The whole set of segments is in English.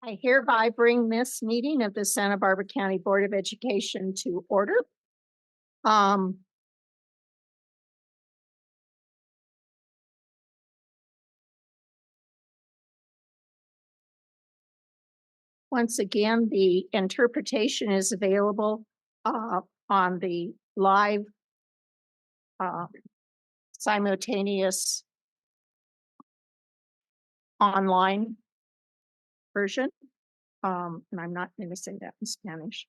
I hereby bring this meeting of the Santa Barbara County Board of Education to order. Once again, the interpretation is available on the live simultaneous online version. And I'm not going to say that in Spanish.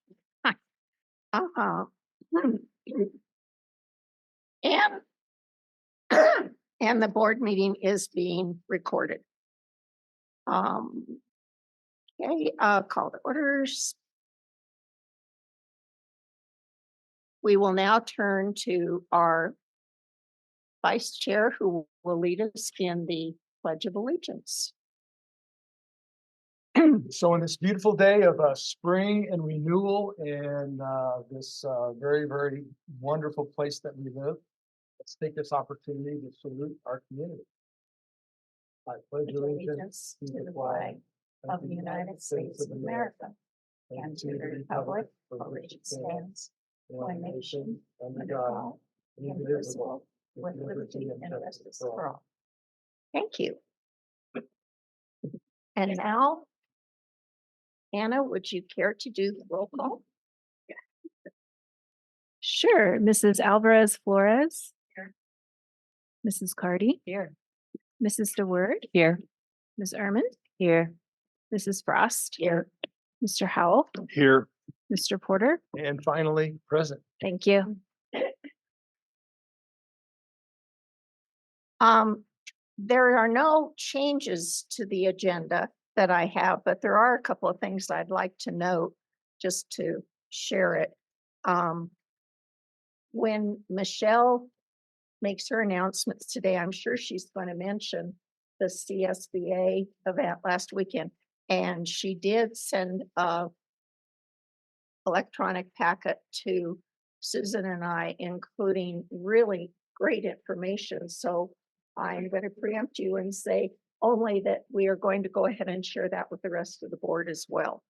And and the board meeting is being recorded. Okay, call to orders. We will now turn to our vice chair, who will lead us in the Pledge of Allegiance. So on this beautiful day of spring and renewal in this very, very wonderful place that we live, let's take this opportunity to salute our community. I pledge allegiance to the flag of the United States of America and to the republic for which it stands, one nation, under God, indivisible, with liberty and justice for all. Thank you. And now, Anna, would you care to do the roll call? Sure. Mrs. Alvarez Flores. Here. Mrs. Cardy. Here. Mrs. DeWord. Here. Ms. Ehrman. Here. Mrs. Frost. Here. Mr. Howell. Here. Mr. Porter. And finally, present. Thank you. There are no changes to the agenda that I have, but there are a couple of things I'd like to note just to share it. When Michelle makes her announcements today, I'm sure she's going to mention the CSBA event last weekend. And she did send a electronic packet to Susan and I, including really great information. So I'm going to preempt you and say only that we are going to go ahead and share that with the rest of the board as well.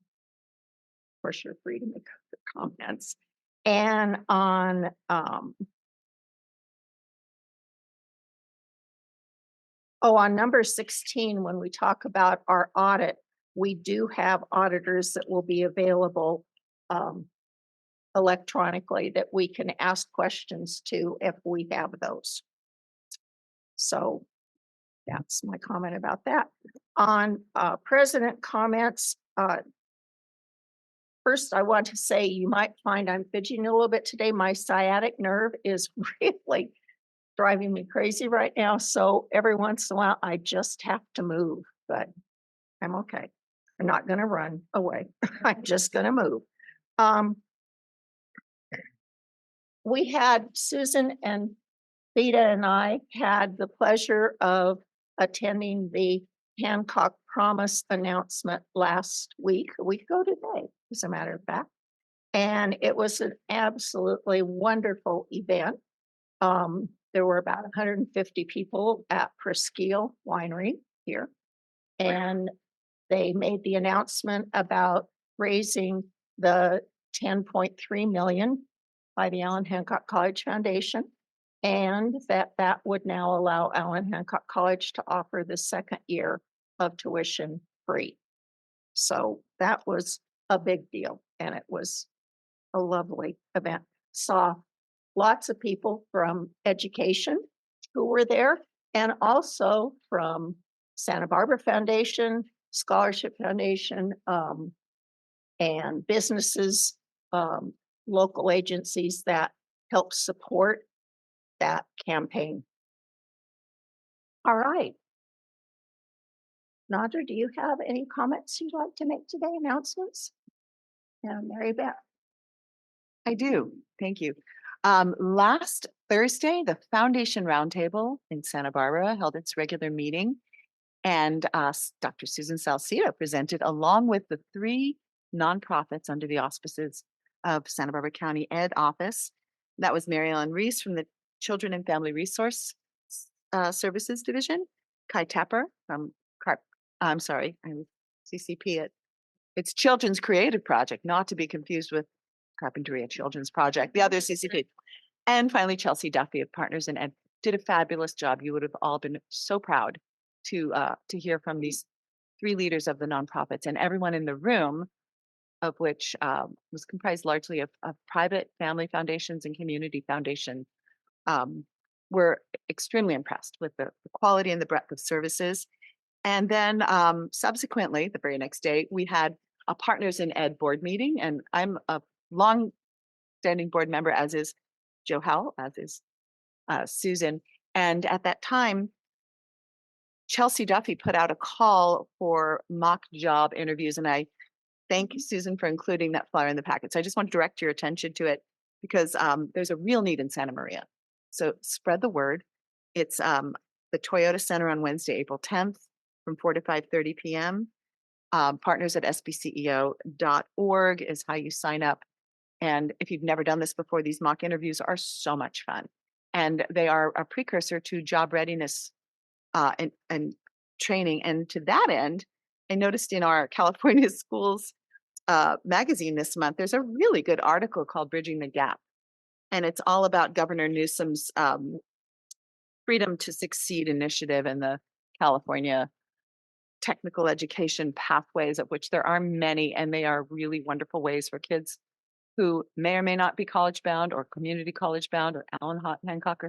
Of course, you're free to make other comments. And on on number 16, when we talk about our audit, we do have auditors that will be available electronically that we can ask questions to if we have those. So that's my comment about that. On president comments, first I want to say you might find I'm fidgeting a little bit today. My sciatic nerve is really driving me crazy right now. So every once in a while, I just have to move, but I'm okay. I'm not going to run away. I'm just going to move. We had Susan and Theta and I had the pleasure of attending the Hancock Promise announcement last week, a week ago today, as a matter of fact. And it was an absolutely wonderful event. There were about 150 people at Presqu'île Winery here. And they made the announcement about raising the $10.3 million by the Allen Hancock College Foundation, and that would now allow Allen Hancock College to offer the second year of tuition free. So that was a big deal, and it was a lovely event. Saw lots of people from education who were there, and also from Santa Barbara Foundation, Scholarship Foundation, and businesses, local agencies that help support that campaign. All right. Nadra, do you have any comments you'd like to make today, announcements? And Mary Beth. I do. Thank you. Last Thursday, the Foundation Roundtable in Santa Barbara held its regular meeting, and Dr. Susan Salcedo presented along with the 3 nonprofits under the auspices of Santa Barbara County Ed Office. That was Mary Ellen Reese from the Children and Family Resource Services Division, Kai Tapper from I'm CCP at It's Children's Creative Project, not to be confused with Carpinteria Children's Project, the other CCP. And finally, Chelsea Duffy of Partners in Ed did a fabulous job. You would have all been so proud to hear from these three leaders of the nonprofits, and everyone in the room, of which was comprised largely of private family foundations and community foundations, were extremely impressed with the quality and the breadth of services. And then subsequently, the very next day, we had a Partners in Ed board meeting, and I'm a long-standing board member, as is Joe Howell, as is Susan. And at that time, Chelsea Duffy put out a call for mock job interviews, and I thank Susan for including that flyer in the packet. So I just want to direct your attention to it because there's a real need in Santa Maria. So spread the word. It's the Toyota Center on Wednesday, April 10th from 4 to 5:30 p.m. Partners at sbceo.org is how you sign up. And if you've never done this before, these mock interviews are so much fun. And they are a precursor to job readiness and training. And to that end, I noticed in our California Schools magazine this month, there's a really good article called Bridging the Gap. And it's all about Governor Newsom's Freedom to Succeed initiative and the California technical education pathways, of which there are many, and they are really wonderful ways for kids who may or may not be college bound or community college bound or Allen Hancock or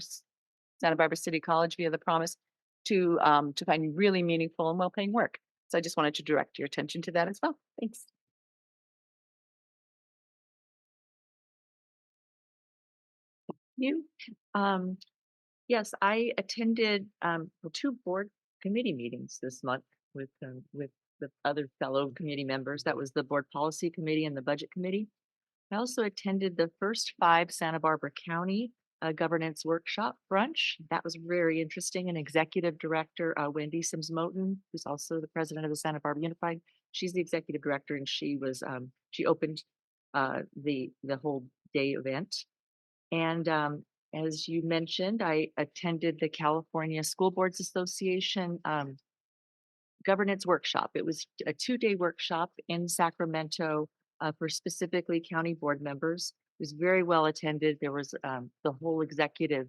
Santa Barbara City College via the Promise to find really meaningful and well-paying work. So I just wanted to direct your attention to that as well. Thanks. You, yes, I attended two board committee meetings this month with the other fellow committee members. That was the board policy committee and the budget committee. I also attended the first 5 Santa Barbara County governance workshop brunch. That was very interesting. And executive director Wendy Sims-Moten, who's also the president of the Santa Barbara Unified, she's the executive director, and she was she opened the whole day event. And as you mentioned, I attended the California School Boards Association governance workshop. It was a 2-day workshop in Sacramento for specifically county board members. It was very well attended. There was the whole executive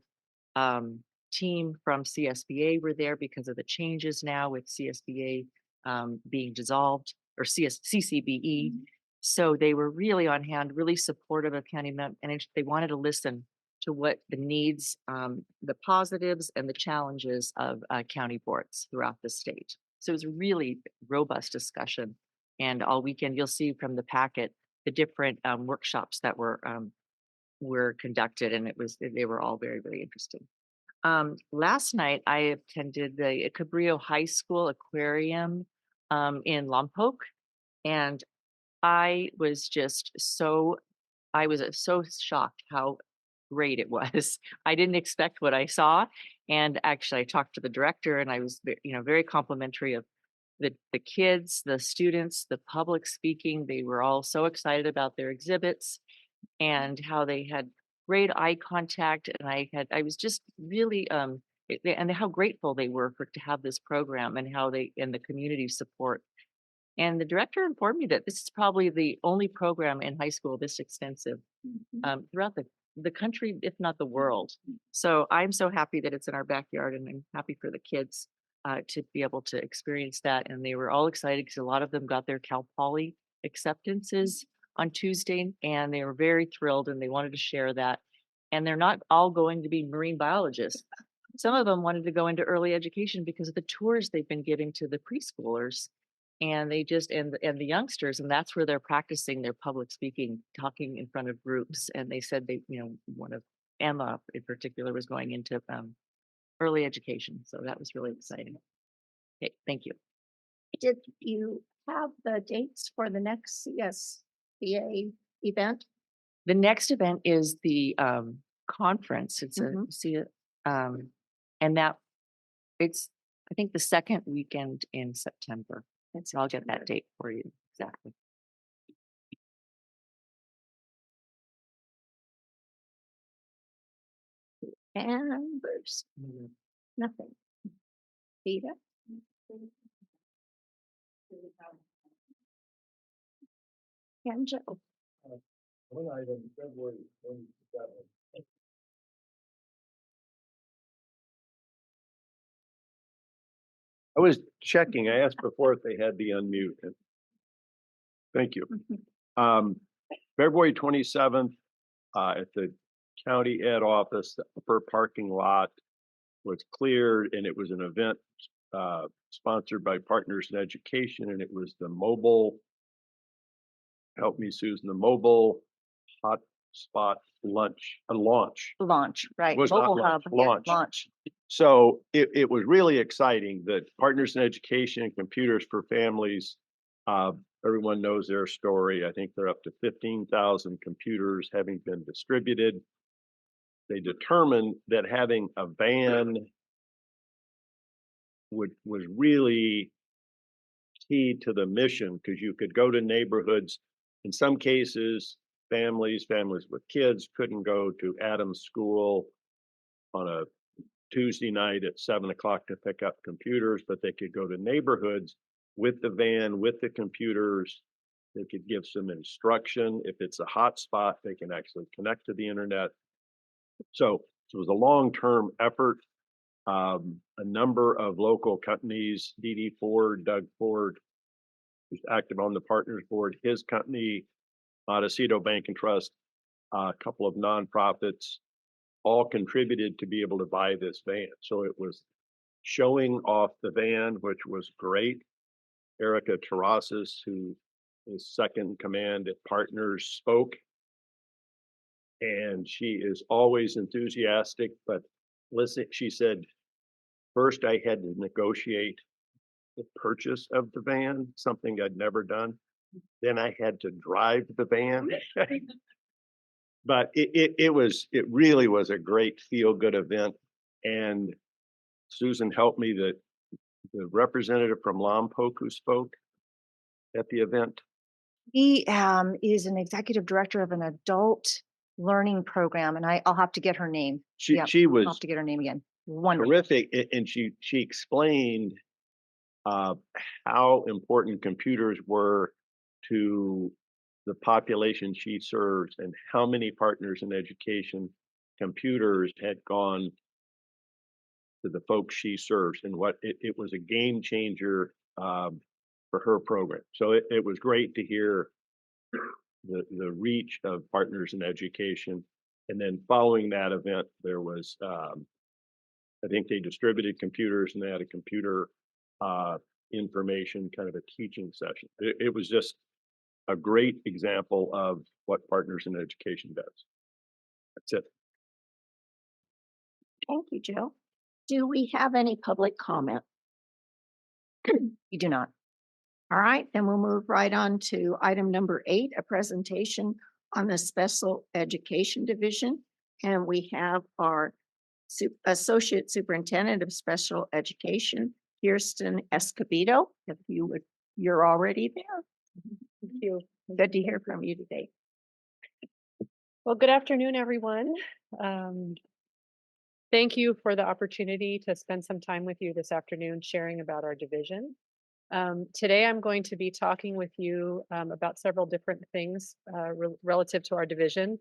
team from CSBA were there because of the changes now with CSBA being dissolved, or CCBE. So they were really on hand, really supportive of county members, and they wanted to listen to what the needs, the positives and the challenges of county boards throughout the state. So it was a really robust discussion. And all weekend, you'll see from the packet the different workshops that were conducted, and they were all very, very interesting. Last night, I attended the Cabrillo High School Aquarium in Lompoc, and I was so shocked how great it was. I didn't expect what I saw, and actually, I talked to the director, and I was very complimentary of the kids, the students, the public speaking. They were all so excited about their exhibits and how they had great eye contact, and I was just really and how grateful they were to have this program, and how and the community support. And the director informed me that this is probably the only program in high school this extensive throughout the country, if not the world. So I'm so happy that it's in our backyard, and I'm happy for the kids to be able to experience that. And they were all excited because a lot of them got their Cal Poly acceptances on Tuesday, and they were very thrilled, and they wanted to share that. And they're not all going to be marine biologists. Some of them wanted to go into early education because of the tours they've been giving to the preschoolers, and they just and the youngsters, and that's where they're practicing their public speaking, talking in front of groups. And they said one of Emma in particular was going into early education, so that was really exciting. Okay, thank you. Did you have the dates for the next CSBA event? The next event is the conference. It's and that it's I think the second weekend in September. So I'll get that date for you exactly. And Bruce, nothing. Vita? And Joe. One item, February 27th. I was checking. I asked before if they had the unmute. Thank you. February 27th, at the county ed office, the upper parking lot was cleared, and it was an event sponsored by Partners in Education, and it was the mobile, help me Susan, the mobile hotspot launch. Launch, right? Was not Mobile hub. launch. Launch. So it was really exciting that Partners in Education and Computers for Families, everyone knows their story. I think they're up to 15,000 computers having been distributed. They determined that having a van was really key to the mission, because you could go to neighborhoods. In some cases, families with kids couldn't go to Adams School on a Tuesday night at 7 o'clock to pick up computers, but they could go to neighborhoods with the van, with the computers. They could give some instruction. If it's a hotspot, they can actually connect to the internet. So it was a long-term effort. A number of local companies, D.D. Ford, Doug Ford, who's active on the Partners Board, his company, Montecito Bank and Trust, a couple of nonprofits, all contributed to be able to buy this van. So it was showing off the van, which was great. Erica Terrasis, who is second in command at Partners, spoke. And she is always enthusiastic, but listen, she said, first I had to negotiate the purchase of the van, something I'd never done. Then I had to drive the van. But it really was a great feel-good event. And Susan helped me, the representative from Lompoc who spoke at the event. He is an executive director of an adult learning program, and I'll have to get her name. She I'll was have to get her name again. Wonderful. terrific, and she explained how important computers were to the population she serves, and how many Partners in Education computers had gone to the folks she serves, and what it was a game changer for her program. So it was great to hear the reach of Partners in Education. And then following that event, there was, I think they distributed computers, and they had a computer information, kind of a teaching session. It was just a great example of what Partners in Education does. That's it. Thank you, Joe. Do we have any public comment? You do not. All right, then we'll move right on to item number 8, a presentation on the Special Education Division. And we have our Associate Superintendent of Special Education, Kirsten Escobedo. If you would, you're already there. Thank you. Good to hear from you today. Well, good afternoon, everyone. Thank you for the opportunity to spend some time with you this afternoon sharing about our division. Today, I'm going to be talking with you about several different things relative to our division.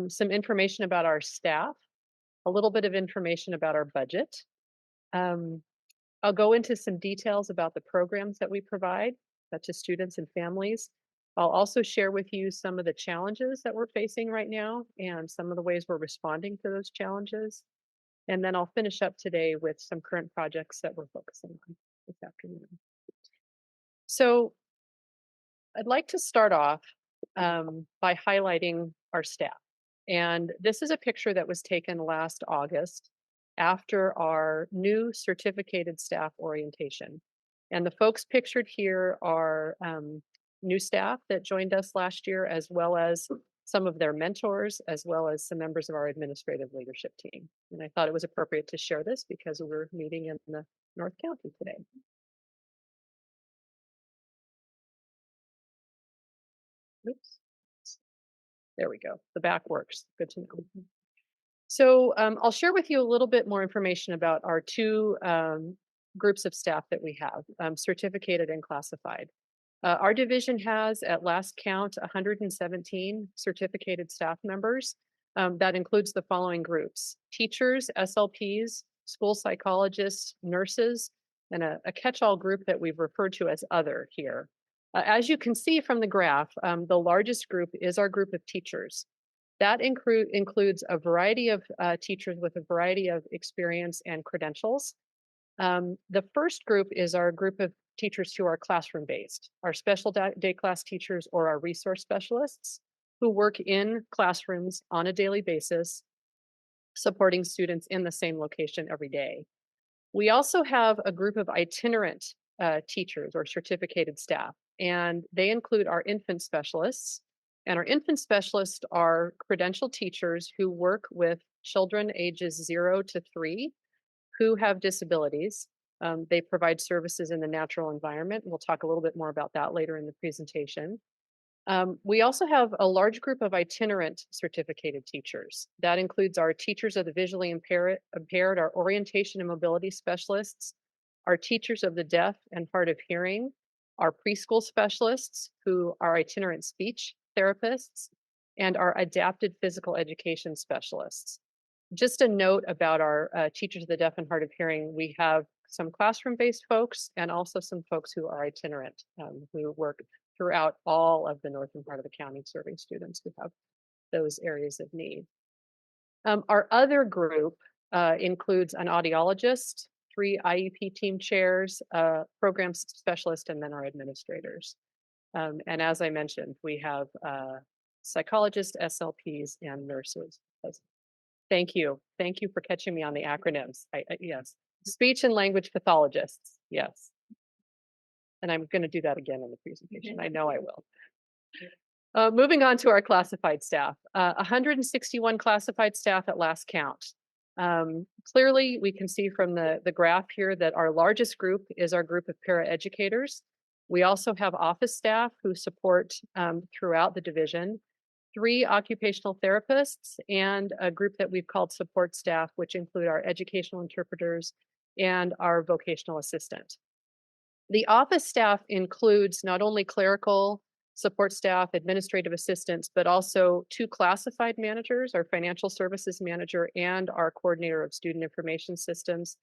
Some information about our staff, a little bit of information about our budget. I'll go into some details about the programs that we provide to students and families. I'll also share with you some of the challenges that we're facing right now and some of the ways we're responding to those challenges. And then I'll finish up today with some current projects that we're focusing on this afternoon. So I'd like to start off by highlighting our staff. And this is a picture that was taken last August after our new certificated staff orientation. And the folks pictured here are new staff that joined us last year, as well as some of their mentors, as well as some members of our administrative leadership team. And I thought it was appropriate to share this because we're meeting in the North County today. Oops. There we go. The back works. Good to know. So I'll share with you a little bit more information about our two groups of staff that we have, certificated and classified. Our division has, at last count, 117 certificated staff members. That includes the following groups: teachers, SLPs, school psychologists, nurses, and a catch-all group that we've referred to as other here. As you can see from the graph, the largest group is our group of teachers. That includes a variety of teachers with a variety of experience and credentials. The first group is our group of teachers who are classroom based, our special day class teachers or our resource specialists who work in classrooms on a daily basis, supporting students in the same location every day. We also have a group of itinerant teachers or certificated staff, and they include our infant specialists. And our infant specialists are credentialed teachers who work with children ages 0 to 3 who have disabilities. They provide services in the natural environment. We'll talk a little bit more about that later in the presentation. We also have a large group of itinerant certificated teachers. That includes our teachers of the visually impaired, our orientation and mobility specialists, our teachers of the deaf and hard of hearing, our preschool specialists who are itinerant speech therapists, and our adapted physical education specialists. Just a note about our teachers of the deaf and hard of hearing, we have some classroom-based folks and also some folks who are itinerant, who work throughout all of the northern part of the county, serving students who have those areas of need. Our other group includes an audiologist, 3 IEP team chairs, program specialist, and then our administrators. And as I mentioned, we have psychologists, SLPs, and nurses. Thank you. Thank you for catching me on the acronyms. Yes. Speech and language pathologists. Yes. And I'm going to do that again in the presentation. I know I will. Moving on to our classified staff, 161 classified staff at last count. Clearly, we can see from the graph here that our largest group is our group of paraeducators. We also have office staff who support throughout the division, 3 occupational therapists, and a group that we've called support staff, which include our educational interpreters and our vocational assistant. The office staff includes not only clerical support staff, administrative assistants, but also 2 classified managers, our financial services manager and our coordinator of student information systems,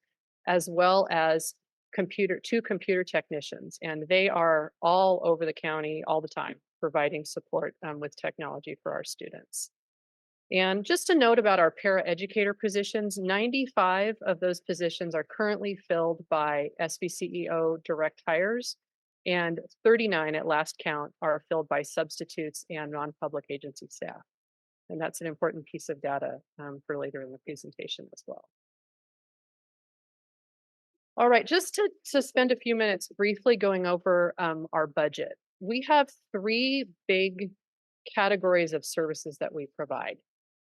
as well as 2 computer technicians. And they are all over the county all the time, providing support with technology for our students. And just a note about our paraeducator positions, 95 of those positions are currently filled by SBCEO direct hires, and 39 at last count are filled by substitutes and non-public agency staff. And that's an important piece of data for later in the presentation as well. All right, just to spend a few minutes briefly going over our budget. We have 3 big categories of services that we provide.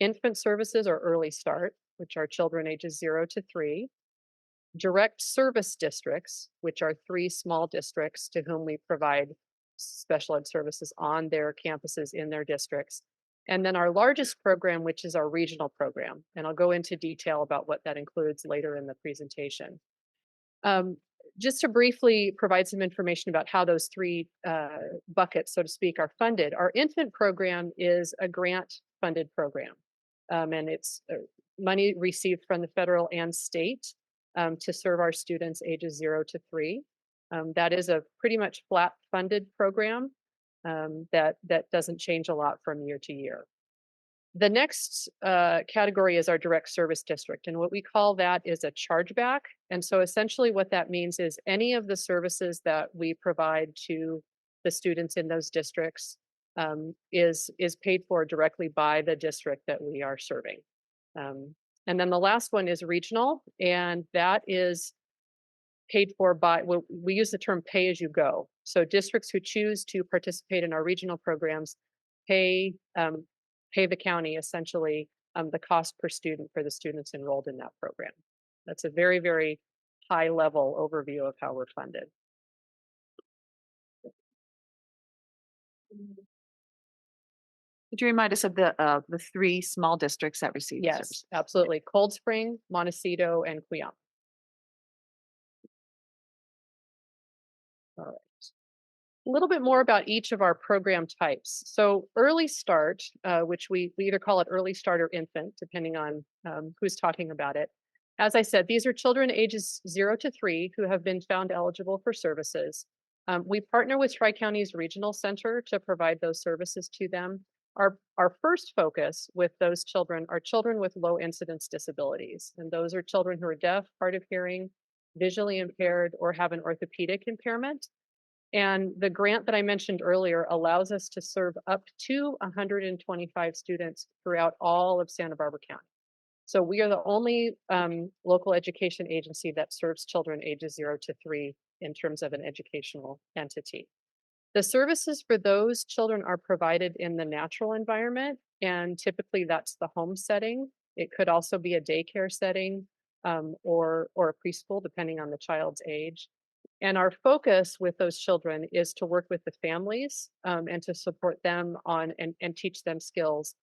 Infant services or early start, which are children ages 0 to 3. Direct service districts, which are 3 small districts to whom we provide special ed services on their campuses in their districts. And then our largest program, which is our regional program. And I'll go into detail about what that includes later in the presentation. Just to briefly provide some information about how those 3 buckets, so to speak, are funded. Our infant program is a grant-funded program, and it's money received from the federal and state to serve our students ages 0 to 3. That is a pretty much flat-funded program that doesn't change a lot from year to year. The next category is our direct service district, and what we call that is a chargeback. And so essentially what that means is any of the services that we provide to the students in those districts is paid for directly by the district that we are serving. And then the last one is regional, and that is paid for by, we use the term pay as you go. So districts who choose to participate in our regional programs pay the county essentially the cost per student for the students enrolled in that program. That's a very, very high level overview of how we're funded. Could you remind us of the 3 small districts that receive Yes, services? absolutely. Cold Spring, Montecito, and Cuyam. All right. A little bit more about each of our program types. So early start, which we either call it early start or infant, depending on who's talking about it. As I said, these are children ages 0 to 3 who have been found eligible for services. We partner with Tri-Counties Regional Center to provide those services to them. Our first focus with those children are children with low incidence disabilities. And those are children who are deaf, hard of hearing, visually impaired, or have an orthopedic impairment. And the grant that I mentioned earlier allows us to serve up to 125 students throughout all of Santa Barbara County. So we are the only local education agency that serves children ages 0 to 3 in terms of an educational entity. The services for those children are provided in the natural environment, and typically that's the home setting. It could also be a daycare setting or a preschool, depending on the child's age. And our focus with those children is to work with the families and to support them on and teach them skills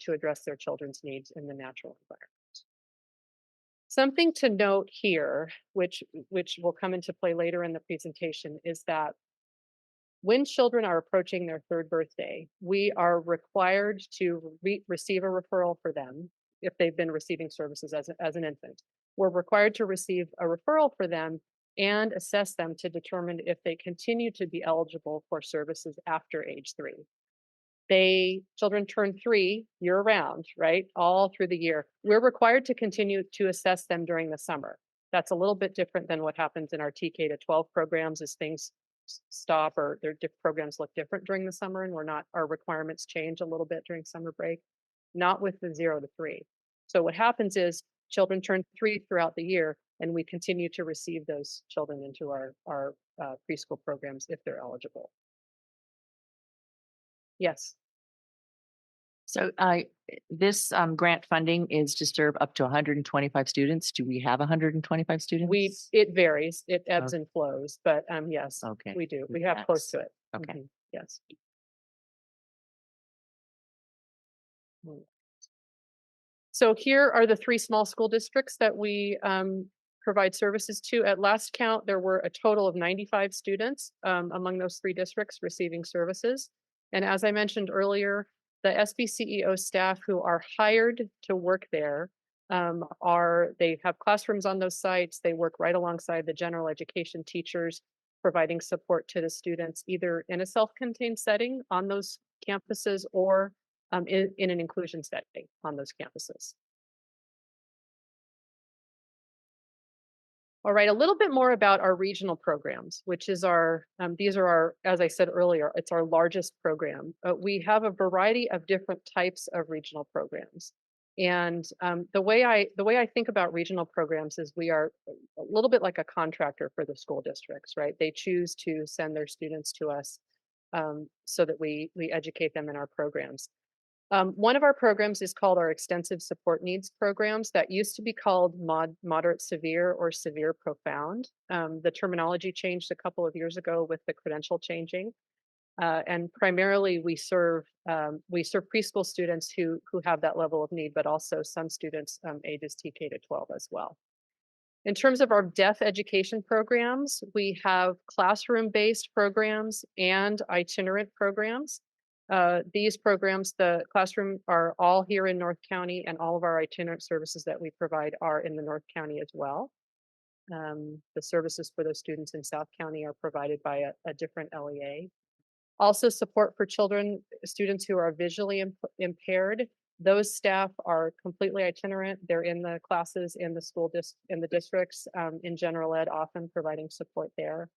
to address their children's needs in the natural environment. Something to note here, which will come into play later in the presentation, is that when children are approaching their 3rd birthday, we are required to receive a referral for them if they've been receiving services as an infant. We're required to receive a referral for them and assess them to determine if they continue to be eligible for services after age 3. Children turn 3 year round, right? All through the year. We're required to continue to assess them during the summer. That's a little bit different than what happens in our TK to 12 programs as things stop or their programs look different during the summer, and our requirements change a little bit during summer break, not with the 0 to 3. So what happens is children turn 3 throughout the year, and we continue to receive those children into our preschool programs if they're eligible. Yes. So this grant funding is to serve up to 125 students. Do we have 125 students? It varies. It ebbs and flows, but yes, Okay. we do. We have close to it. Okay. Mhm, yes. So here are the 3 small school districts that we provide services to. At last count, there were a total of 95 students among those 3 districts receiving services. And as I mentioned earlier, the SBCEO staff who are hired to work there they have classrooms on those sites. They work right alongside the general education teachers, providing support to the students, either in a self-contained setting on those campuses or in an inclusion setting on those campuses. All right, a little bit more about our regional programs, which is these are our, as I said earlier, it's our largest program. We have a variety of different types of regional programs. And the way I think about regional programs is we are a little bit like a contractor for the school districts, right? They choose to send their students to us so that we educate them in our programs. One of our programs is called our Extensive Support Needs Programs. That used to be called Moderate Severe or Severe Profound. The terminology changed a couple of years ago with the credential changing. And primarily we serve preschool students who have that level of need, but also some students ages TK to 12 as well. In terms of our deaf education programs, we have classroom-based programs and itinerant programs. These programs, the classroom are all here in North County, and all of our itinerant services that we provide are in the North County as well. The services for those students in South County are provided by a different LEA. Also support for students who are visually impaired. Those staff are completely itinerant. They're in the classes in the districts in general ed, often providing support there.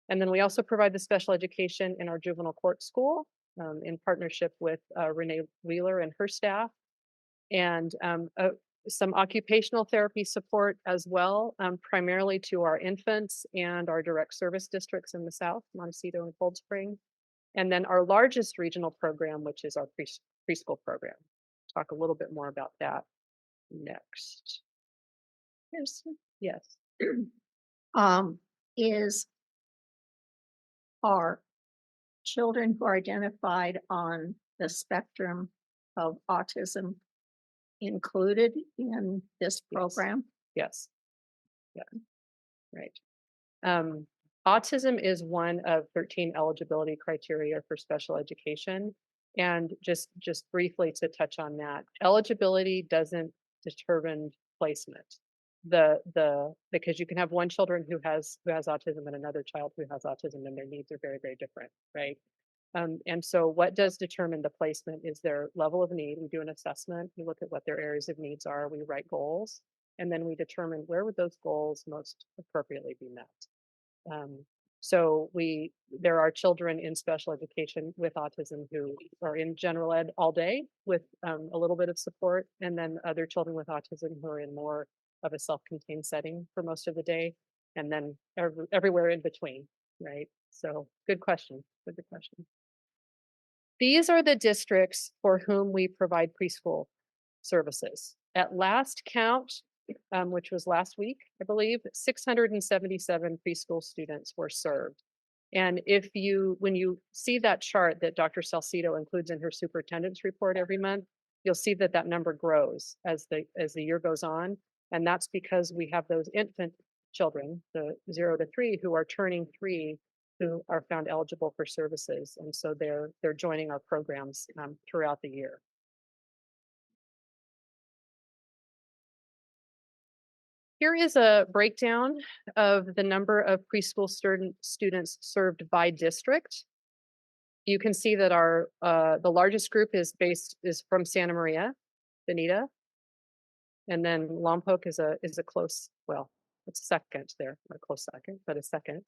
And then we also provide the special education in our juvenile court school in partnership with Renee Wheeler and her staff, and some occupational therapy support as well, primarily to our infants and our direct service districts in the South, Montecito and Cold Spring. And then our largest regional program, which is our preschool program. Talk a little bit more about that next. Yes. Is our children who are identified on the spectrum of autism included in this program? Yes. Yeah. Right. Autism is one of 13 eligibility criteria for special education. And just briefly to touch on that, eligibility doesn't determine placement. Because you can have one children who has autism and another child who has autism, and their needs are very, very different, right? And so what does determine the placement is their level of need. We do an assessment, we look at what their areas of needs are, we write goals, and then we determine where would those goals most appropriately be met. So there are children in special education with autism who are in general ed all day with a little bit of support, and then other children with autism who are in more of a self-contained setting for most of the day, and then everywhere in between, right? So good question, good question. These are the districts for whom we provide preschool services. At last count, which was last week, I believe, 677 preschool students were served. And when you see that chart that Dr. Salcido includes in her superintendent's report every month, you'll see that that number grows as the year goes on. And that's because we have those infant children, the 0 to 3, who are turning 3, who are found eligible for services. And so they're joining our programs throughout the year. Here is a breakdown of the number of preschool students served by district. You can see that the largest group is from Santa Maria, Benita, and then Lompoc is a close, well, it's a second there, not a close second, but a second.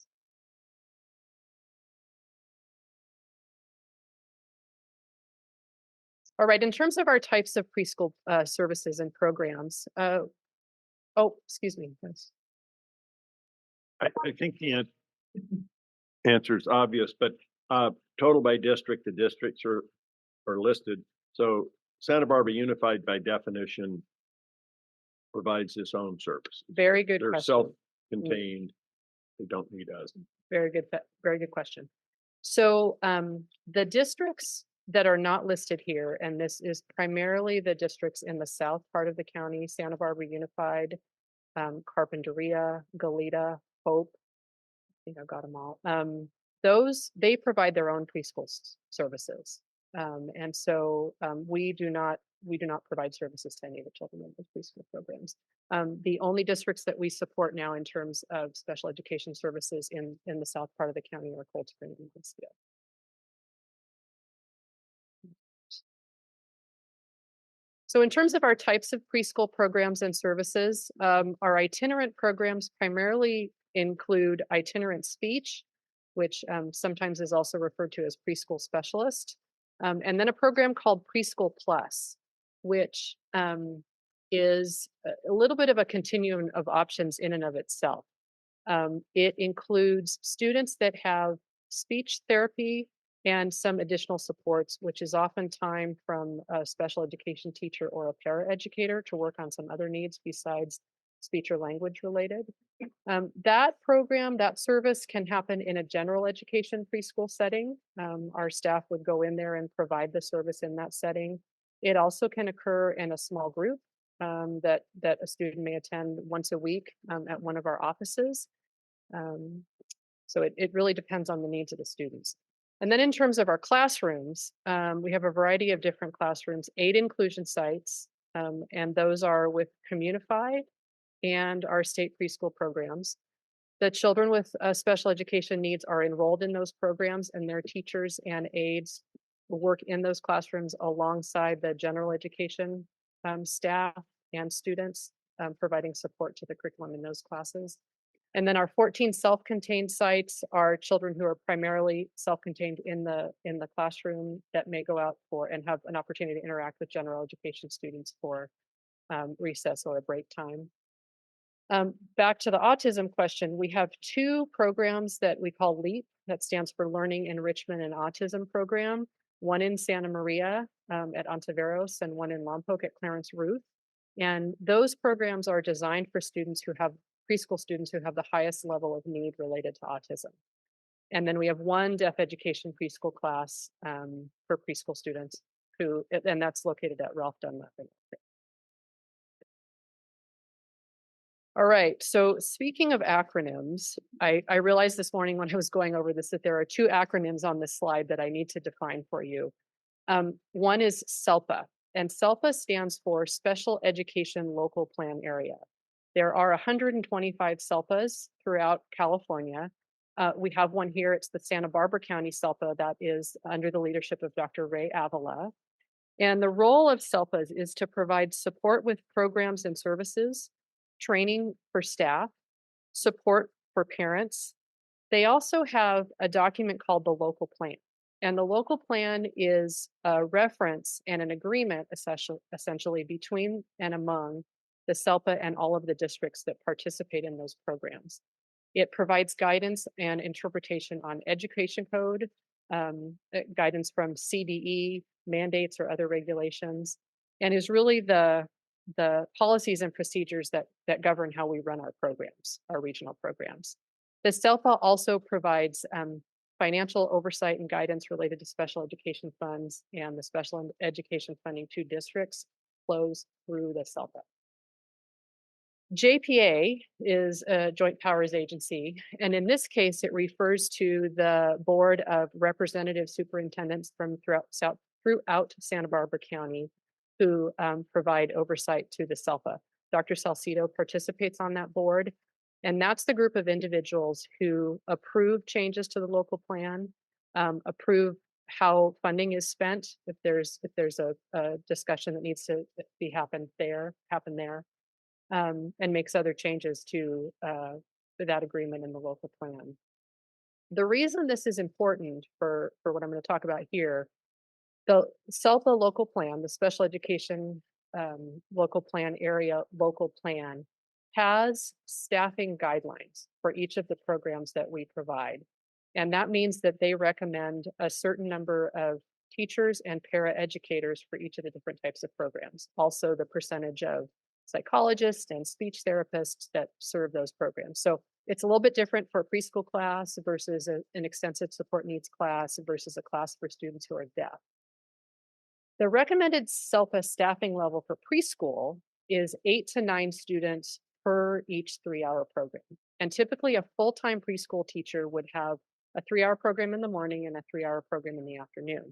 All right, in terms of our types of preschool services and programs, excuse me. Yes. I think the answer is obvious, but total by district, the districts are listed. So Santa Barbara Unified by definition provides its own service. Very good They're question. self-contained. They don't need us. Very good question. So the districts that are not listed here, and this is primarily the districts in the south part of the county, Santa Barbara Unified, Carpinteria, Goleta, Hope, I think I've got them all. They provide their own preschool services. And so we do not provide services to any of the children in those preschool programs. The only districts that we support now in terms of special education services in the south part of the county are Cold Spring and Mansfield. So in terms of our types of preschool programs and services, our itinerant programs primarily include itinerant speech, which sometimes is also referred to as preschool specialist, and then a program called Preschool Plus, which is a little bit of a continuum of options in and of itself. It includes students that have speech therapy and some additional supports, which is often time from a special education teacher or a paraeducator to work on some other needs besides speech or language related. That program, that service can happen in a general education preschool setting. Our staff would go in there and provide the service in that setting. It also can occur in a small group that a student may attend once a week at one of our offices. So it really depends on the needs of the students. And then in terms of our classrooms, we have a variety of different classrooms, 8 inclusion sites, and those are with Communify and our state preschool programs. The children with special education needs are enrolled in those programs, and their teachers and aides work in those classrooms alongside the general education staff and students, providing support to the curriculum in those classes. And then our 14 self-contained sites are children who are primarily self-contained in the classroom that may go out for and have an opportunity to interact with general education students for recess or a break time. Back to the autism question, we have 2 programs that we call LEAP, that stands for Learning Enrichment and Autism Program, one in Santa Maria at Ontiveros and one in Lompoc at Clarence Ruth. And those programs are designed for preschool students who have the highest level of need related to autism. And then we have one deaf education preschool class for preschool students and that's located at Ralph Dunlap. All right. So speaking of acronyms, I realized this morning when I was going over this that there are two acronyms on this slide that I need to define for you. One is SELPA, and SELPA stands for Special Education Local Plan Area. There are 125 SELPAs throughout California. We have one here. It's the Santa Barbara County SELPA that is under the leadership of Dr. Ray Avila. And the role of SELPAs is to provide support with programs and services, training for staff, support for parents. They also have a document called the local plan. And the local plan is a reference and an agreement essentially between and among the SELPA and all of the districts that participate in those programs. It provides guidance and interpretation on education code, guidance from CDE, mandates or other regulations, and is really the policies and procedures that govern how we run our programs, our regional programs. The SELPA also provides financial oversight and guidance related to special education funds, and the special education funding to districts flows through the SELPA. JPA is a joint powers agency, and in this case, it refers to the board of representative superintendents from throughout Santa Barbara County who provide oversight to the SELPA. Dr. Salcido participates on that board, and that's the group of individuals who approve changes to the local plan, approve how funding is spent, if there's a discussion that needs to happen there, and makes other changes to that agreement in the local plan. The reason this is important for what I'm going to talk about here, the SELPA local plan, the special education local plan area local plan, has staffing guidelines for each of the programs that we provide. And that means that they recommend a certain number of teachers and paraeducators for each of the different types of programs. Also the percentage of psychologists and speech therapists that serve those programs. So it's a little bit different for a preschool class versus an extensive support needs class versus a class for students who are deaf. The recommended SELPA staffing level for preschool is 8 to 9 students per each 3-hour program. And typically a full-time preschool teacher would have a 3-hour program in the morning and a 3-hour program in the afternoon.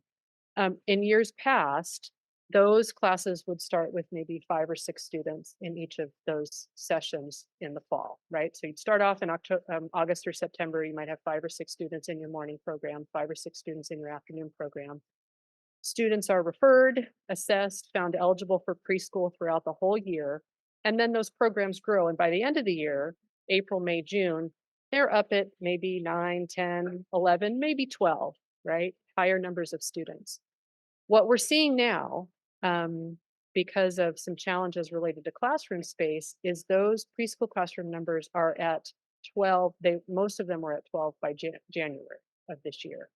In years past, those classes would start with maybe 5 or 6 students in each of those sessions in the fall, right? So you'd start off in August or September, you might have 5 or 6 students in your morning program, 5 or 6 students in your afternoon program. Students are referred, assessed, found eligible for preschool throughout the whole year, and then those programs grow. And by the end of the year, April, May, June, they're up at maybe 9, 10, 11, maybe 12, right? Higher numbers of students. What we're seeing now, because of some challenges related to classroom space, is those preschool classroom numbers are at 12. Most of them were at 12 by January of this year.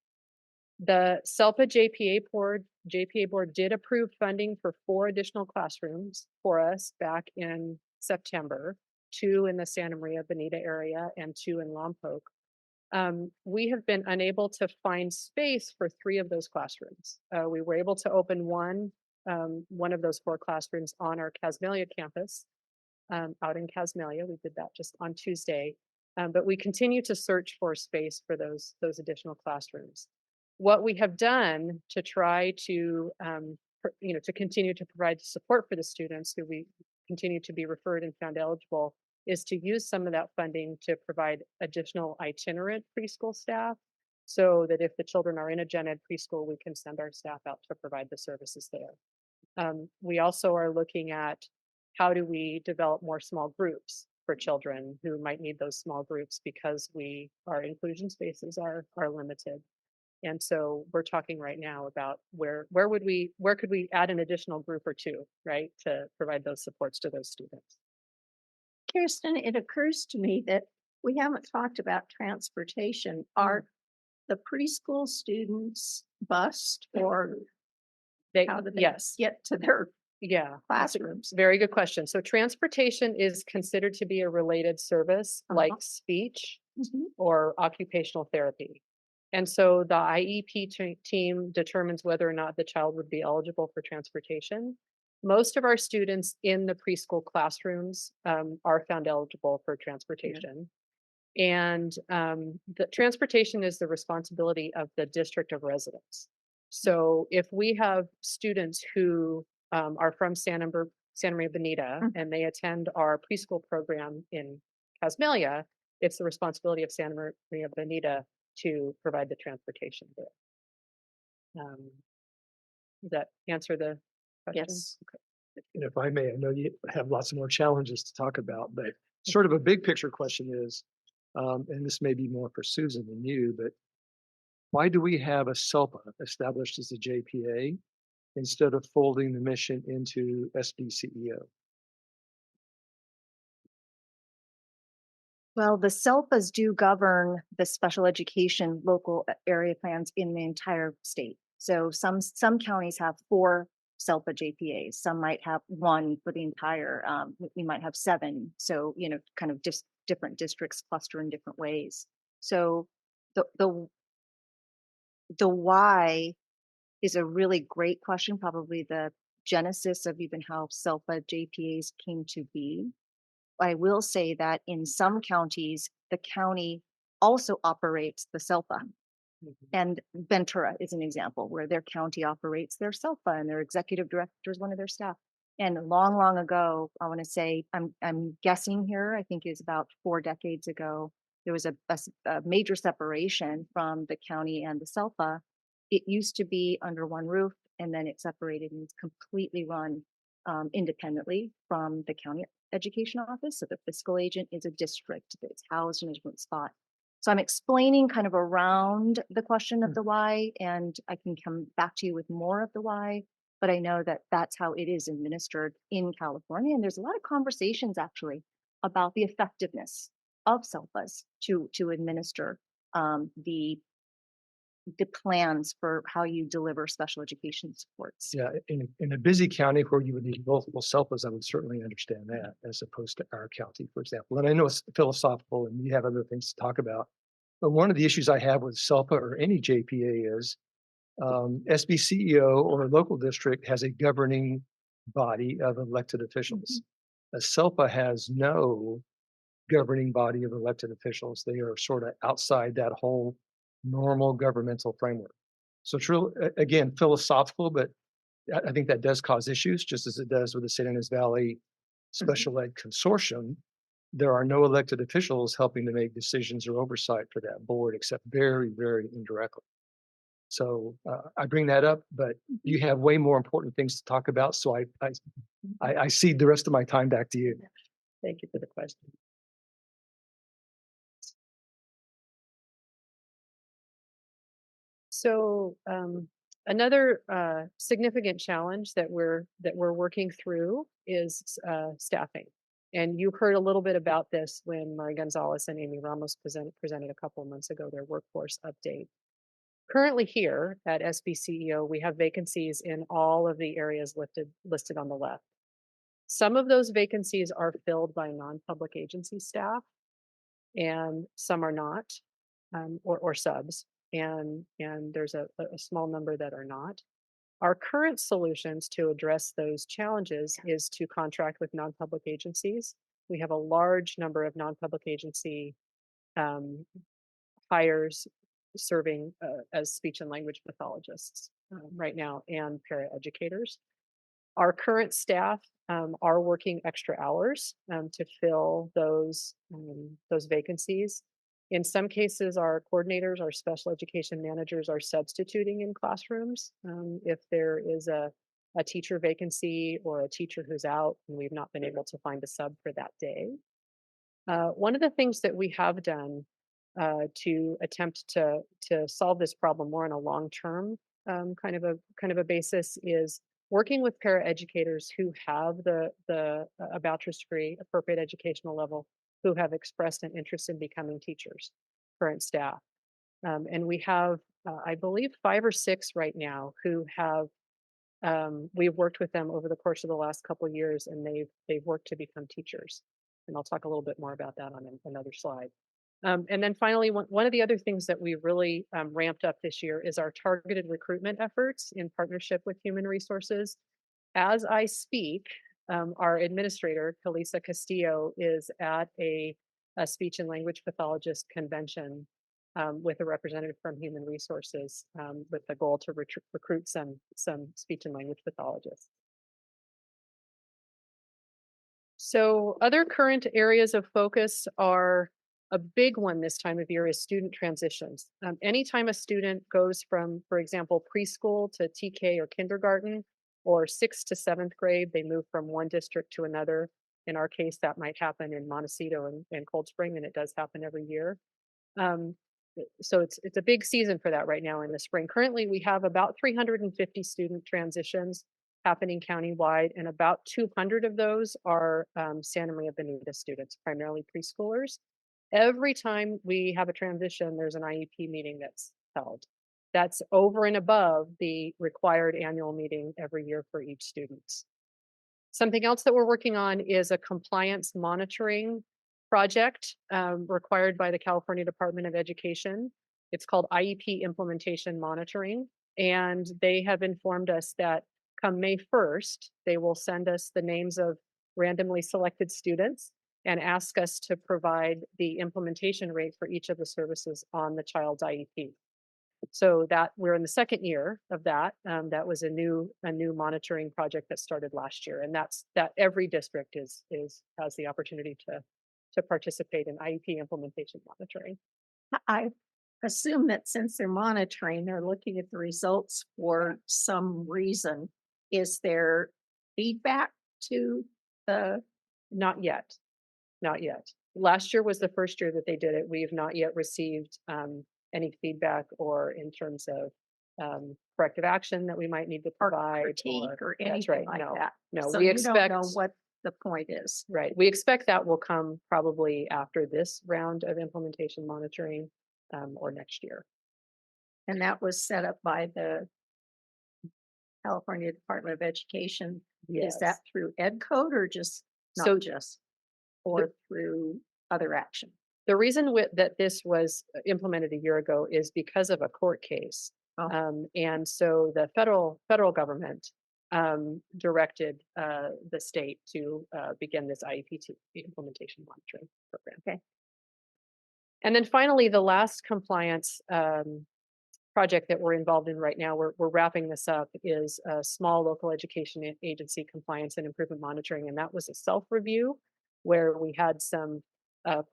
The SELPA JPA board did approve funding for 4 additional classrooms for us back in September, 2 in the Santa Maria Bonita area and 2 in Lompoc. We have been unable to find space for 3 of those classrooms. We were able to open one of those 4 classrooms on our Casmelia campus, out in Casmelia. We did that just on Tuesday, but we continue to search for space for those additional classrooms. What we have done to try to, to continue to provide support for the students who we continue to be referred and found eligible is to use some of that funding to provide additional itinerant preschool staff so that if the children are in a gen ed preschool, we can send our staff out to provide the services there. We also are looking at how do we develop more small groups for children who might need those small groups because our inclusion spaces are limited. And so we're talking right now about where could we add an additional group or 2, right, to provide those supports to those students. Kirsten, it occurs to me that we haven't talked about transportation. Are the preschool students bused, or how do they Yes. get to their Yeah. classrooms? Very good question. So transportation is considered to be a related service like speech Mhm. or occupational therapy. And so the IEP team determines whether or not the child would be eligible for transportation. Most of our students in the preschool classrooms are found eligible for transportation. And the transportation is the responsibility of the district of residence. So if we have students who are from Santa Maria Bonita Mm. and they attend our preschool program in Casmalia, it's the responsibility of Santa Maria Bonita to provide the transportation there. Does that answer the question? Yes. And if I may, I know you have lots of more challenges to talk about, but sort of a big picture question is, and this may be more for Susan than you, but why do we have a SELPA established as a JPA instead of folding the mission into SBCEO? Well, the SELPAs do govern the special education local area plans in the entire state. So some counties have 4 SELPA JPAs. Some might have 1 for the entire. We might have 7. So kind of just different districts cluster in different ways. So the why is a really great question. Probably the genesis of even how SELPA JPAs came to be. I will say that in some counties, the county also operates the SELPA. And Ventura is an example where their county operates their SELPA and their executive director is one of their staff. And long, long ago, I want to say, I'm guessing here, I think it's about 4 decades ago, there was a major separation from the county and the SELPA. It used to be under one roof and then it separated and it's completely run independently from the county education office. So the fiscal agent is a district that's housed in a different spot. So I'm explaining kind of around the question of the why, and I can come back to you with more of the why, but I know that that's how it is administered in California. And there's a lot of conversations actually about the effectiveness of SELPAs to administer the plans for how you deliver special education supports. Yeah, in a busy county where you would need multiple SELPAs, I would certainly understand that as opposed to our county, for example. And I know it's philosophical and you have other things to talk about. But one of the issues I have with SELPA or any JPA is SBCEO or a local district has a governing body of elected officials. A SELPA has no governing body of elected officials. They are sort of outside that whole normal governmental framework. So it's real, again, philosophical, but I think that does cause issues, just as it does with the San Ynez Valley Special Ed Consortium. There are no elected officials helping to make decisions or oversight for that board, except very, very indirectly. So I bring that up, but you have way more important things to talk about. So I cede the rest of my time back to you. Thank you for the question. So another significant challenge that we're working through is staffing. And you heard a little bit about this when Mari Gonzalez and Amy Ramos presented a couple of months ago their workforce update. Currently here at SBCEO, we have vacancies in all of the areas listed on the left. Some of those vacancies are filled by non-public agency staff, and some are not, or subs, and there's a small number that are not. Our current solutions to address those challenges is to contract with non-public agencies. We have a large number of non-public agency hires serving as speech and language pathologists right now and paraeducators. Our current staff are working extra hours to fill those vacancies. In some cases, our coordinators, our special education managers are substituting in classrooms if there is a teacher vacancy or a teacher who's out and we've not been able to find a sub for that day. One of the things that we have done to attempt to solve this problem more on a long-term kind of a basis is working with paraeducators who have a bachelor's degree, appropriate educational level, who have expressed an interest in becoming teachers, current staff. And we have, I believe, 5 or 6 right now who have, we've worked with them over the course of the last couple of years, and they've worked to become teachers. And I'll talk a little bit more about that on another slide. And then finally, one of the other things that we really ramped up this year is our targeted recruitment efforts in partnership with Human Resources. as I speak, our administrator, Kalisa Castillo, is at a speech and language pathologist convention with a representative from Human Resources with the goal to recruit some speech and language pathologists. So other current areas of focus are a big one this time of year is student transitions. Anytime a student goes from, for example, preschool to TK or kindergarten, or 6th to 7th grade, they move from one district to another. In our case, that might happen in Montecito and Cold Spring, and it does happen every year. Um, so it's a big season for that right now in the spring. Currently, we have about 350 student transitions happening countywide, and about 200 of those are Santa Maria Bonita students, primarily preschoolers. Every time we have a transition, there's an IEP meeting that's held. That's over and above the required annual meeting every year for each student. Something else that we're working on is a compliance monitoring project required by the California Department of Education. It's called IEP Implementation Monitoring, and they have informed us that come May 1st, they will send us the names of randomly selected students and ask us to provide the implementation rate for each of the services on the child's IEP. So that we're in the second year of that. That was a new monitoring project that started last year, and that every district has the opportunity to participate in IEP implementation monitoring. I assume that since they're monitoring, they're looking at the results for some reason. Is there feedback to the, Not yet, not yet. Last year was the first year that they did it. We've not yet received any feedback or in terms of corrective action that we might need to provide. critique or That's anything right. like No, that? no, So we you expect don't know what the point is. right. We expect that will come probably after this round of implementation monitoring or next year. And that was set up by the California Department of Education. Is that Yes. through Ed Code or just, So not just, or through other action? the reason that this was implemented a year ago is because of a court case. Oh. And so the federal government directed the state to begin this IEP implementation monitoring program. Okay. And then finally, the last compliance project that we're involved in right now, we're wrapping this up, is a small local education agency compliance and improvement monitoring. And that was a self-review where we had some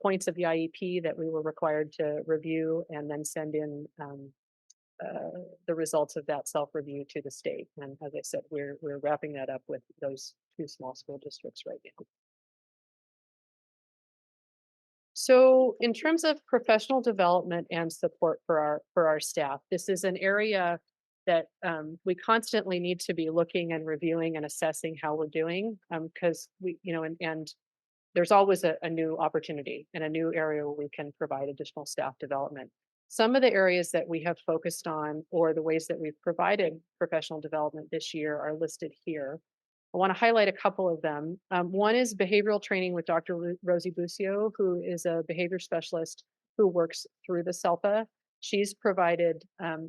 points of the IEP that we were required to review and then send in the results of that self-review to the state. And as I said, we're wrapping that up with those 2 small school districts right now. So in terms of professional development and support for our staff, this is an area that we constantly need to be looking and reviewing and assessing how we're doing, because we, and there's always a new opportunity and a new area where we can provide additional staff development. Some of the areas that we have focused on or the ways that we've provided professional development this year are listed here. I want to highlight a couple of them. One is behavioral training with Dr. Rosie Bucio, who is a behavior specialist who works through the SELPA. She's provided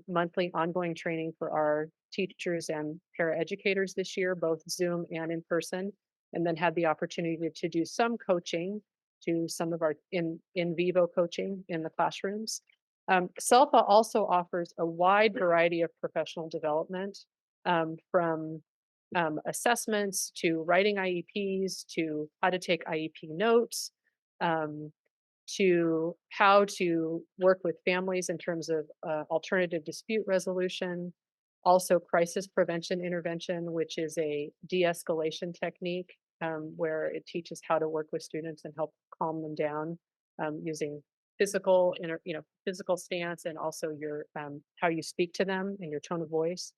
monthly ongoing training for our teachers and paraeducators this year, both Zoom and in person, and then had the opportunity to do some coaching to some of our in vivo coaching in the classrooms. SELPA also offers a wide variety of professional development from assessments to writing IEPs to how to take IEP notes to how to work with families in terms of alternative dispute resolution, also crisis prevention intervention, which is a de-escalation technique where it teaches how to work with students and help calm them down using physical stance and also your how you speak to them and your tone of voice.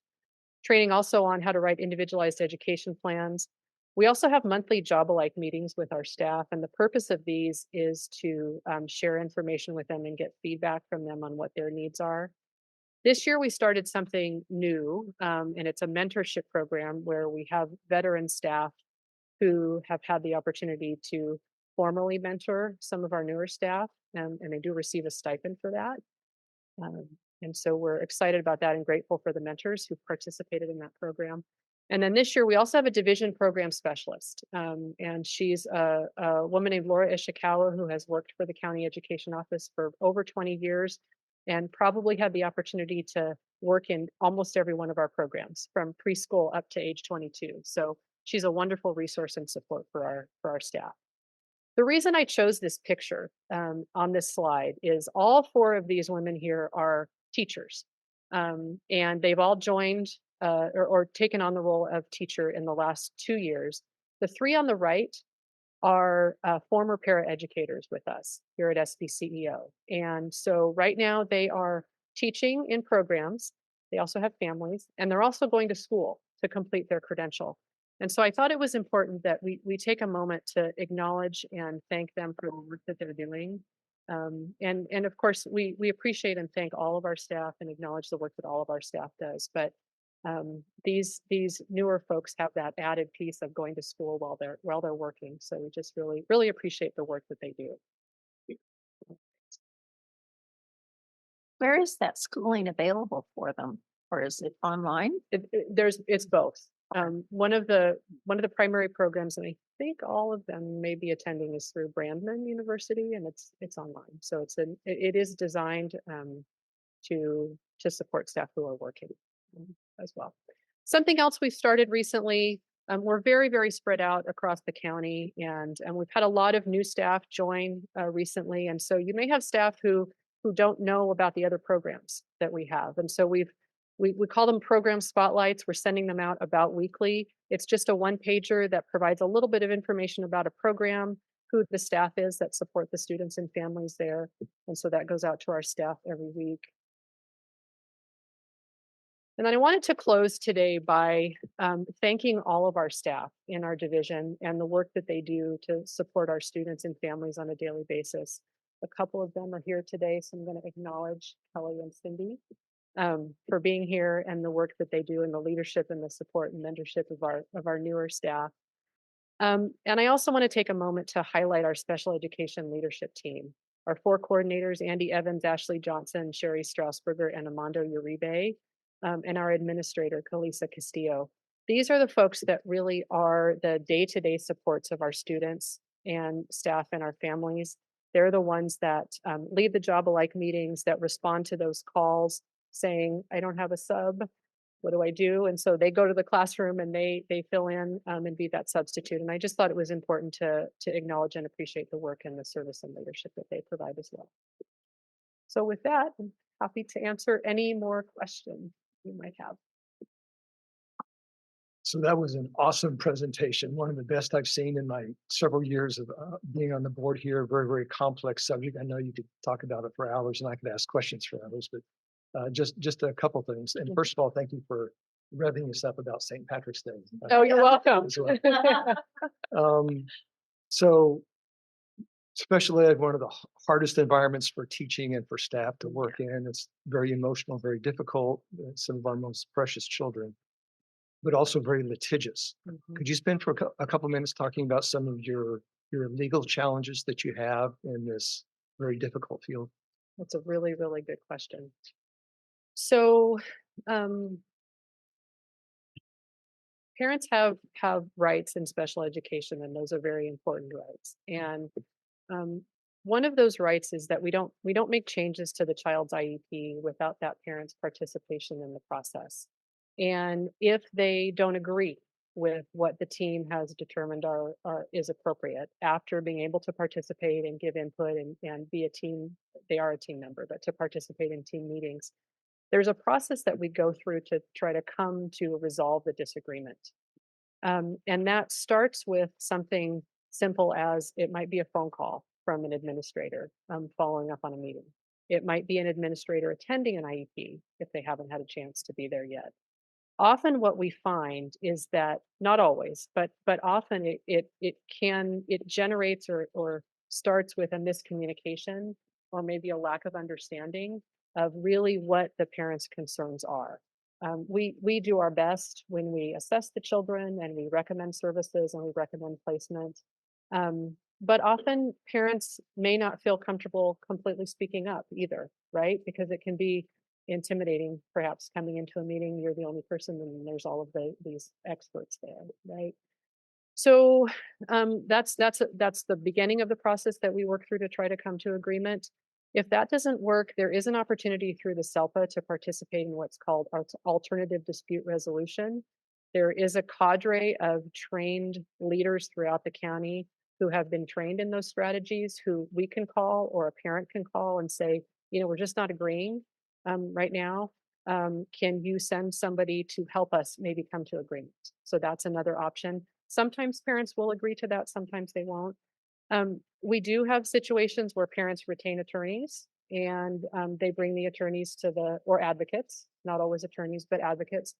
Training also on how to write individualized education plans. We also have monthly job-alike meetings with our staff, and the purpose of these is to share information with them and get feedback from them on what their needs are. This year, we started something new, and it's a mentorship program where we have veteran staff who have had the opportunity to formally mentor some of our newer staff, and they do receive a stipend for that. And so we're excited about that and grateful for the mentors who participated in that program. And then this year, we also have a division program specialist. And she's a woman named Laura Ishikawa, who has worked for the county education office for over 20 years and probably had the opportunity to work in almost every one of our programs from preschool up to age 22. So she's a wonderful resource and support for our staff. The reason I chose this picture on this slide is all four of these women here are teachers. And they've all joined or taken on the role of teacher in the last 2 years. The three on the right are former paraeducators with us here at SBCEO. And so right now they are teaching in programs. They also have families, and they're also going to school to complete their credential. And so I thought it was important that we take a moment to acknowledge and thank them for the work that they're doing. And of course, we appreciate and thank all of our staff and acknowledge the work that all of our staff does. But these newer folks have that added piece of going to school while they're working. So we just really appreciate the work that they do. Where is that schooling available for them? Or is it online? It's both. One of the primary programs, and I think all of them may be attending, is through Brandman University, and it's online. So it is designed to support staff who are working as well. Something else we've started recently. We're very spread out across the county, and we've had a lot of new staff join recently. And so you may have staff who don't know about the other programs that we have, and so we call them program spotlights. We're sending them out about weekly. It's just a one-pager that provides a little bit of information about a program, who the staff is that support the students and families there. And so that goes out to our staff every week. And then I wanted to close today by thanking all of our staff in our division and the work that they do to support our students and families on a daily basis. A couple of them are here today, so I'm going to acknowledge Kelly and Cindy for being here and the work that they do and the leadership and the support and mentorship of our newer staff. And I also want to take a moment to highlight our special education leadership team. Our four coordinators, Andy Evans, Ashley Johnson, Sherry Strasburger, and Amando Uribe, and our administrator, Kalisa Castillo. These are the folks that really are the day-to-day supports of our students and staff and our families. They're the ones that lead the job alike meetings, that respond to those calls saying, I don't have a sub, what do I do? And so they go to the classroom and they fill in and be that substitute. And I just thought it was important to acknowledge and appreciate the work and the service and leadership that they provide as well. So with that, I'm happy to answer any more questions you might have. So that was an awesome presentation, one of the best I've seen in my several years of being on the board here. Very complex subject. I know you could talk about it for hours, and I could ask questions for hours, but just a couple things. And first of all, thank you for revving us up about St. Patrick's Day. Oh, you're welcome. as well. So special ed, one of the hardest environments for teaching and for staff to work in. It's very emotional, very difficult. Some of our most precious children, but also very litigious. Could you spend for a couple minutes talking about some of your legal challenges that you have in this very difficult field? That's a really good question. So parents have rights in special education, and those are very important rights. And one of those rights is that we don't make changes to the child's IEP without that parent's participation in the process. And if they don't agree with what the team has determined is appropriate after being able to participate and give input and be a team, they are a team member, but to participate in team meetings, there's a process that we go through to try to come to resolve the disagreement. And that starts with something simple as it might be a phone call from an administrator following up on a meeting. It might be an administrator attending an IEP if they haven't had a chance to be there yet. Often what we find is that, not always, but often it generates or starts with a miscommunication or maybe a lack of understanding of really what the parents' concerns are. We do our best when we assess the children and we recommend services and we recommend placement. But often parents may not feel comfortable completely speaking up either, right? Because it can be intimidating, perhaps coming into a meeting, you're the only person and there's all of these experts there, right? So that's the beginning of the process that we work through to try to come to agreement. If that doesn't work, there is an opportunity through the SELPA to participate in what's called alternative dispute resolution. There is a cadre of trained leaders throughout the county who have been trained in those strategies, who we can call or a parent can call and say, we're just not agreeing right now. Can you send somebody to help us maybe come to agreement? So that's another option. Sometimes parents will agree to that, sometimes they won't. We do have situations where parents retain attorneys and they bring the attorneys or advocates, not always attorneys, but advocates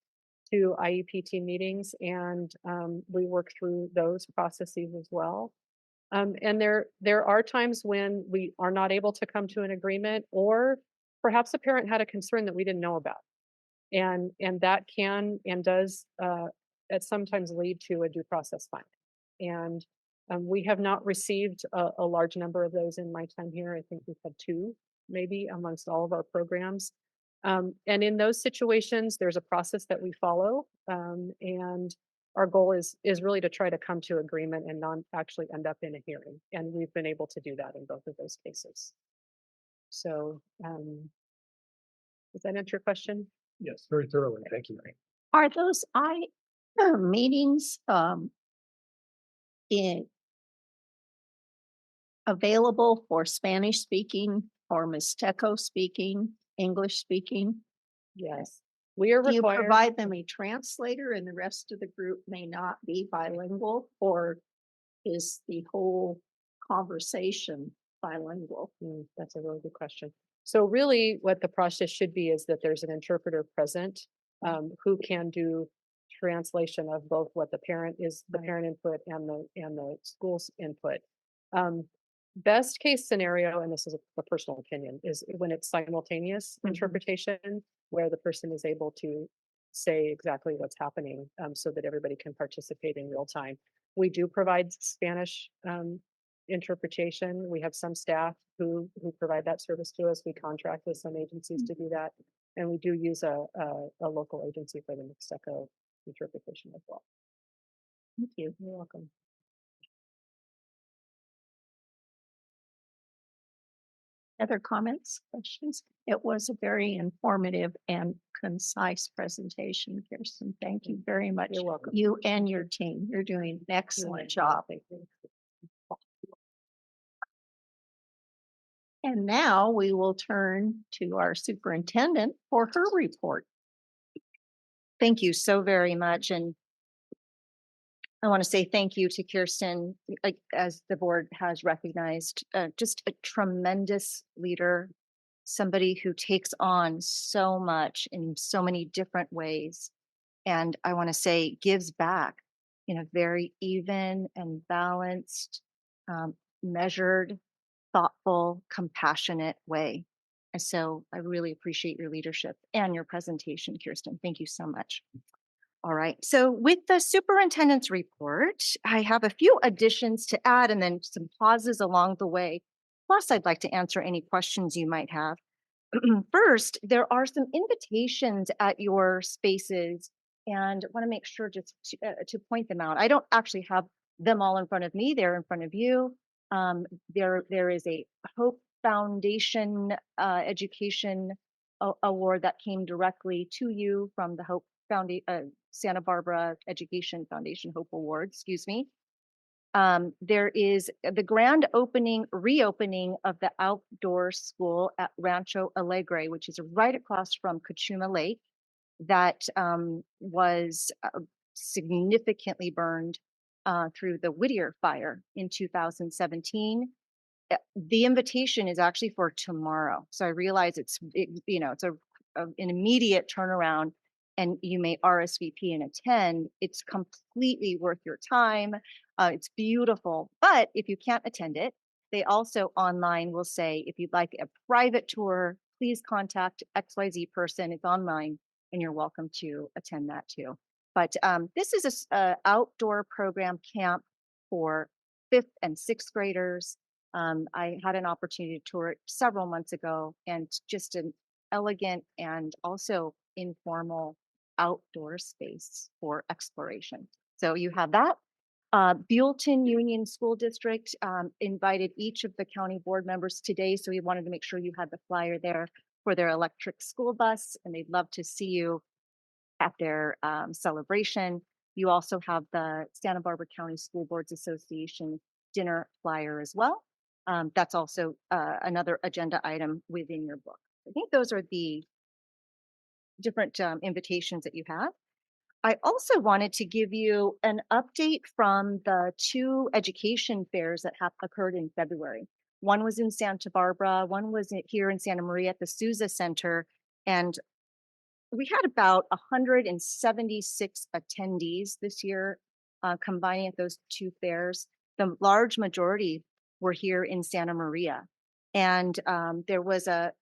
to IEP team meetings, and we work through those processes as well. And there are times when we are not able to come to an agreement, or perhaps a parent had a concern that we didn't know about, and that can and does it sometimes lead to a due process finding. And we have not received a large number of those in my time here. I think we've had two, maybe, amongst all of our programs. And in those situations, there's a process that we follow, and our goal is really to try to come to agreement and not actually end up in a hearing. And we've been able to do that in both of those cases. So, does that answer your question? Yes, very thoroughly. Thank you. Are those meetings in available for Spanish speaking or Mixteco speaking, English speaking? Yes. We are Do you required. provide them a translator and the rest of the group may not be bilingual, or is the whole conversation bilingual? That's a really good question. So really what the process should be is that there's an interpreter present who can do translation of both what the parent input and the school's input. Best case scenario, and this is a personal opinion, is when it's simultaneous interpretation, where the person is able to say exactly what's happening so that everybody can participate in real time. We do provide Spanish interpretation. We have some staff who provide that service to us. We contract with some agencies to do that, and we do use a local agency for the Mixteco interpretation as well. Thank you. You're welcome. Other comments, questions? It was a very informative and concise presentation, Kirsten. Thank you very much. You're welcome. You and your team. You're doing an excellent job. Thank you. And now we will turn to our superintendent for her report. Thank you so very much. And I want to say thank you to Kirsten, as the board has recognized, just a tremendous leader, somebody who takes on so much in so many different ways. And I want to say gives back in a very even and balanced, measured, thoughtful, compassionate way. And so I really appreciate your leadership and your presentation, Kirsten. Thank you so much. All right. So with the superintendent's report, I have a few additions to add and then some pauses along the way. Plus, I'd like to answer any questions you might have. First, there are some invitations at your spaces, and I want to make sure just to point them out. I don't actually have them all in front of me. They're in front of you. There is a Hope Foundation Education Award that came directly to you from the Hope Santa Barbara Education Foundation Hope Award, excuse me. There is the grand reopening of the outdoor school at Rancho Alegre, which is right across from Kachuma Lake, that was significantly burned through the Whittier fire in 2017. The invitation is actually for tomorrow. So I realize it's an immediate turnaround, and you may RSVP and attend. It's completely worth your time. It's beautiful. But if you can't attend it, they also online will say, if you'd like a private tour, please contact XYZ person. It's online, and you're welcome to attend that too. But this is a outdoor program camp for 5th and 6th graders. I had an opportunity to tour it several months ago, and just an elegant and also informal outdoor space for exploration. So you have that. Buellton Union School District invited each of the county board members today, so we wanted to make sure you had the flyer there for their electric school bus, and they'd love to see you at their celebration. You also have the Santa Barbara County School Boards Association dinner flyer as well. That's also another agenda item within your book. I think those are the different invitations that you have. I also wanted to give you an update from the two education fairs that have occurred in February. One was in Santa Barbara, one was here in Santa Maria at the Souza Center, and we had about 176 attendees this year, combining at those two fairs. The large majority were here in Santa Maria, and there was a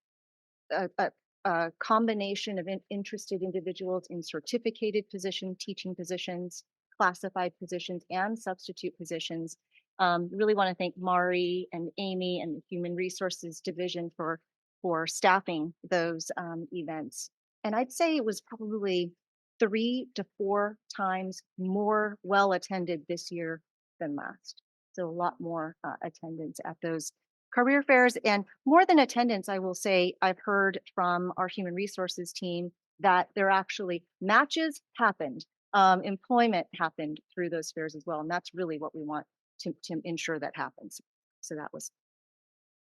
combination of interested individuals in certificated position, teaching positions, classified positions, and substitute positions. Really want to thank Mari and Amy and the Human Resources Division for staffing those events. And I'd say it was probably 3 to 4 times more well attended this year than last. So a lot more attendance at those career fairs. And more than attendance, I will say I've heard from our human resources team that there actually matches happened, employment happened through those fairs as well. And that's really what we want to ensure that happens. So that was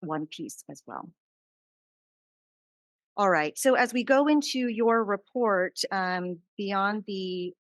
one piece as well. All right, so as we go into your report, beyond the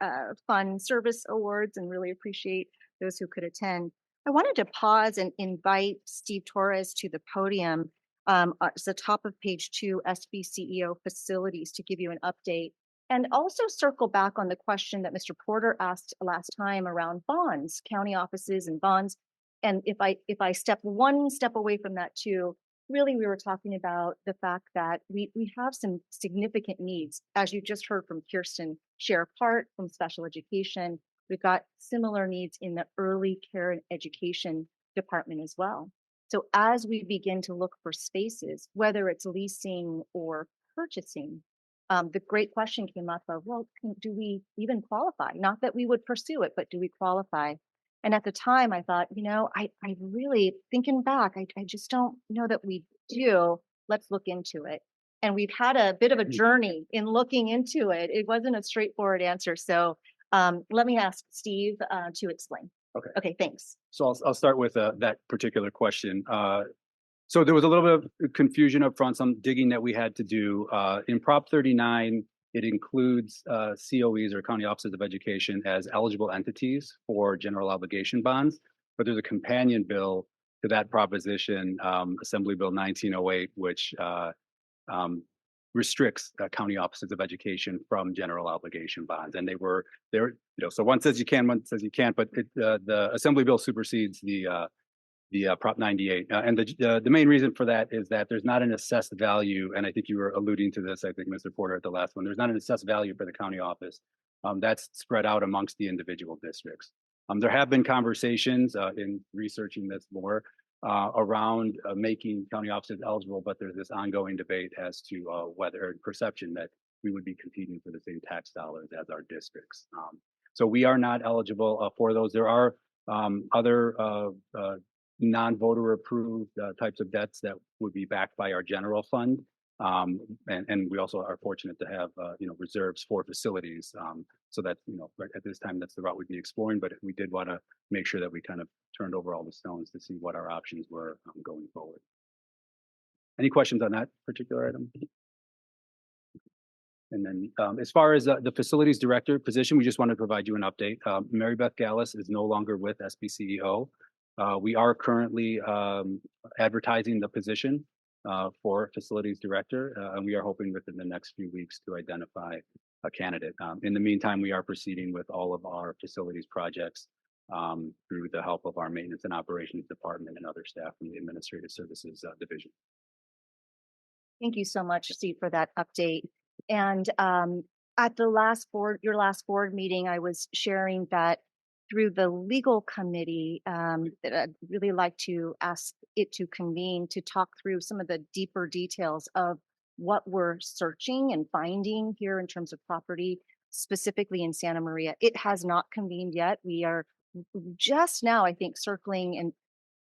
fun service awards, and really appreciate those who could attend, I wanted to pause and invite Steve Torres to the podium. It's the top of page 2, SBCEO facilities, to give you an update. And also circle back on the question that Mr. Porter asked last time around bonds, county offices and bonds. And if I step one step away from that too, really, we were talking about the fact that we have some significant needs. As you just heard from Kirsten share part from special education, we've got similar needs in the early care and education department as well. So as we begin to look for spaces, whether it's leasing or purchasing, the great question came up of, well, do we even qualify? Not that we would pursue it, but do we qualify? And at the time, I thought, I really, thinking back, I just don't know that we do. Let's look into it. And we've had a bit of a journey in looking into it. It wasn't a straightforward answer. So let me ask Steve to explain. Okay. Okay, thanks. So I'll start with that particular question. So there was a little bit of confusion up front, some digging that we had to do. In Prop 39, it includes COEs, or county offices of education, as eligible entities for general obligation bonds. But there's a companion bill to that proposition, Assembly Bill 1908, which restricts county offices of education from general obligation bonds. And so one says you can, one says you can't, but the Assembly Bill supersedes the Prop 98. And the main reason for that is that there's not an assessed value. And I think you were alluding to this, I think, Mr. Porter, at the last one. There's not an assessed value for the county office. That's spread out amongst the individual districts. There have been conversations in researching this more around making county offices eligible, but there's this ongoing debate as to whether perception that we would be competing for the same tax dollars as our districts. So we are not eligible for those. There are other non-voter approved types of debts that would be backed by our general fund. And we also are fortunate to have, reserves for facilities. So that, right at this time, that's the route we'd be exploring, but we did want to make sure that we kind of turned over all the stones to see what our options were going forward. Any questions on that particular item? And then as far as the facilities director position, we just want to provide you an update. Mary Beth Gallus is no longer with SBCEO. We are currently advertising the position for facilities director, and we are hoping within the next few weeks to identify a candidate. In the meantime, we are proceeding with all of our facilities projects through the help of our maintenance and operations department and other staff from the administrative services division. Thank you so much, Steve, for that update. And at the your last board meeting, I was sharing that through the legal committee, that I'd really like to ask it to convene to talk through some of the deeper details of what we're searching and finding here in terms of property, specifically in Santa Maria. It has not convened yet. We are just now, I think, circling, and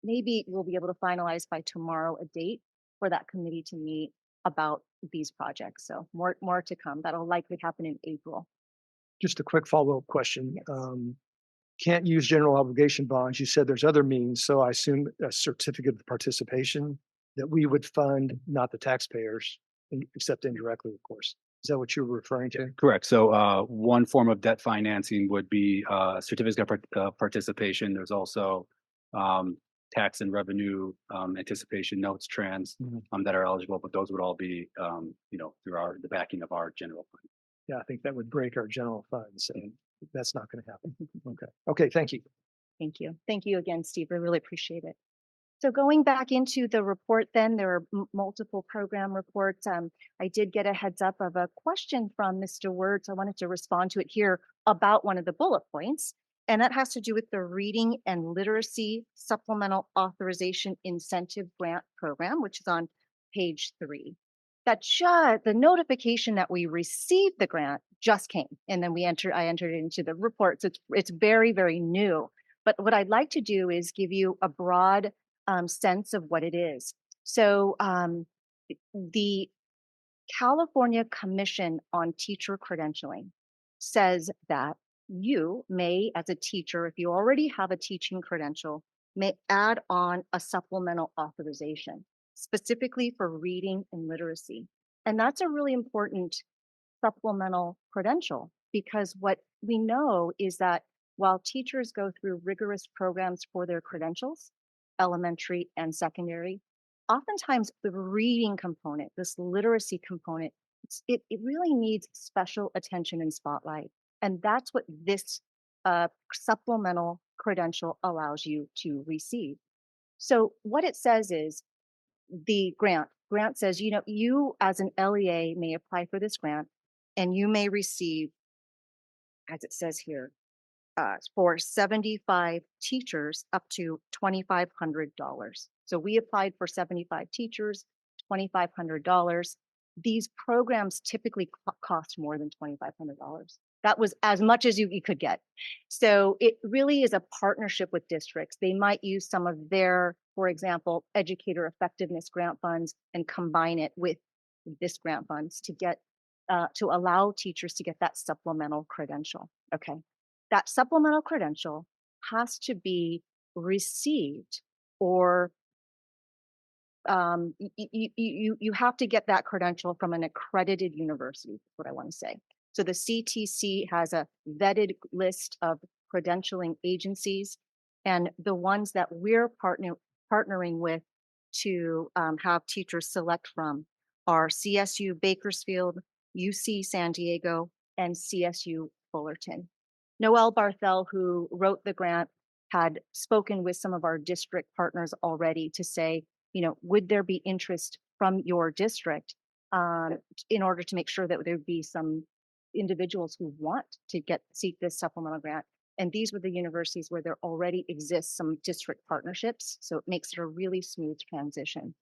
maybe we'll be able to finalize by tomorrow a date for that committee to meet about these projects. So more to come. That'll likely happen in April. Just a quick follow-up question. Yes. Can't use general obligation bonds. You said there's other means, so I assume a certificate of participation that we would fund, not the taxpayers, except indirectly, of course. Is that what you were referring to? Correct. So one form of debt financing would be certificate of participation. There's also tax and revenue anticipation notes that are eligible, but those would all be through the backing of our general fund. Yeah, I think that would break our general funds, and that's not going to happen. Okay, thank you. Thank you. Thank you again, Steve. I really appreciate it. So going back into the report, then there are multiple program reports. I did get a heads up of a question from Mr. Wertz. I wanted to respond to it here about one of the bullet points, and that has to do with the Reading and Literacy Supplemental Authorization Incentive Grant Program, which is on page 3. The notification that we received the grant just came, and then I entered it into the report. So it's very, very new. But what I'd like to do is give you a broad sense of what it is. So the California Commission on Teacher Credentialing says that you may, as a teacher, if you already have a teaching credential, may add on a supplemental authorization, specifically for reading and literacy. And that's a really important supplemental credential, because what we know is that while teachers go through rigorous programs for their credentials, elementary and secondary, oftentimes the reading component, this literacy component, it really needs special attention and spotlight. And that's what this supplemental credential allows you to receive. So what it says is the grant says, you as an LEA may apply for this grant, and you may receive, as it says here, for 75 teachers up to $2,500. So we applied for 75 teachers, $2,500. These programs typically cost more than $2,500. That was as much as you could get. So it really is a partnership with districts. They might use some of their, for example, educator effectiveness grant funds and combine it with this grant funds to get to allow teachers to get that supplemental credential. Okay. That supplemental credential has to be received, or you have to get that credential from an accredited university, is what I want to say. So the CTC has a vetted list of credentialing agencies, and the ones that we're partnering with to have teachers select from are CSU Bakersfield, UC San Diego, and CSU Fullerton. Noelle Barthel, who wrote the grant, had spoken with some of our district partners already to say, would there be interest from your district in order to make sure that there'd be some individuals who want to seek this supplemental grant. And these were the universities where there already exists some district partnerships. So it makes it a really smooth transition.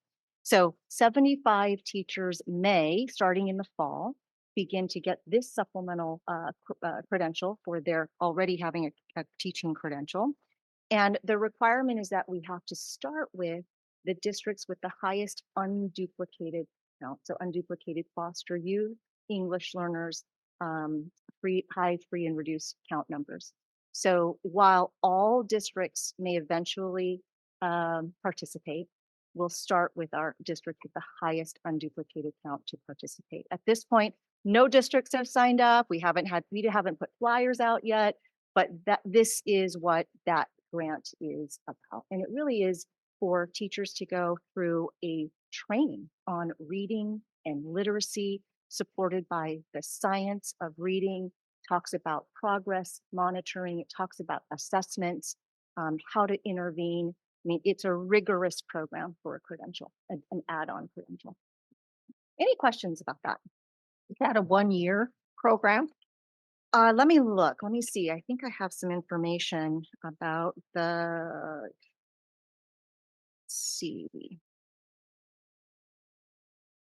So 75 teachers may, starting in the fall, begin to get this supplemental credential for their already having a teaching credential. And the requirement is that we have to start with the districts with the highest unduplicated count. So unduplicated foster youth, English learners, high, free, and reduced count numbers. So while all districts may eventually participate, we'll start with our district with the highest unduplicated count to participate. At this point, no districts have signed up. We haven't put flyers out yet, but this is what that grant is about. And it really is for teachers to go through a training on reading and literacy, supported by the science of reading, talks about progress monitoring, it talks about assessments, how to intervene. I mean, it's a rigorous program for a credential, an add-on credential. Any questions about that? Is that a 1-year program? Let me look. Let me see. I think I have some information about let's see.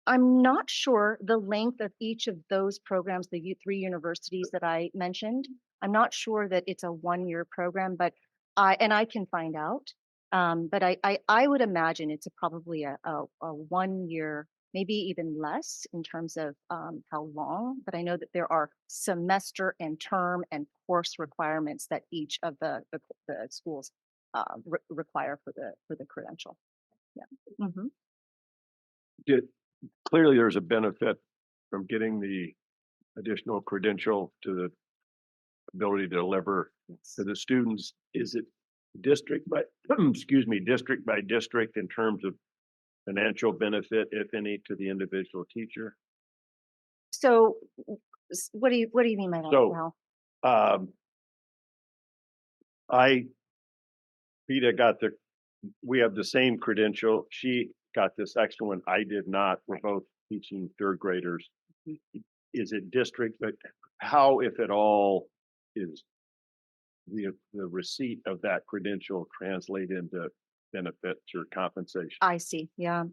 I'm not sure the length of each of those programs, the three universities that I mentioned. I'm not sure that it's a 1-year program, but I can find out. But I would imagine it's probably a 1 year, maybe even less in terms of how long. But I know that there are semester and term and course requirements that each of the schools require for the credential. Yeah. Mhm. Clearly, there's a benefit from getting the additional credential to the ability to deliver to the students. Is it district by, excuse me, district by district in terms of financial benefit, if any, to the individual teacher? So what do you mean by that So, now? Peter got we have the same credential. She got this extra one. I did not. We're both teaching third graders. Is it district, but how, if at all, is the receipt of that credential translate into benefits or compensation? I see. Yeah.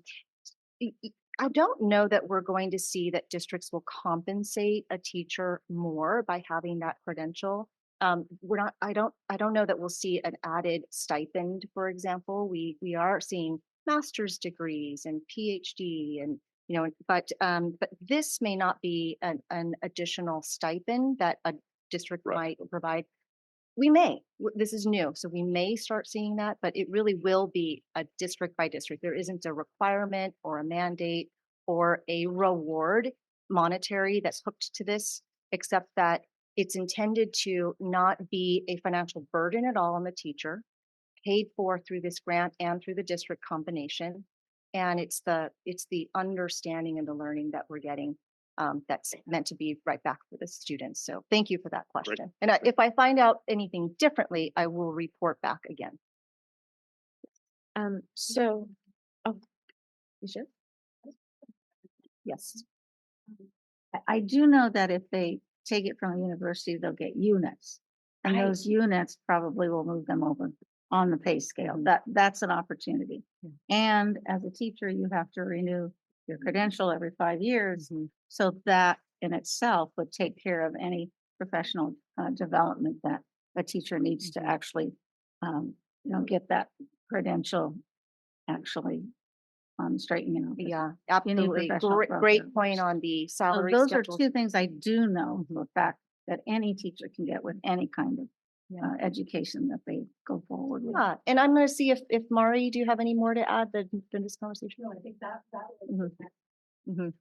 I don't know that we're going to see that districts will compensate a teacher more by having that credential. I don't know that we'll see an added stipend, for example. We are seeing master's degrees and PhD and, but this may not be an additional stipend that a district might provide. We may, this is new, so we may start seeing that, but it really will be a district by district. There isn't a requirement or a mandate or a reward monetary that's hooked to this, except that it's intended to not be a financial burden at all on the teacher, paid for through this grant and through the district combination. And it's the understanding and the learning that we're getting that's meant to be right back for the students. So thank you for that question. And if I find out anything differently, I will report back again. So, oh, you should? Yes. I do know that if they take it from a university, they'll get units. And Right. those units probably will move them over on the pay scale. That's an opportunity. And as a teacher, you have to renew your credential every 5 years. So that in itself would take care of any professional development that a teacher needs to actually, get that credential actually straightened out. Yeah, absolutely. Great point on the So salary those schedules. are two things I do know for a fact that any teacher can get with any kind of education that they go forward with. Yeah, and I'm going to see if Mari, do you have any more to add to this conversation? No, I think that Mhm.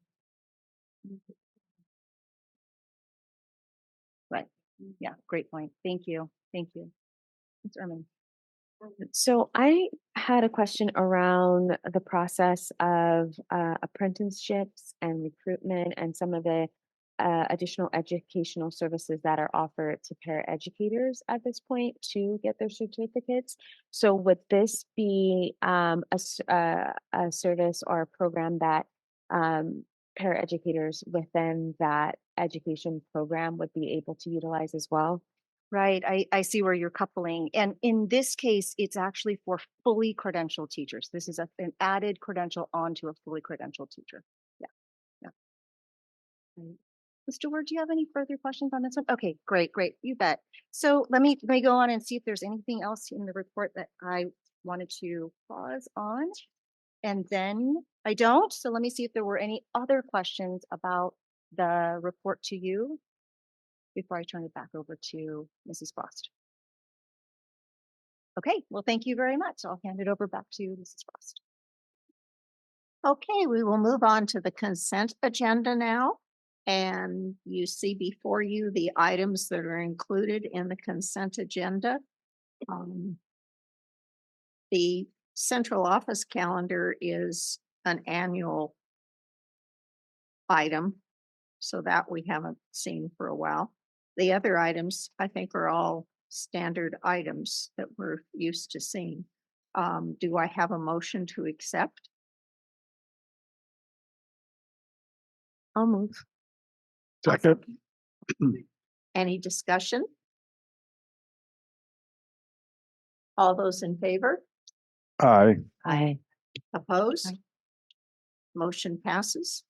Right. Yeah, great point. Thank you. Thank you. Ms. Erman. So I had a question around the process of apprenticeships and recruitment and some of the additional educational services that are offered to paraeducators at this point to get their certificates. So would this be a service or a program that paraeducators within that education program would be able to utilize as well? Right. I see where you're coupling. And in this case, it's actually for fully credentialed teachers. This is an added credential onto a fully credentialed teacher. Yeah. Yeah. Right. Mr. Ward, do you have any further questions on this one? Okay, great. You bet. So let me go on and see if there's anything else in the report that I wanted to pause on. And then I don't. So let me see if there were any other questions about the report to you before I turn it back over to Mrs. Frost. Okay, well, thank you very much. I'll hand it over back to Mrs. Frost. Okay, we will move on to the consent agenda now. And you see before you the items that are included in the consent agenda. The central office calendar is an annual item, so that we haven't seen for a while. The other items, I think, are all standard items that we're used to seeing. Do I have a motion to accept? I'll move. Second. Any discussion? All those in favor? Aye. Aye. Opposed? Motion passes.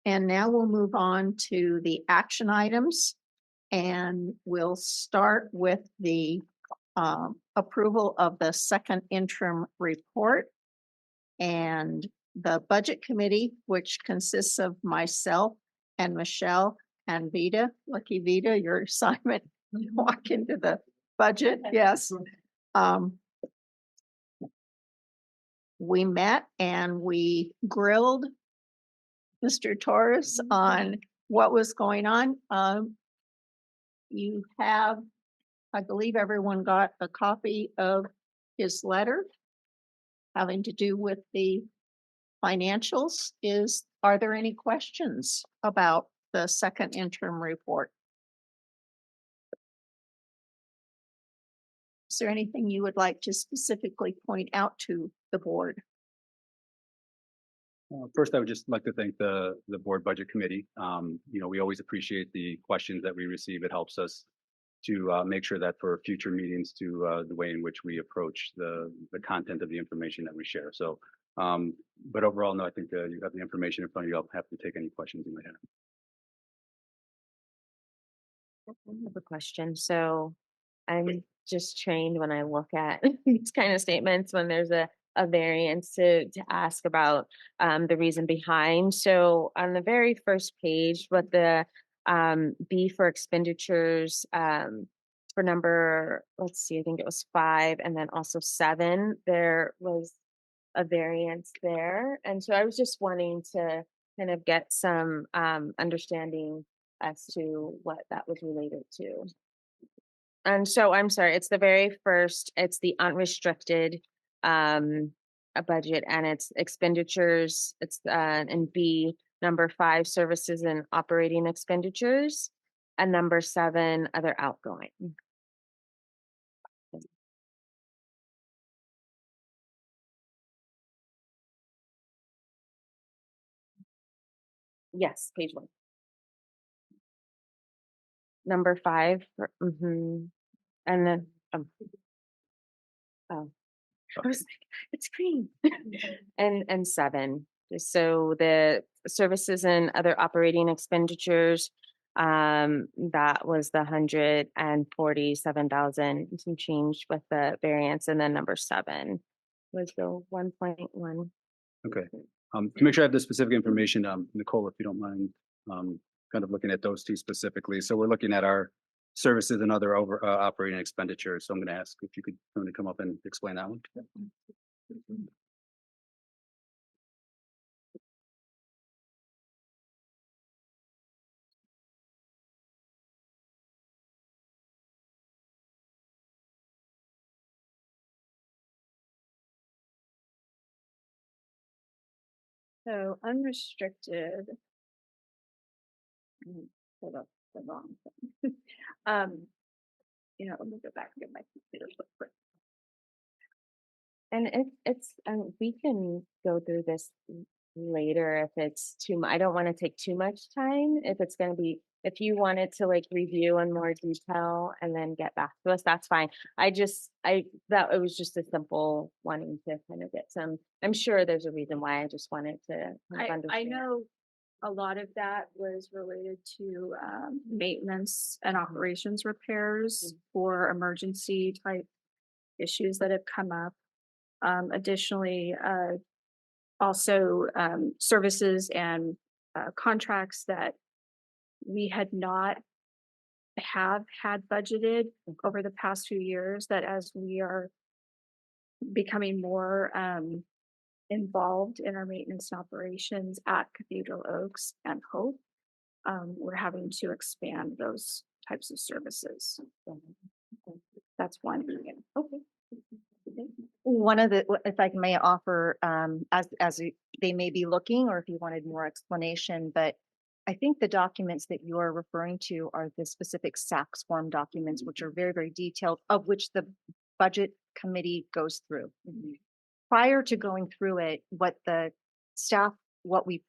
And now we'll move on to the action items. And we'll start with the approval of the second interim report. And the budget committee, which consists of myself and Michelle and Vita. Lucky Vita, your assignment, walk into the budget, yes. We met and we grilled Mr. Torres on what was going on. You have, I believe everyone got a copy of his letter having to do with the financials. Are there any questions about the second interim report? Is there anything you would like to specifically point out to the board? First, I would just like to thank the board budget committee. We always appreciate the questions that we receive. It helps us to make sure that for future meetings to the way in which we approach the content of the information that we share. So, but overall, no, I think you have the information in front of you. I'll have to take any questions you might have. I have a question. So I'm just trained when I look at these kind of statements when there's a variance to ask about the reason behind. So on the very first page, what the B for expenditures for number, let's see, I think it was 5 and then also 7, there was a variance there. And so I was just wanting to kind of get some understanding as to what that was related to. And so I'm sorry, it's the very first, it's the unrestricted a budget and it's expenditures, it's and B, number 5, services and operating expenditures, and number 7, other outgoing. Yes, page 1. Number 5, and then oh, I was like, it's green. and 7. So the services and other operating expenditures, that was the 147,000 some change with the variance, and then number 7 was the 1.1. Okay. To make sure I have the specific information, Nicole, if you don't mind, kind of looking at those two specifically. So we're looking at our services and other operating expenditures. So I'm going to ask if you could come up and explain that one. So unrestricted. Hold up, the wrong thing. Let me go back and get my computer footprint. And it's we can go through this later if it's too much. I don't want to take too much time. If it's going to be, if you wanted to like review in more detail and then get back to us, that's fine. That it was just a simple wanting to kind of get some. I'm sure there's a reason why. I just wanted to kind of I understand. know a lot of that was related to maintenance and operations repairs for emergency type issues that have come up. Additionally, also services and contracts that we had not have had budgeted over the past few years, that as we are becoming more involved in our maintenance and operations at Cathedral Oaks and Hope, we're having to expand those types of services. That's one. Okay. One of the, if I may offer, as they may be looking, or if you wanted more explanation, but I think the documents that you are referring to are the specific SACS form documents, which are very, very detailed, of which the budget committee goes through. Prior to going through it, what the staff, what we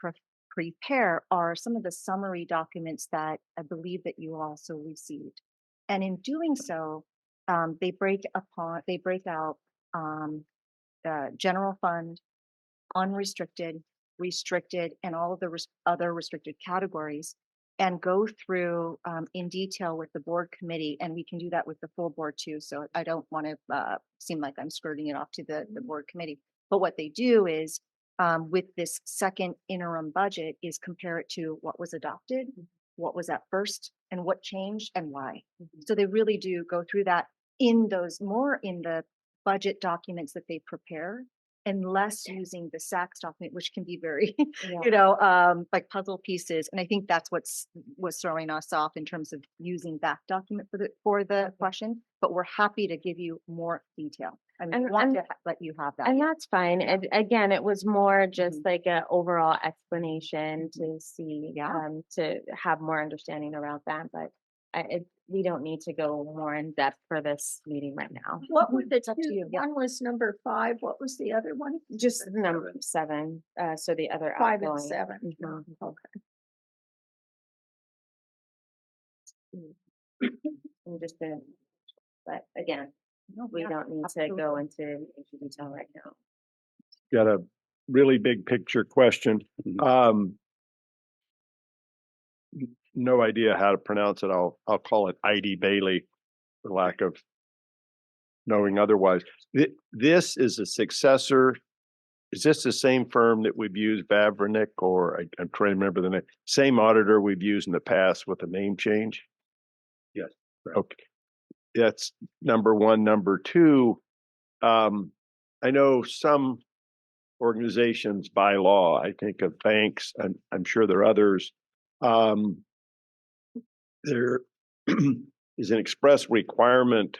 prepare are some of the summary documents that I believe that you also received. And in doing so, they break out general fund, unrestricted, restricted, and all of the other restricted categories, and go through in detail with the board committee, and we can do that with the full board too. So I don't want to seem like I'm skirting it off to the board committee. But what they do is with this second interim budget is compare it to what was adopted, what was at first, and what changed and why. So they really do go through that in those more in the budget documents that they prepare, and less using the SACS document, which can be very, like puzzle pieces. And I think that's was throwing us off in terms of using that document for the question. But we're happy to give you more detail. I mean, we want to let you have that. And that's fine. And again, it was more just like an overall explanation to see, to have more understanding around that. But we don't need to go more in depth for this meeting right now. What were the It's up to two? you. Yeah. One was number 5. What was the other one? Just number 7. So the other 5 and outgoing. 7. Mhm. Okay. And just but again, we Yeah, don't need to go into detail right now. Got a really big picture question. No idea how to pronounce it. I'll call it ID Bailey for lack of knowing otherwise. This is a successor. Is this the same firm that we've used, Vavrinic, or I'm trying to remember the name, same auditor we've used in the past with a name change? Yes. Okay. That's number one. Number two, I know some organizations by law, I think of banks, and I'm sure there are others, there is an express requirement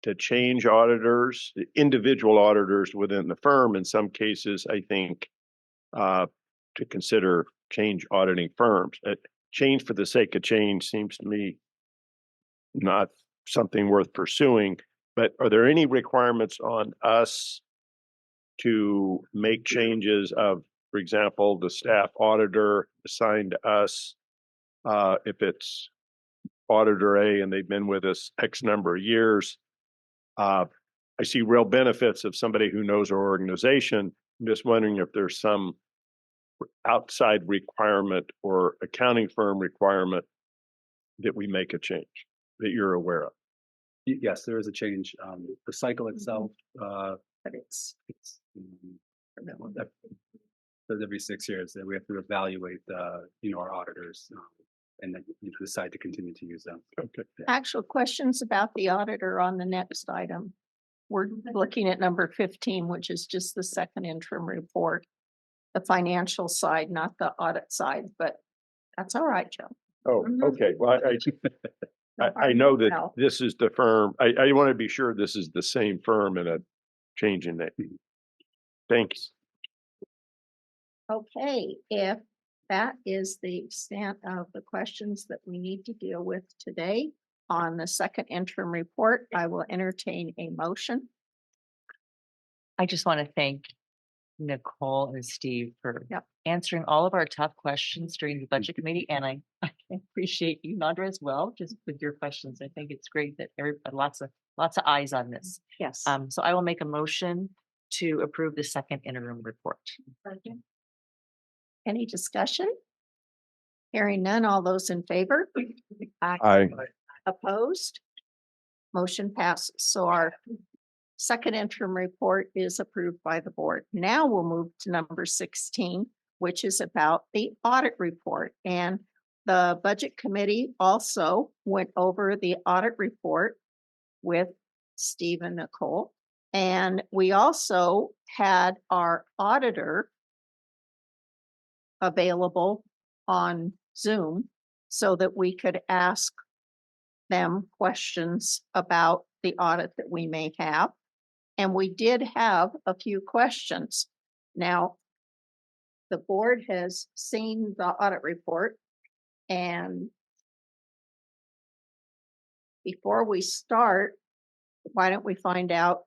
to change auditors, individual auditors within the firm. In some cases, I think, to consider change auditing firms. Change for the sake of change seems to me not something worth pursuing. But are there any requirements on us to make changes of, for example, the staff auditor assigned to us, if it's auditor A and they've been with us X number of years? I see real benefits of somebody who knows our organization. I'm just wondering if there's some outside requirement or accounting firm requirement that we make a change that you're aware of. Yes, there is a change. The cycle itself, But it's every 6 years that we have to evaluate, our auditors, and then decide to continue to use them. Okay. actual questions about the auditor on the next item. We're looking at number 15, which is just the second interim report. The financial side, not the audit side, but that's all right, Joe. Oh, okay. Well, I know that Well, this is the firm. I want to be sure this is the same firm and a change in name. Thanks. okay, if that is the extent of the questions that we need to deal with today on the second interim report, I will entertain a motion. I just want to thank Nicole and Steve for Yep. answering all of our tough questions during the budget committee. And I appreciate you, Nadra, as well, just with your questions. I think it's great that everybody, lots of eyes on this. Yes. So I will make a motion to approve the second interim report. Any discussion? Hearing none, all those in favor? Aye. Opposed? Motion passes. So our second interim report is approved by the board. Now we'll move to number 16, which is about the audit report. And the budget committee also went over the audit report with Steve and Nicole. And we also had our auditor available on Zoom so that we could ask them questions about the audit that we may have. And we did have a few questions. Now, the board has seen the audit report, and before we start, why don't we find out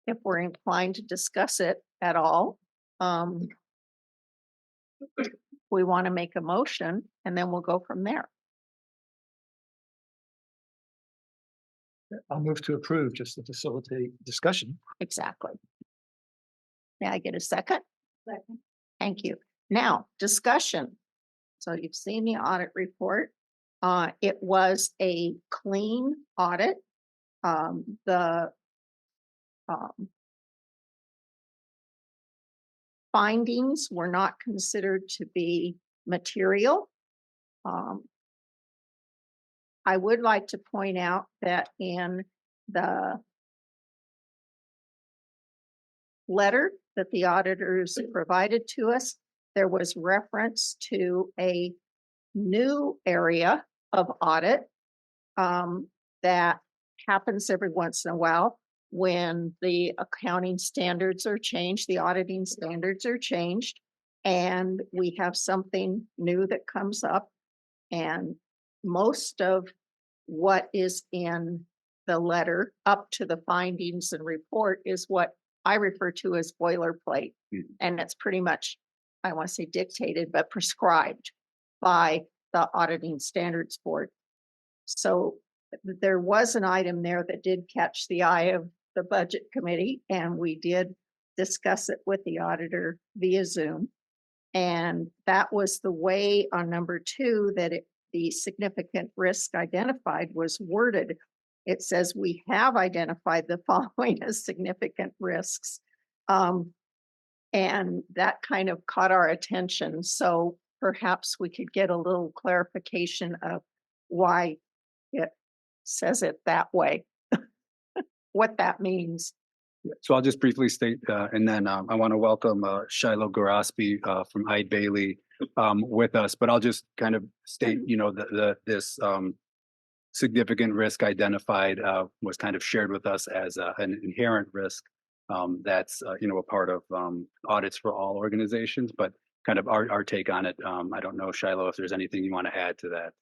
if we're inclined to discuss it at all? We want to make a motion, and then we'll go from there. I'll move to approve just to facilitate discussion. Exactly. May I get a second? Thank you. Now, discussion. So you've seen the audit report. It was a clean audit. The findings were not considered to be material. I would like to point out that in the letter that the auditors provided to us, there was reference to a new area of audit that happens every once in a while when the accounting standards are changed, the auditing standards are changed, and we have something new that comes up. And most of what is in the letter up to the findings and report is what I refer to as boilerplate. And it's pretty much, I want to say dictated, but prescribed by the Auditing Standards Board. So there was an item there that did catch the eye of the Budget Committee, and we did discuss it with the auditor via Zoom. And that was the way on number 2 that the significant risk identified was worded. It says we have identified the following as significant risks. And that kind of caught our attention. So perhaps we could get a little clarification of why it says it that way, what that means. So I'll just briefly state, and then I want to welcome Shiloh Garaspi from Eid Bailey with us. But I'll just kind of state, this significant risk identified was kind of shared with us as an inherent risk that's a part of audits for all organizations. But kind of our take on it. I don't know, Shiloh, if there's anything you want to add to that.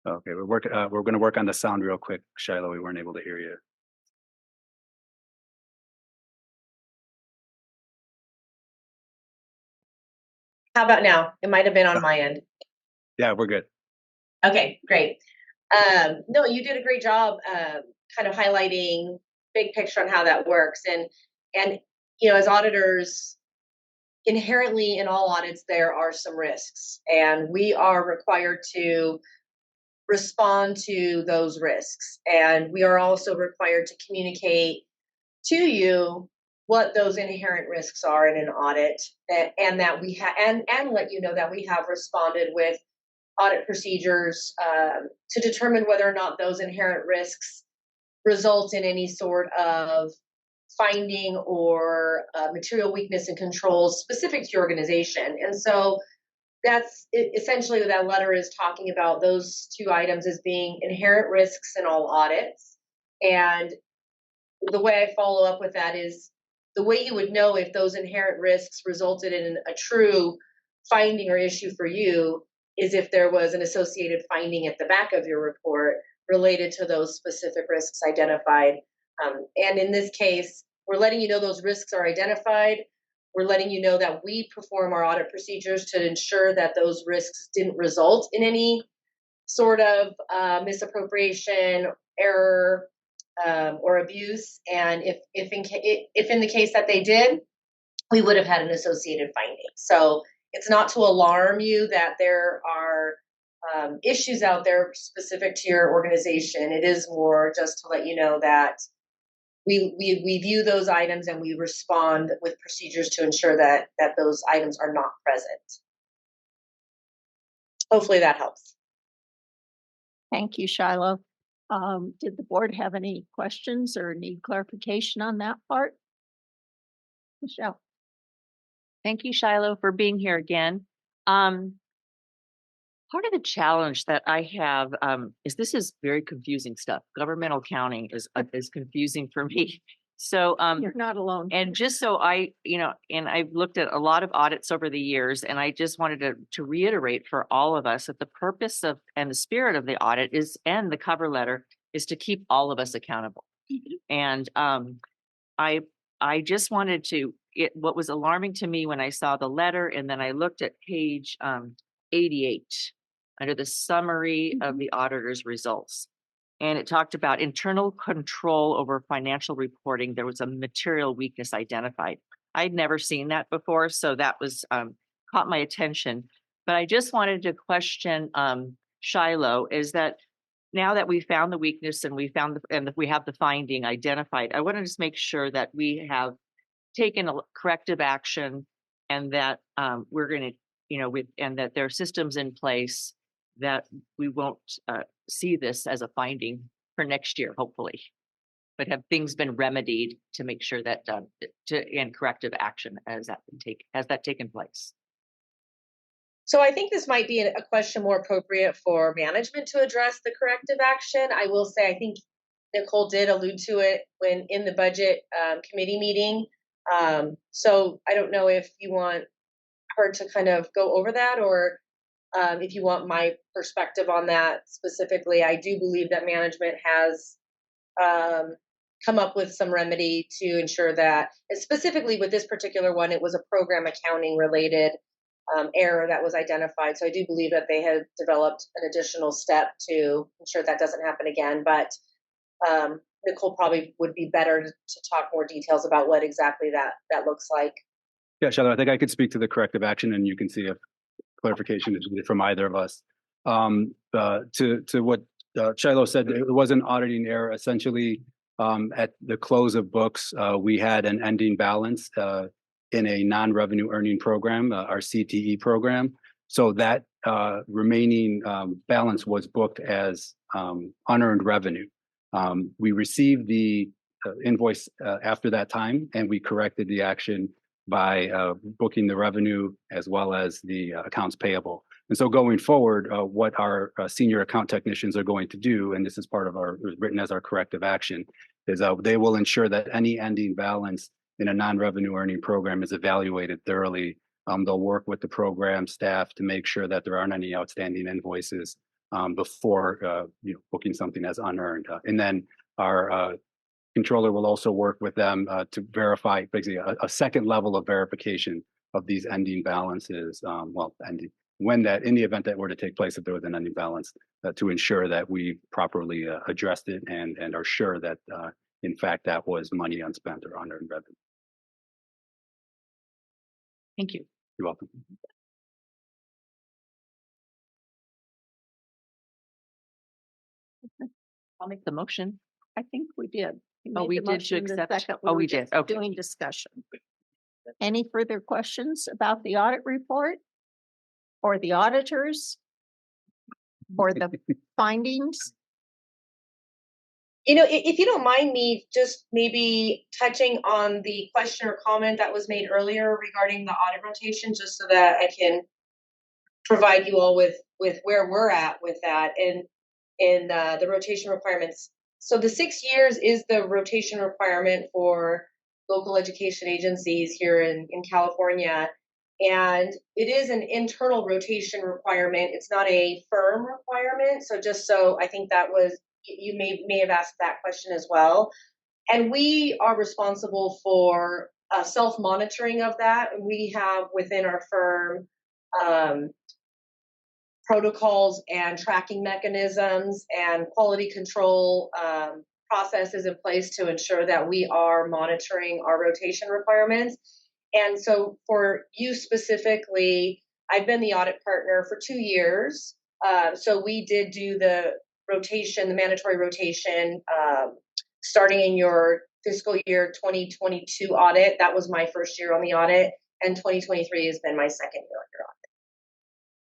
Okay, we're going to work on the sound real quick, Shiloh. We weren't able to hear you. How about now? It might have been on my end. Yeah, we're good. Okay, great. No, you did a great job kind of highlighting big picture on how that works. And as auditors, inherently in all audits, there are some risks, and we are required to respond to those risks. And we are also required to communicate to you what those inherent risks are in an audit, and that we have, and let you know that we have responded with audit procedures to determine whether or not those inherent risks result in any sort of finding or material weakness and controls specific to your organization. And so that's essentially what that letter is talking about, those 2 items as being inherent risks in all audits. And the way I follow up with that is the way you would know if those inherent risks resulted in a true finding or issue for you is if there was an associated finding at the back of your report related to those specific risks identified. And in this case, we're letting you know those risks are identified. We're letting you know that we perform our audit procedures to ensure that those risks didn't result in any sort of misappropriation, error, or abuse. And if in the case that they did, we would have had an associated finding. So it's not to alarm you that there are issues out there specific to your organization. It is more just to let you know that we view those items and we respond with procedures to ensure that those items are not present. Hopefully that helps. Thank you, Shiloh. Did the board have any questions or need clarification on that part? Michelle. Thank you, Shiloh, for being here again. Part of the challenge that I have is this is very confusing stuff. Governmental accounting is confusing for me. So You're not alone. and just so and I've looked at a lot of audits over the years, and I just wanted to reiterate for all of us that the purpose of and the spirit of the audit is, and the cover letter, is to keep all of us accountable. And I just wanted to, what was alarming to me when I saw the letter, and then I looked at page 88 under the summary of the auditor's results. and it talked about internal control over financial reporting. There was a material weakness identified. I'd never seen that before, so that was caught my attention. But I just wanted to question Shiloh, is that now that we found the weakness and we have the finding identified, I want to just make sure that we have taken a corrective action and that we're going to, and that there are systems in place that we won't see this as a finding for next year, hopefully. But have things been remedied to make sure that and corrective action has that taken place? So I think this might be a question more appropriate for management to address the corrective action. I will say, I think Nicole did allude to it when in the budget committee meeting. So I don't know if you want her to kind of go over that, or if you want my perspective on that specifically. I do believe that management has come up with some remedy to ensure that, specifically with this particular one, it was a program accounting related error that was identified. So I do believe that they have developed an additional step to ensure that doesn't happen again. But Nicole probably would be better to talk more details about what exactly that looks like. Yeah, Shiloh, I think I could speak to the corrective action, and you can see if clarification is needed from either of us. To what Shiloh said, it was an auditing error. Essentially, at the close of books, we had an ending balance in a non-revenue earning program, our CTE program. So that remaining balance was booked as unearned revenue. We received the invoice after that time, and we corrected the action by booking the revenue as well as the accounts payable. And so going forward, what our senior account technicians are going to do, and this is part of written as our corrective action, is they will ensure that any ending balance in a non-revenue earning program is evaluated thoroughly. They'll work with the program staff to make sure that there aren't any outstanding invoices before booking something as unearned. And then our controller will also work with them to verify basically a second level of verification of these ending balances. In the event that were to take place, if there was an ending balance, to ensure that we properly addressed it and are sure that in fact that was money unspent or unearned revenue. Thank you. You're welcome. I'll make the motion. I think we did. You Oh, made we the did to motion, the accept. second, Oh, were we did. just Okay. Doing discussion. Any further questions about the audit report? Or the auditors? Or the findings? If you don't mind me just maybe touching on the question or comment that was made earlier regarding the audit rotation, just so that I can provide you all with where we're at with that and in the rotation requirements. So the 6 years is the rotation requirement for local education agencies here in California. And it is an internal rotation requirement. It's not a firm requirement. So just so I think that was, you may have asked that question as well. And we are responsible for self-monitoring of that. And we have within our firm protocols and tracking mechanisms and quality control processes in place to ensure that we are monitoring our rotation requirements. And so for you specifically, I've been the audit partner for 2 years. So we did do the rotation, the mandatory rotation, starting in your fiscal year 2022 audit. That was my first year on the audit, and 2023 has been my second year on your audit.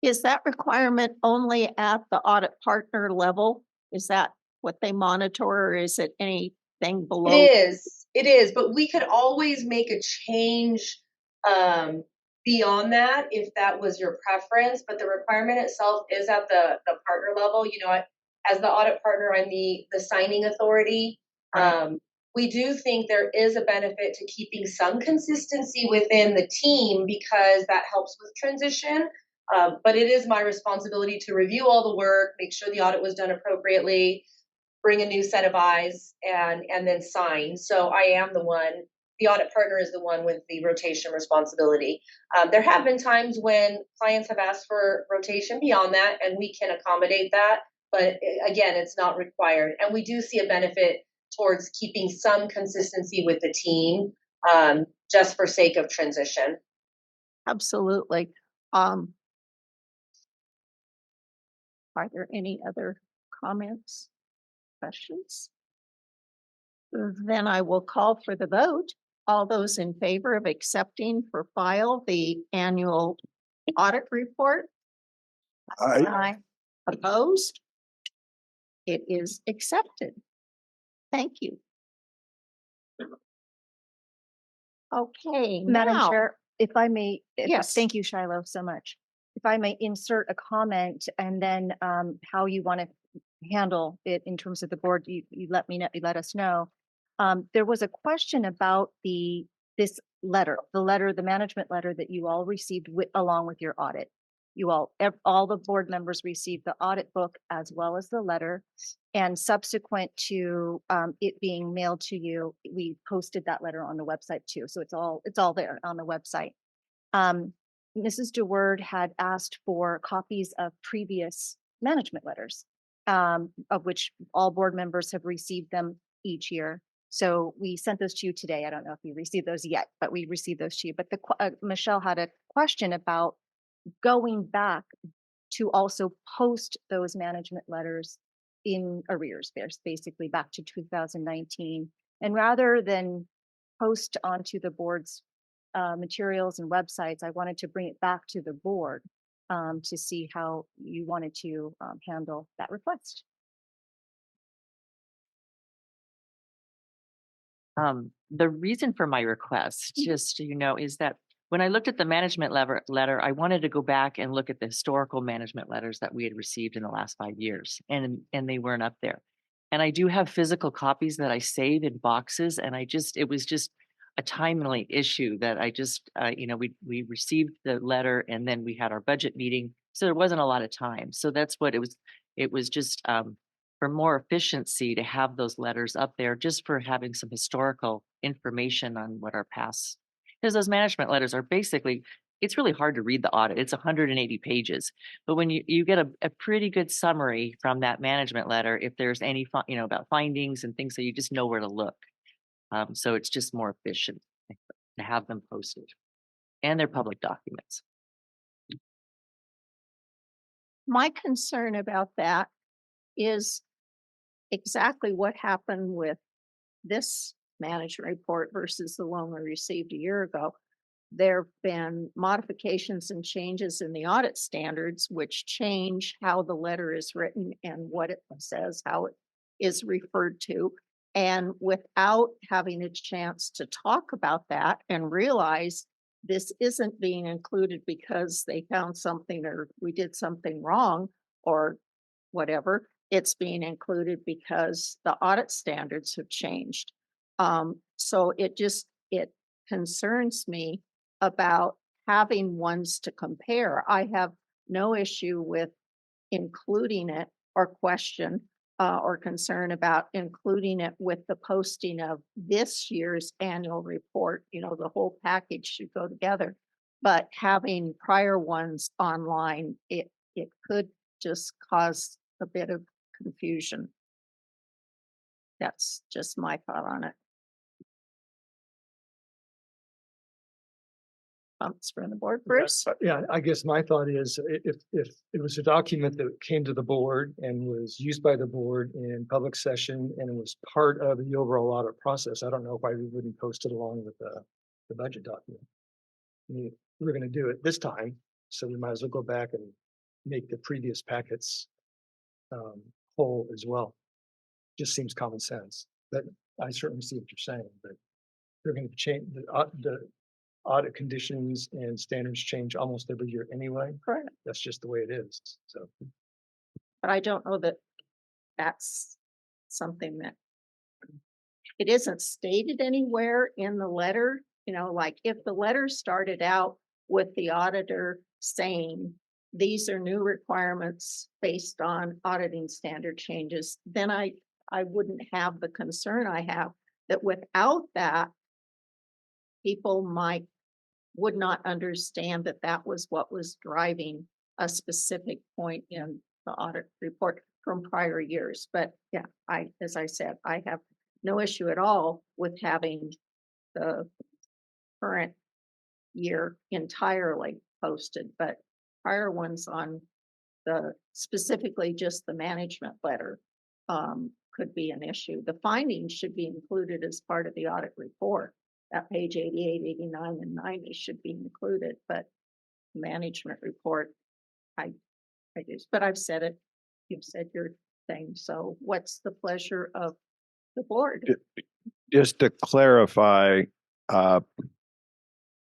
Is that requirement only at the audit partner level? Is that what they monitor, or is it anything below? It is, but we could always make a change beyond that if that was your preference. But the requirement itself is at the partner level. As the audit partner, I'm the signing authority. We do think there is a benefit to keeping some consistency within the team because that helps with transition. But it is my responsibility to review all the work, make sure the audit was done appropriately, bring a new set of eyes, and then sign. So I am the audit partner is the one with the rotation responsibility. There have been times when clients have asked for rotation beyond that, and we can accommodate that. but again, it's not required. And we do see a benefit towards keeping some consistency with the team, just for sake of transition. Absolutely. Are there any other comments, questions? Then I will call for the vote. All those in favor of accepting for file the annual audit report? Aye. Opposed? It is accepted. Thank you. Okay, Madam now, Chair, if I may, Yes. thank you, Shiloh, so much. If I may insert a comment and then how you want to handle it in terms of the board, you let me know, you let us know. There was a question about this letter, the management letter that you all received along with your audit. You all the board members received the audit book as well as the letter. And subsequent to it being mailed to you, we posted that letter on the website too. So it's all there on the website. Mrs. DeWord had asked for copies of previous management letters, of which all board members have received them each year. So we sent those to you today. I don't know if you received those yet, but we received those to you. But Michelle had a question about going back to also post those management letters in arrears. There's basically back to 2019. And rather than post onto the board's materials and websites, I wanted to bring it back to the board to see how you wanted to handle that request. The reason for my request, just so you know, is that when I looked at the management letter, I wanted to go back and look at the historical management letters that we had received in the last 5 years, and they weren't up there. And I do have physical copies that I save in boxes, and it was just a timely issue that I just, we received the letter and then we had our budget meeting, so there wasn't a lot of time. So that's what it was. It was just for more efficiency to have those letters up there, just for having some historical information on what our past, because those management letters are basically, it's really hard to read the audit. It's 180 pages. But when you get a pretty good summary from that management letter, if there's any, about findings and things, so you just know where to look. So it's just more efficient to have them posted, and they're public documents. my concern about that is exactly what happened with this management report versus the one we received a year ago. There have been modifications and changes in the audit standards, which change how the letter is written and what it says, how it is referred to. And without having a chance to talk about that and realize this isn't being included because they found something or we did something wrong or whatever, it's being included because the audit standards have changed. So it concerns me about having ones to compare. I have no issue with including it or question or concern about including it with the posting of this year's annual report. The whole package should go together. But having prior ones online, it could just cause a bit of confusion. That's just my thought on it. Thoughts from the board, Bruce? Yeah, I guess my thought is if it was a document that came to the board and was used by the board in public session and it was part of the overall audit process, I don't know why we wouldn't post it along with the budget document. I mean, we're going to do it this time, so we might as well go back and make the previous packets whole as well. Just seems common sense. But I certainly see what you're saying, but they're going to change the audit conditions and standards change almost every year anyway. Correct. That's just the way it is. So, But I don't know that that's something that it isn't stated anywhere in the letter. Like if the letter started out with the auditor saying these are new requirements based on auditing standard changes, then I wouldn't have the concern I have that without that, people would not understand that that was what was driving a specific point in the audit report from prior years. But yeah, as I said, I have no issue at all with having the current year entirely posted, but prior ones on specifically just the management letter could be an issue. The findings should be included as part of the audit report. At page 88, 89, and 90 should be included, but management report, I just, but I've said it, you've said your thing. So what's the pleasure of the board? Just to clarify,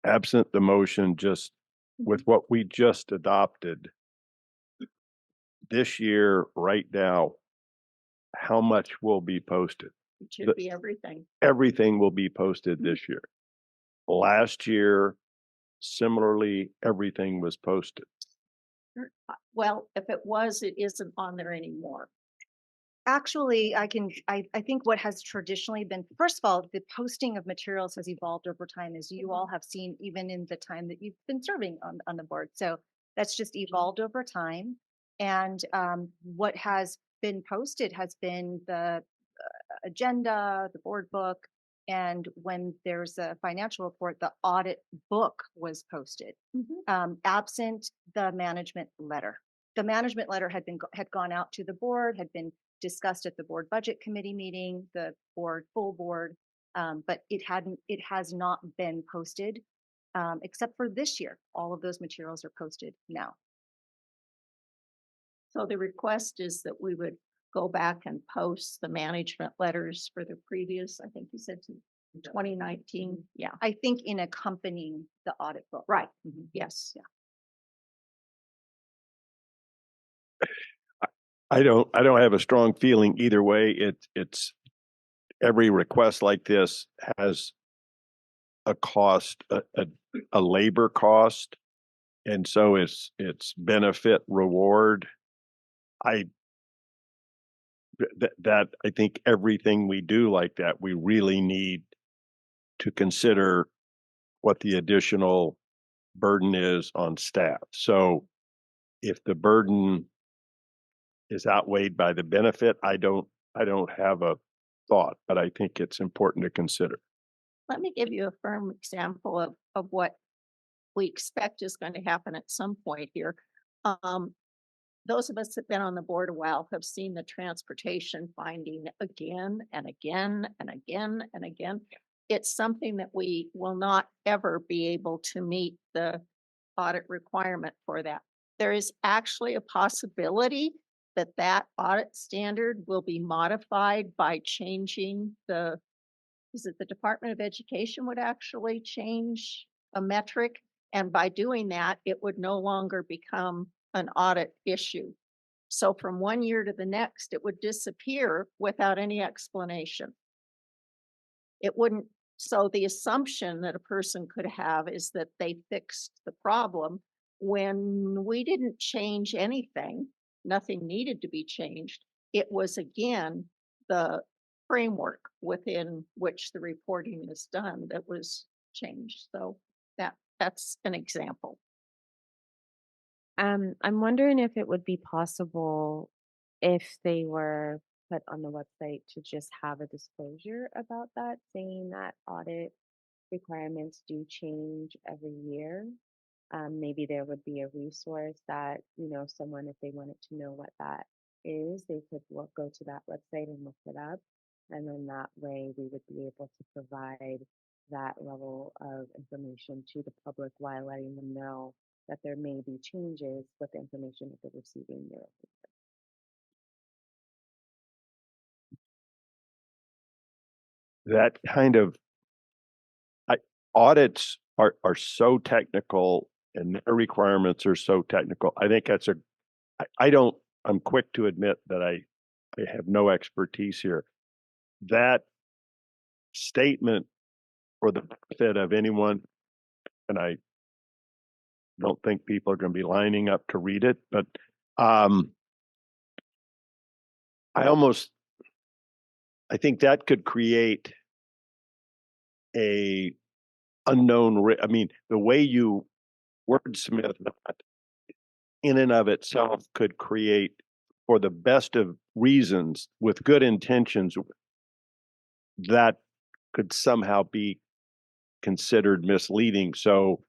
absent the motion, just with what we just adopted this year, right now, how much will be posted? It should be everything. Everything will be posted this year. Last year, similarly, everything was posted. Well, if it was, it isn't on there anymore. Actually, I think what has traditionally been, first of all, the posting of materials has evolved over time, as you all have seen, even in the time that you've been serving on the board. So that's just evolved over time. And what has been posted has been the agenda, the board book, and when there's a financial report, the audit book was posted, absent the management letter. The management letter had gone out to the board, had been discussed at the board budget committee meeting, the board, full board, but it has not been posted, except for this year. All of those materials are posted now. So the request is that we would go back and post the management letters for the previous, I think you said 2019. Yeah, I think in accompanying the audit book. right. Yes. Yeah. I don't have a strong feeling either way. It's every request like this has a cost, a labor cost. And so it's benefit reward. I think everything we do like that, we really need to consider what the additional burden is on staff. So if the burden is outweighed by the benefit, I don't have a thought, but I think it's important to consider. Let me give you a firm example of what we expect is going to happen at some point here. Those of us that have been on the board a while have seen the transportation finding again and again and again and again. It's something that we will not ever be able to meet the audit requirement for that. There is actually a possibility that audit standard will be modified by changing the Department of Education would actually change a metric. And by doing that, it would no longer become an audit issue. So from one year to the next, it would disappear without any explanation. It wouldn't. So the assumption that a person could have is that they fixed the problem when we didn't change anything. Nothing needed to be changed. It was, again, the framework within which the reporting is done that was changed. So that's an example. I'm wondering if it would be possible if they were put on the website to just have a disclosure about that, saying that audit requirements do change every year. Maybe there would be a resource that, someone, if they wanted to know what that is, they could go to that website and look it up. And then that way we would be able to provide that level of information to the public while letting them know that there may be changes with the information that they're receiving year over year. That kind of audits are so technical and their requirements are so technical. I think I'm quick to admit that I have no expertise here. That statement, for the benefit of anyone, and I don't think people are going to be lining up to read it, but I think that could create a unknown. I mean, the way you wordsmith that in and of itself could create, for the best of reasons, with good intentions, that could somehow be considered misleading. So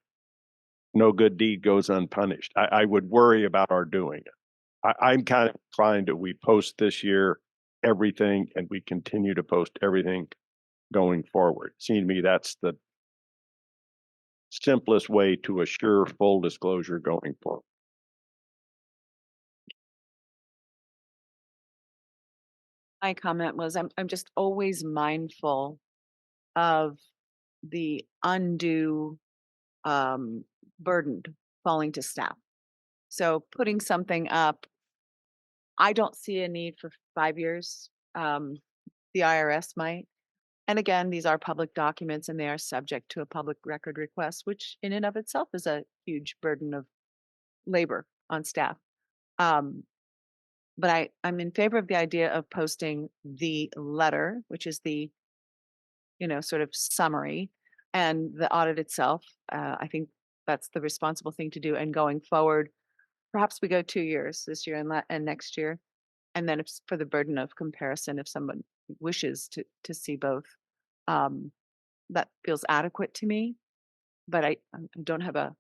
no good deed goes unpunished. I would worry about our doing it. I'm kind of inclined that we post this year everything and we continue to post everything going forward. Seems to me that's the simplest way to assure full disclosure going forward. My comment was, I'm just always mindful of the undue burden falling to staff. So putting something up, I don't see a need for 5 years. The IRS might. And again, these are public documents and they are subject to a public record request, which in and of itself is a huge burden of labor on staff. But I'm in favor of the idea of posting the letter, which is the, sort of summary, and the audit itself. I think that's the responsible thing to do. And going forward, perhaps we go 2 years, this year and next year. And then if for the burden of comparison, if someone wishes to see both, that feels adequate to me. But I don't have a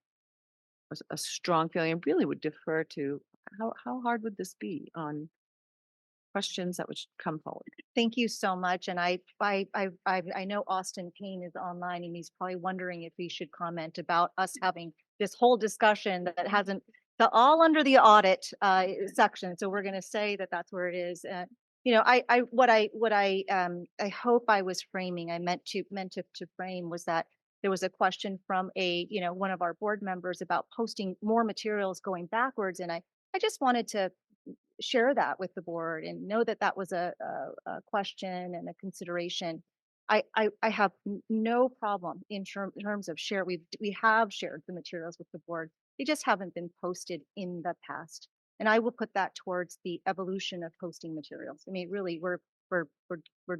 strong feeling. I really would defer to how hard would this be on questions that would come forward? Thank you so much. And I know Austin Payne is online and he's probably wondering if he should comment about us having this whole discussion that hasn't, all under the audit section. So we're going to say that that's where it is. What I hope I was framing, I meant to frame was that there was a question from one of our board members about posting more materials going backwards. And I just wanted to share that with the board and know that that was a question and a consideration. I have no problem in terms of share. We have shared the materials with the board. They just haven't been posted in the past. And I will put that towards the evolution of posting materials. I mean, really, we're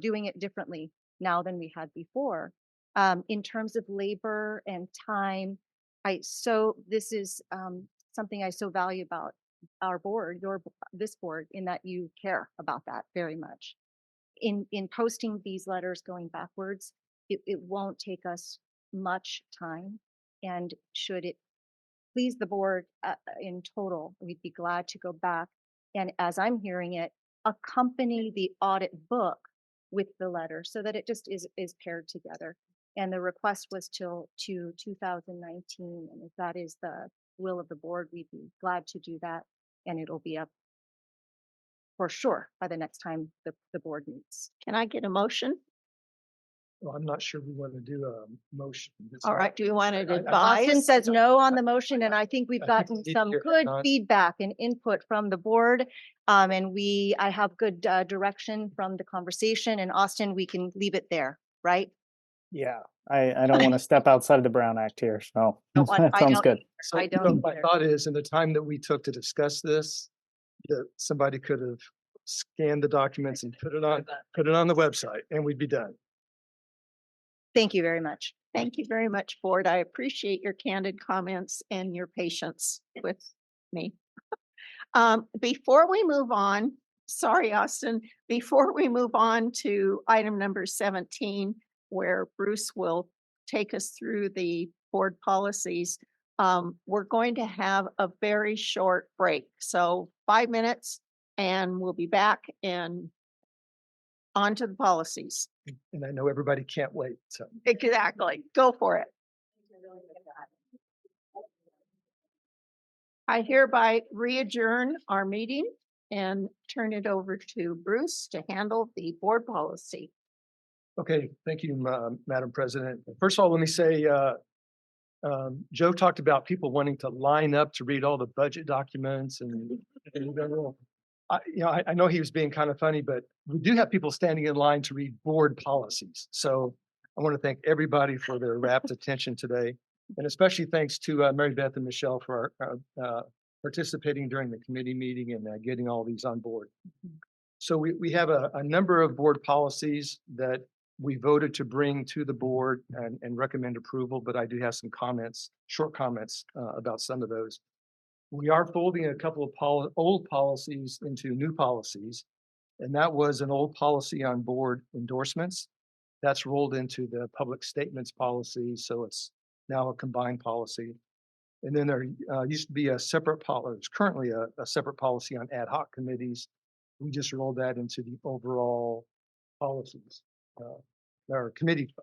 doing it differently now than we had before. In terms of labor and time, this is something I so value about our board, this board, in that you care about that very much. In posting these letters going backwards, it won't take us much time, and should it please the board in total, we'd be glad to go back and, as I'm hearing it, accompany the audit book with the letter so that it just is paired together. And the request was to 2019, and if that is the will of the board, we'd be glad to do that. And it'll be up for sure by the next time the board meets. Can I get a motion? Well, I'm not sure we want to do a motion. All right, do you want to Austin advise? says no on the motion, and I think we've I think gotten we need some to hear good Don. feedback and input from the board. And I have good direction from the conversation, and Austin, we can leave it there, right? Yeah, I don't want to step outside of the Brown Act here, so No, that sounds good. So I don't my either. thought is, in the time that we took to discuss this, that somebody could have scanned the documents and put it on the website, and we'd be done. Thank you very much. Thank you very much, board. I appreciate your candid comments and your patience with me. Before we move on, sorry, Austin, before we move on to item number 17, where Bruce will take us through the board policies, we're going to have a very short break. So 5 minutes and we'll be back and on to the policies. And I know everybody can't wait, so. Exactly. Go for it. I hereby re-adjourn our meeting and turn it over to Bruce to handle the board policy. Okay, thank you, Madam President. First of all, let me say, Joe talked about people wanting to line up to read all the budget documents and I know he was being kind of funny, but we do have people standing in line to read board policies. So I want to thank everybody for their rapt attention today. And especially thanks to Mary Beth and Michelle for participating during the committee meeting and getting all these on board. So we have a number of board policies that we voted to bring to the board and recommend approval, but I do have some comments, short comments about some of those. We are folding a couple of old policies into new policies. And that was an old policy on board endorsements. That's rolled into the public statements policy, so it's now a combined policy. And then there used to be a separate policy, there's currently a separate policy on ad hoc committees. We just rolled that into the overall policies, or committee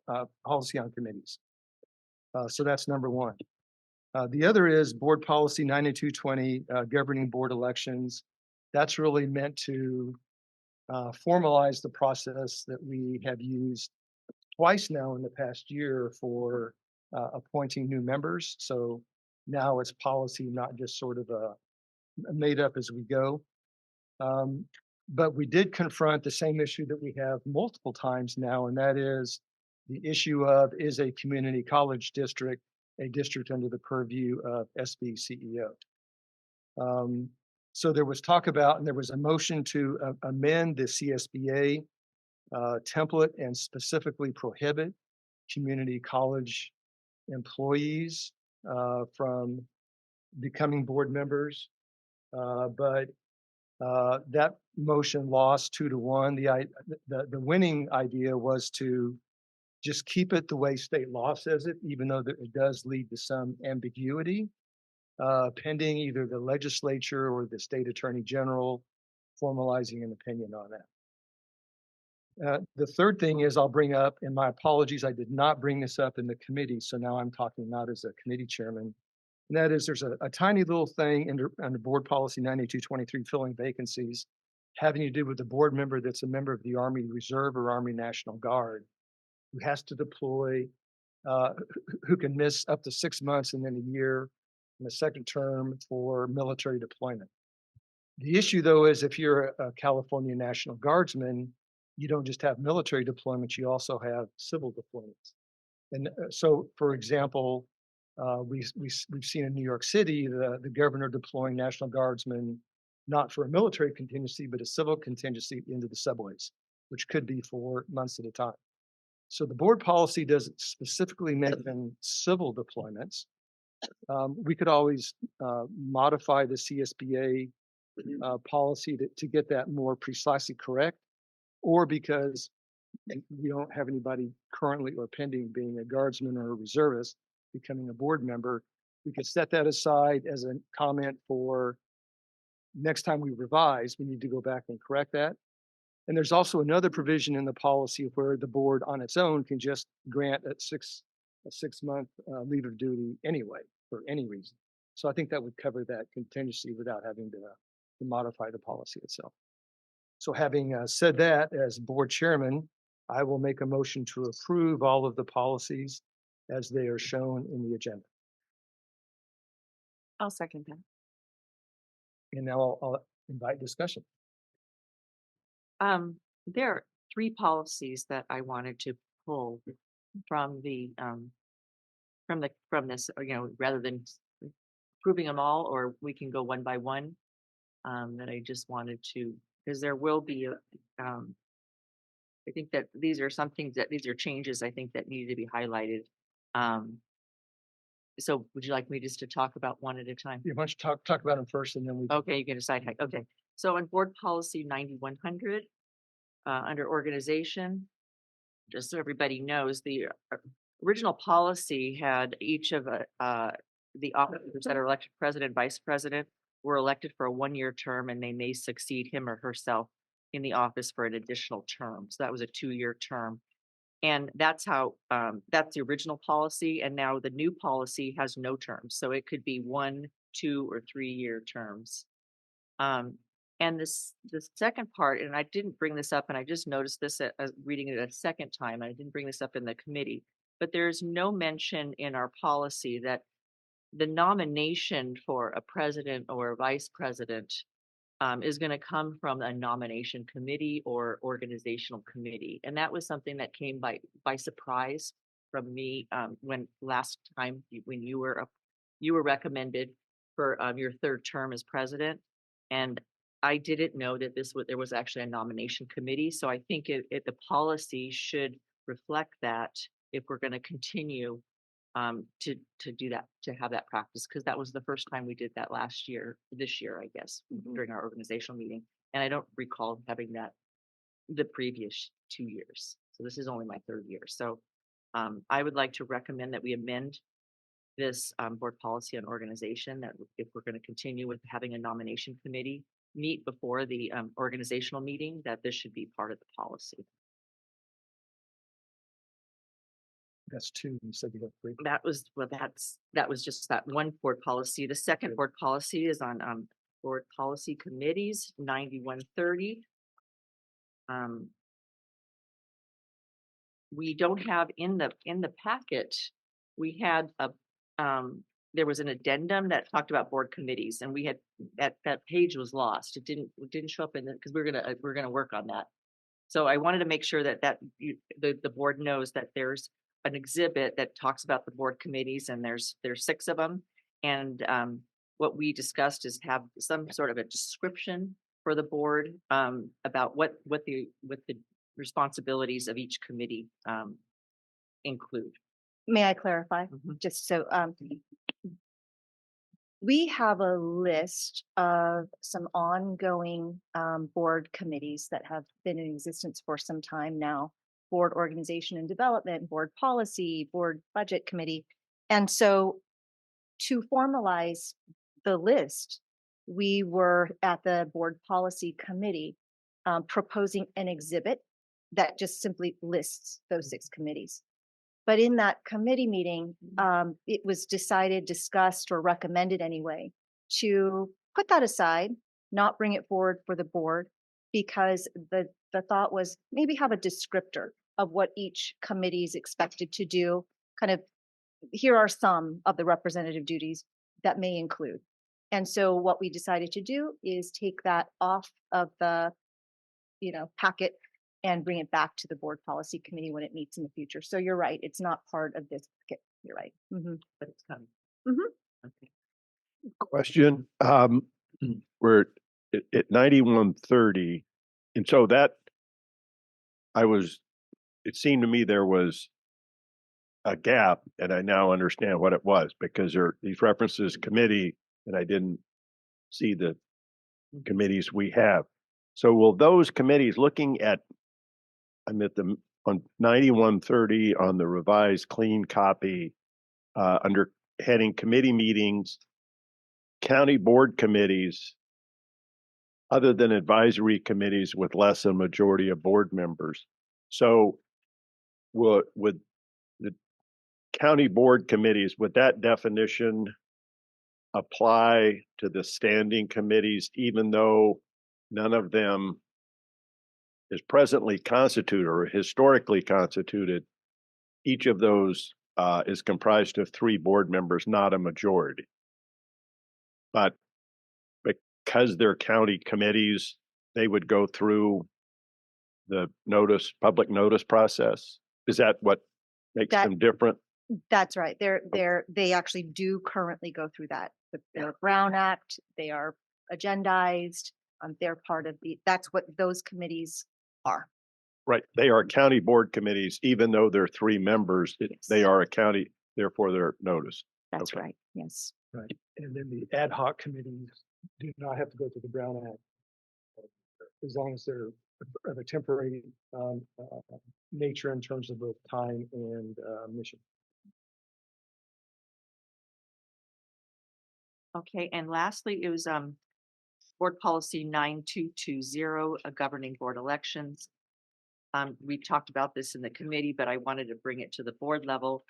policy on committees. So that's number one. The other is board policy 9220, governing board elections. That's really meant to formalize the process that we have used twice now in the past year for appointing new members. So now it's policy, not just sort of made up as we go. But we did confront the same issue that we have multiple times now, and that is the issue of, is a community college district a district under the purview of SB CEO? So there was talk about, and there was a motion to amend the CSBA template and specifically prohibit community college employees from becoming board members. But that motion lost 2-1. The winning idea was to just keep it the way state law says it, even though it does lead to some ambiguity, pending either the legislature or the state attorney general formalizing an opinion on that. The third thing is I'll bring up, and my apologies, I did not bring this up in the committee, so now I'm talking not as a committee chairman. And that is, there's a tiny little thing under board policy 9223, filling vacancies, having to do with the board member that's a member of the Army Reserve or Army National Guard, who has to deploy, who can miss up to 6 months and then a year in the second term for military deployment. The issue, though, is if you're a California National Guardsman, you don't just have military deployments, you also have civil deployments. And so, for example, we've seen in New York City, the governor deploying National Guardsmen, not for a military contingency, but a civil contingency into the subways, which could be for months at a time. So the board policy doesn't specifically mention civil deployments. We could always modify the CSBA policy to get that more precisely correct, or because we don't have anybody currently or pending being a guardsman or a reservist becoming a board member, we could set that aside as a comment for next time we revise, we need to go back and correct that. And there's also another provision in the policy where the board on its own can just grant a 6-month leave of duty anyway, for any reason. So I think that would cover that contingency without having to modify the policy itself. So having said that, as board chairman, I will make a motion to approve all of the policies as they are shown in the agenda. I'll second that. And now I'll invite discussion. There are 3 policies that I wanted to pull from the from this, rather than approving them all, or we can go one by one. That I just wanted to, because there will be I think that these are some things these are changes I think that need to be highlighted. So would you like me just to talk about one at a time? You want to talk about them first, and then we. Okay, you can decide. Okay, so on board policy 9100, under organization, just so everybody knows, the original policy had each of the officers that are elected president, vice president, were elected for a 1-year term, and they may succeed him or herself in the office for an additional term. So that was a 2-year term. And that's how, that's the original policy. And now the new policy has no terms. So it could be 1, 2, or 3-year terms. And the second part, and I didn't bring this up, and I just noticed this reading it a second time. I didn't bring this up in the committee, but there's no mention in our policy that the nomination for a president or a vice president is going to come from a nomination committee or organizational committee. And that was something that came by surprise from me when last time when you were recommended for your 3rd term as president. And I didn't know that there was actually a nomination committee. So I think the policy should reflect that if we're going to continue to do that, to have that practice, because that was the first time we did that this year, I guess, during our organizational meeting. And I don't recall having that the previous 2 years. So this is only my third year. So I would like to recommend that we amend this board policy on organization, that if we're going to continue with having a nomination committee meet before the organizational meeting, that this should be part of the policy. That's two. You said you got three. That was just that one board policy. The second board policy is on board policy committees, 9130. We don't have in the packet, we had there was an addendum that talked about board committees, and we had that page was lost. It didn't show up in because we're gonna work on that. So I wanted to make sure that the board knows that there's an exhibit that talks about the board committees, and there's 6 of them. And what we discussed is have some sort of a description for the board about what the responsibilities of each committee include. May I clarify? Mhm. Just so, we have a list of some ongoing board committees that have been in existence for some time now. Board organization and development, board policy, board budget committee. And so to formalize the list, we were at the board policy committee proposing an exhibit that just simply lists those 6 committees. But in that committee meeting, it was decided, discussed, or recommended anyway, to put that aside, not bring it forward for the board, because the thought was maybe have a descriptor of what each committee is expected to do. Kind of, here are some of the representative duties that may include. And so what we decided to do is take that off of the, packet and bring it back to the board policy committee when it meets in the future. So you're right, it's not part of this packet. You're right. But it's coming. Okay. Question, we're at 9130. And so it seemed to me there was a gap, and I now understand what it was, because these references committee, and I didn't see the committees we have. So will those committees, looking at, I'm at on 9130 on the revised clean copy, under heading committee meetings, county board committees, other than advisory committees with less than a majority of board members. So would the county board committees, would that definition apply to the standing committees, even though none of them is presently constituted or historically constituted? Each of those is comprised of 3 board members, not a majority. But because they're county committees, they would go through the public notice process. Is that what makes them different? That's right. They actually do currently go through that. The Brown Act, they are agendized. They're part of that's what those committees are. Right. They are county board committees, even though they're 3 members, they are a county, therefore they're noticed. That's Okay. right. Yes. Right. And then the ad hoc committees do not have to go through the Brown Act, as long as they're of a temporary nature in terms of both time and mission. Okay, and lastly, it was board policy 9220, governing board elections. We talked about this in the committee, but I wanted to bring it to the board level.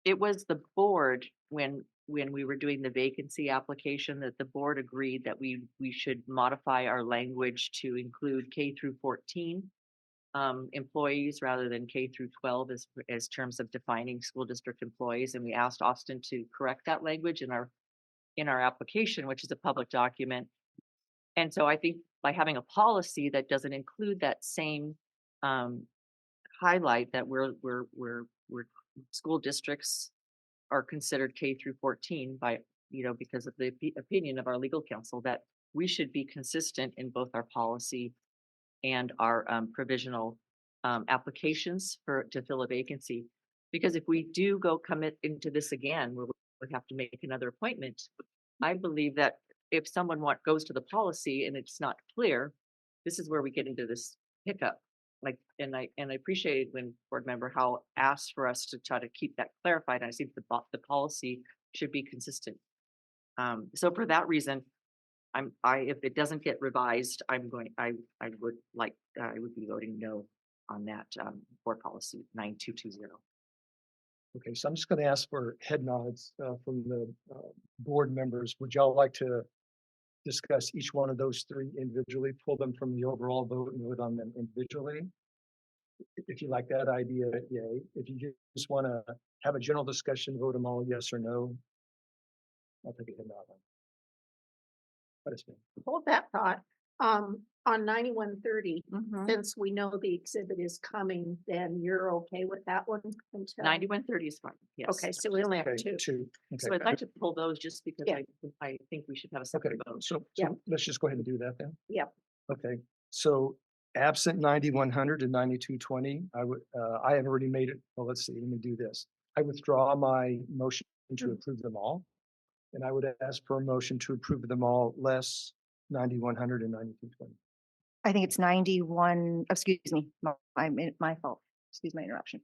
It was the board when we were doing the vacancy application that the board agreed that we should modify our language to include K through 14 employees rather than K through 12 as terms of defining school district employees. And we asked Austin to correct that language in our application, which is a public document. And so I think by having a policy that doesn't include that same highlight that we're school districts are considered K through 14 by, because of the opinion of our legal counsel, that we should be consistent in both our policy and our provisional applications to fill a vacancy. Because if we do go commit into this again, we'll have to make another appointment. I believe that if someone goes to the policy and it's not clear, this is where we get into this hiccup. Like, and I appreciated when board member Howell asked for us to try to keep that clarified. And I think the policy should be consistent. So for that reason, if it doesn't get revised, I would be voting no on that, board policy 9220. Okay, so I'm just gonna ask for head nods from the board members. Would y'all like to discuss each one of those three individually, pull them from the overall vote and vote on them individually? If you like that idea, yay. If you just wanna have a general discussion, vote them all yes or no. I'll take a head nod on. Let us know. Hold that thought. On 9130, Mm-hmm. since we know the exhibit is coming, then you're okay with that one until? 9130 is fine, yes. Okay, so we only have Okay, two. two. So Okay, I'd like to pull those just because Yeah. I think we should have a okay, separate vote. so Yeah. let's just go ahead and do that then. Yeah. Okay, so absent 9100 and 9220, I have already made it. Well, let's see, let me do this. I withdraw my motion to approve them all. And I would ask for a motion to approve them all less 9100 and 9220. I think it's 91, excuse me, my fault. Excuse my interruption.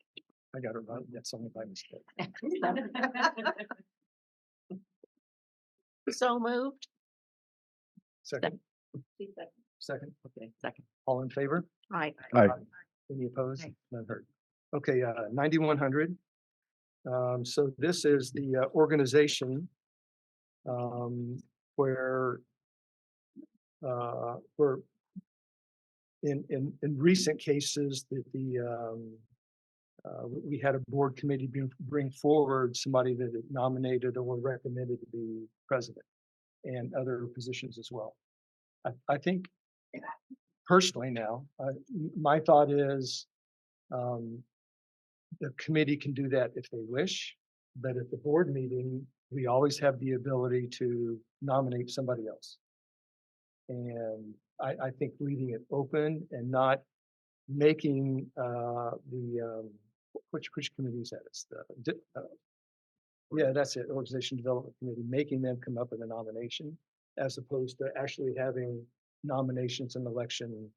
I got it right. That's only by mistake. So moved. Second, second, Okay, second. all in favor? Aye. Any opposed? Aye. None heard. Okay, 9100. So this is the organization where in recent cases that we had a board committee bring forward somebody that it nominated or recommended to be president and other positions as well. I think personally now, my thought is the committee can do that if they wish, but at the board meeting, we always have the ability to nominate somebody else. And I think leaving it open and not making which committee is that? It's yeah, that's it, Organization Development Committee, making them come up with a nomination as opposed to actually having nominations and election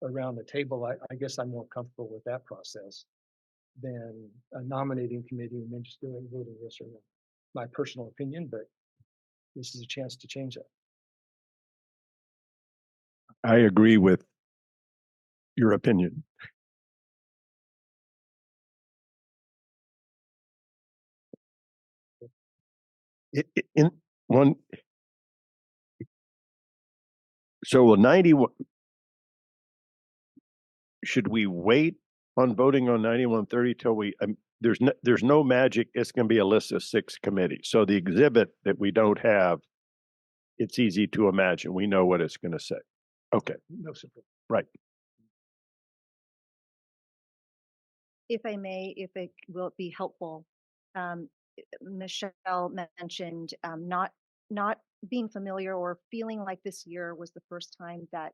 around the table. I guess I'm more comfortable with that process than a nominating committee and then just doing voting yes or no. My personal opinion, but this is a chance to change that. I agree with your opinion. In one, so 91, should we wait on voting on 9130 till there's no magic. It's going to be a list of 6 committees. So the exhibit that we don't have, it's easy to imagine. We know what it's going to say. Okay. No support. Right. If I may, if it will be helpful, Michelle mentioned not being familiar or feeling like this year was the first time that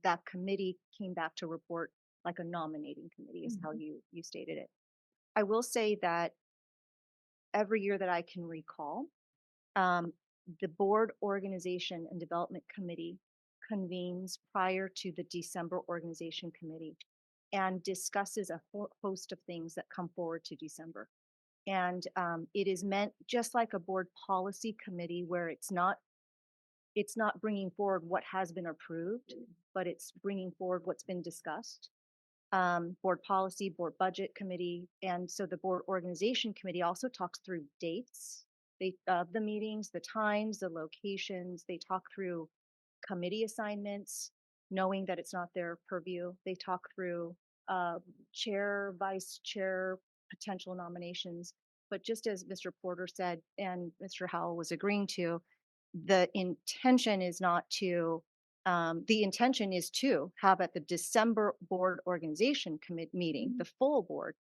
that committee came back to report like a nominating committee is how you stated it. I will say that every year that I can recall, the board organization and development committee convenes prior to the December organization committee and discusses a host of things that come forward to December. And it is meant just like a board policy committee where it's not bringing forward what has been approved, but it's bringing forward what's been discussed. Board policy, board budget committee, and so the board organization committee also talks through dates of the meetings, the times, the locations. They talk through committee assignments, knowing that it's not their purview. They talk through chair, vice chair, potential nominations. But just as Mr. Porter said, and Mr. Howell was agreeing to, the intention is not to, the intention is to have at the December board organization meeting, the full board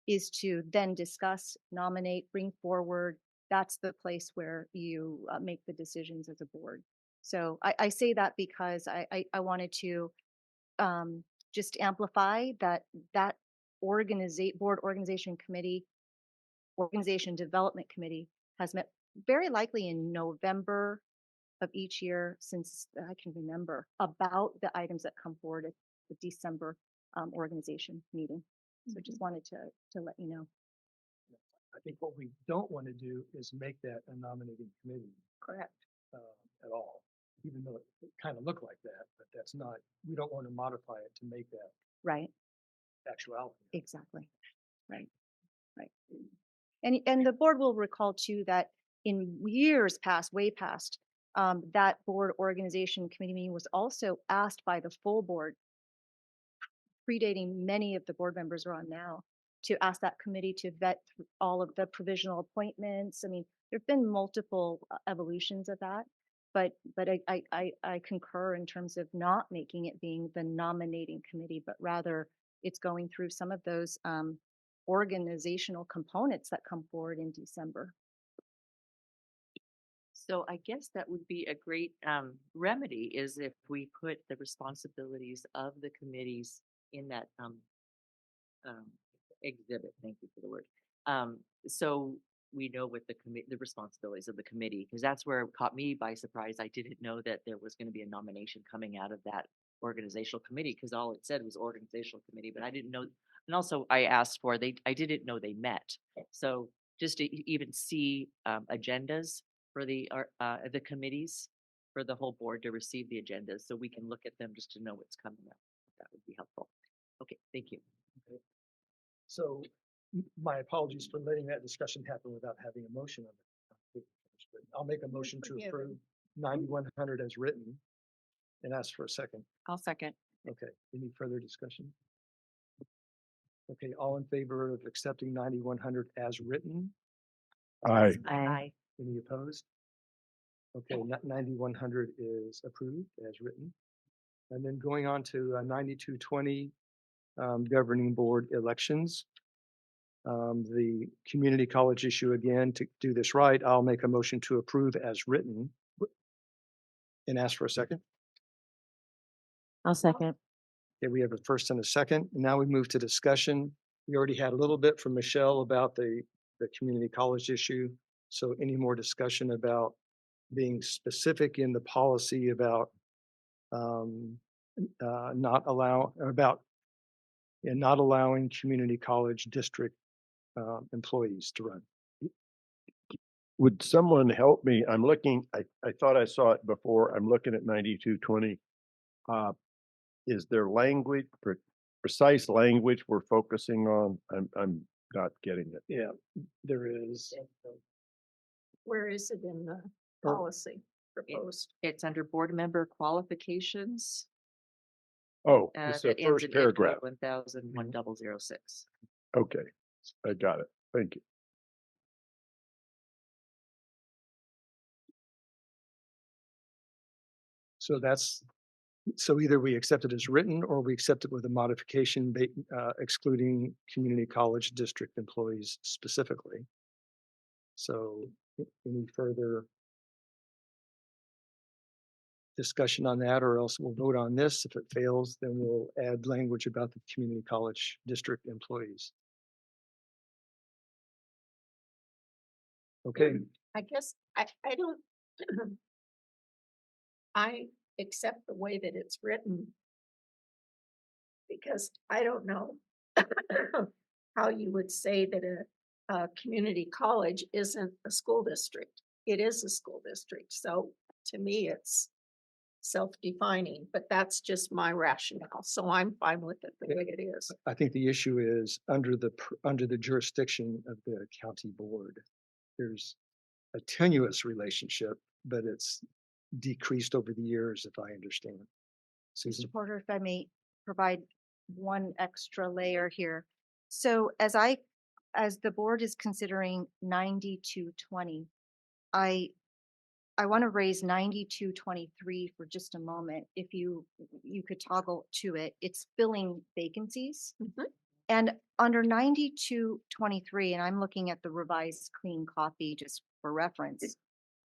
is to then discuss, nominate, bring forward. That's the place where you make the decisions as a board. So I say that because I wanted to just amplify that board organization committee Organization Development Committee has met very likely in November of each year since I can remember about the items that come forward at the December organization meeting. So just wanted to let you know. I think what we don't want to do is make that a nominating committee. Correct. At all, even though it kind of looked like that, but that's not, we don't want to modify it to make that Right. actuality. Exactly. Right. Right. And the board will recall too that in years past, way past, that board organization committee meeting was also asked by the full board, predating many of the board members are on now, to ask that committee to vet all of the provisional appointments. I mean, there've been multiple evolutions of that, but I concur in terms of not making it being the nominating committee, but rather it's going through some of those organizational components that come forward in December. So I guess that would be a great remedy is if we put the responsibilities of the committees in that exhibit. Thank you for the word. So we know what the responsibilities of the committee, because that's where it caught me by surprise. I didn't know that there was going to be a nomination coming out of that organizational committee, because all it said was organizational committee, but I didn't know. And also I asked for, I didn't know they met. So just to even see agendas for the committees, for the whole board to receive the agendas so we can look at them just to know what's coming up. That would be helpful. Okay, thank you. Okay. So my apologies for letting that discussion happen without having a motion on it. I'll make a motion to approve 9100 as written and ask for a second. I'll second. Okay, any further discussion? Okay, all in favor of accepting 9100 as written? Aye. Aye. Any opposed? Okay, 9100 is approved as written. And then going on to 9220, governing board elections. The community college issue, again, to do this right, I'll make a motion to approve as written and ask for a second. I'll second. Okay, we have a first and a second. Now we move to discussion. We already had a little bit from Michelle about the community college issue. So any more discussion about being specific in the policy about not allowing community college district employees to run. Would someone help me? I'm looking, I thought I saw it before. I'm looking at 9220. Is there language, precise language we're focusing on? I'm not getting it. Yeah, there is. Where is it in the Or- policy proposed? It's under board member qualifications. Oh, it's the that ends first in paragraph. 1000-1006. Okay, I got it. Thank you. So so either we accept it as written or we accept it with a modification excluding community college district employees specifically. So any further discussion on that, or else we'll vote on this. If it fails, then we'll add language about the community college district employees. Okay, I guess I don't, I accept the way that it's written because I don't know how you would say that a community college isn't a school district. It is a school district. So to me, it's self-defining, but that's just my rationale. So I'm fine with it the way it is. I think the issue is under the jurisdiction of the county board. There's a tenuous relationship, but it's decreased over the years, if I understand. Susan? Mr. Porter, if I may provide one extra layer here. So as the board is considering 9220, I want to raise 9223 for just a moment. If you could toggle to it, it's filling vacancies. Mhm. And under 9223, and I'm looking at the revised clean copy just for reference.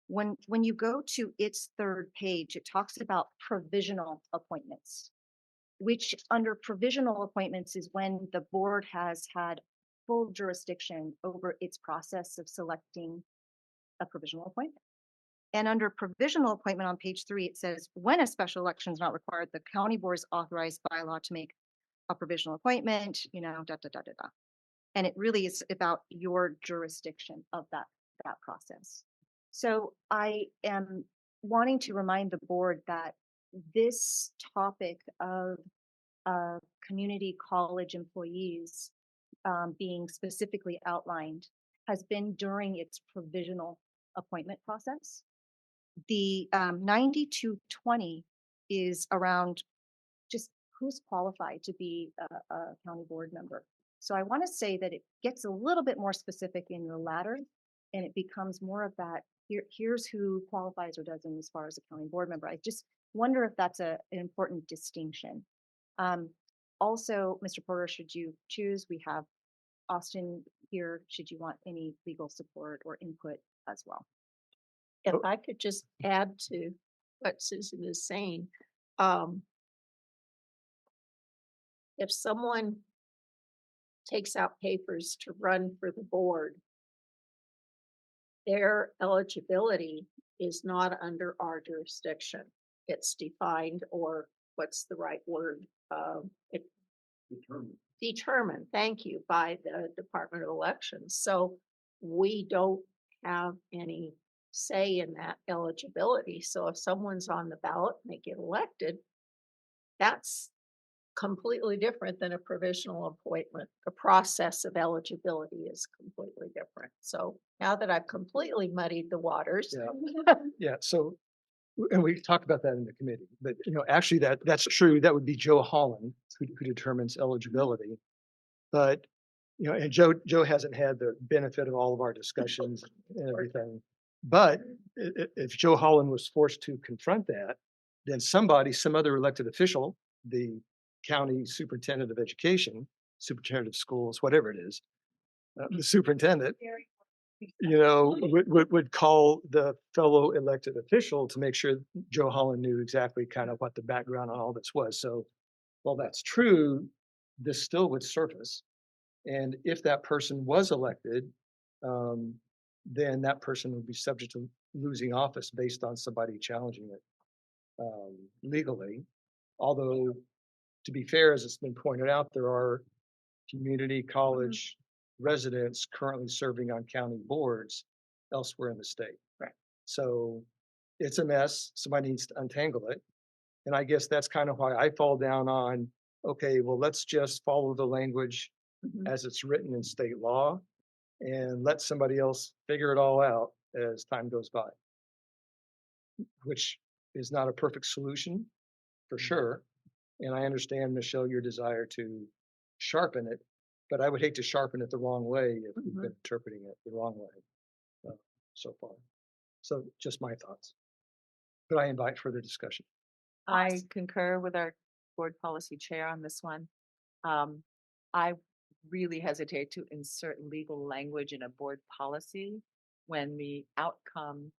When you go to its third page, it talks about provisional appointments, which under provisional appointments is when the board has had full jurisdiction over its process of selecting a provisional appointment. And under provisional appointment on page 3, it says, when a special election is not required, the county board is authorized by law to make a provisional appointment, you know, da, da, da, da, da. And it really is about your jurisdiction of that process. So I am wanting to remind the board that this topic of community college employees being specifically outlined has been during its provisional appointment process. The 9220 is around just who's qualified to be a county board member. So I want to say that it gets a little bit more specific in the latter, and it becomes more of that, here's who qualifies or doesn't as far as a county board member. I just wonder if that's an important distinction. Also, Mr. Porter, should you choose, we have Austin here, should you want any legal support or input as well. If I could just add to what Susan is saying, if someone takes out papers to run for the board, their eligibility is not under our jurisdiction. It's defined, or what's the right word? Determined, thank you, by the Department of Elections. So we don't have any say in that eligibility. So if someone's on the ballot and they get elected, that's completely different than a provisional appointment. The process of eligibility is completely different. So now that I've completely muddied the waters. Yeah. Yeah, so, and we talked about that in the committee, but you know, actually that's true. That would be Joe Holland who determines eligibility. But, you know, and Joe hasn't had the benefit of all of our discussions and everything. But if Joe Holland was forced to confront that, then some other elected official, the county superintendent of education, superintendent of schools, whatever it is, the superintendent, you know, would call the fellow elected official to make sure Joe Holland knew exactly kind of what the background on all this was. So while that's true, this still would surface. And if that person was elected, then that person would be subject to losing office based on somebody challenging it legally. Although, to be fair, as it's been pointed out, there are community college residents currently serving on county boards elsewhere in the state. Right. So it's a mess. Somebody needs to untangle it. And I guess that's kind of why I fall down on, okay, well, let's just follow the language as it's written in state law and let somebody else figure it all out as time goes by, which is not a perfect solution for sure. And I understand, Michelle, your desire to sharpen it, but I would hate to sharpen it the wrong way if we've been interpreting it the wrong way so far. So just my thoughts. But I invite further discussion. I concur with our board policy chair on this one. I really hesitate to insert legal language in a board policy when the outcome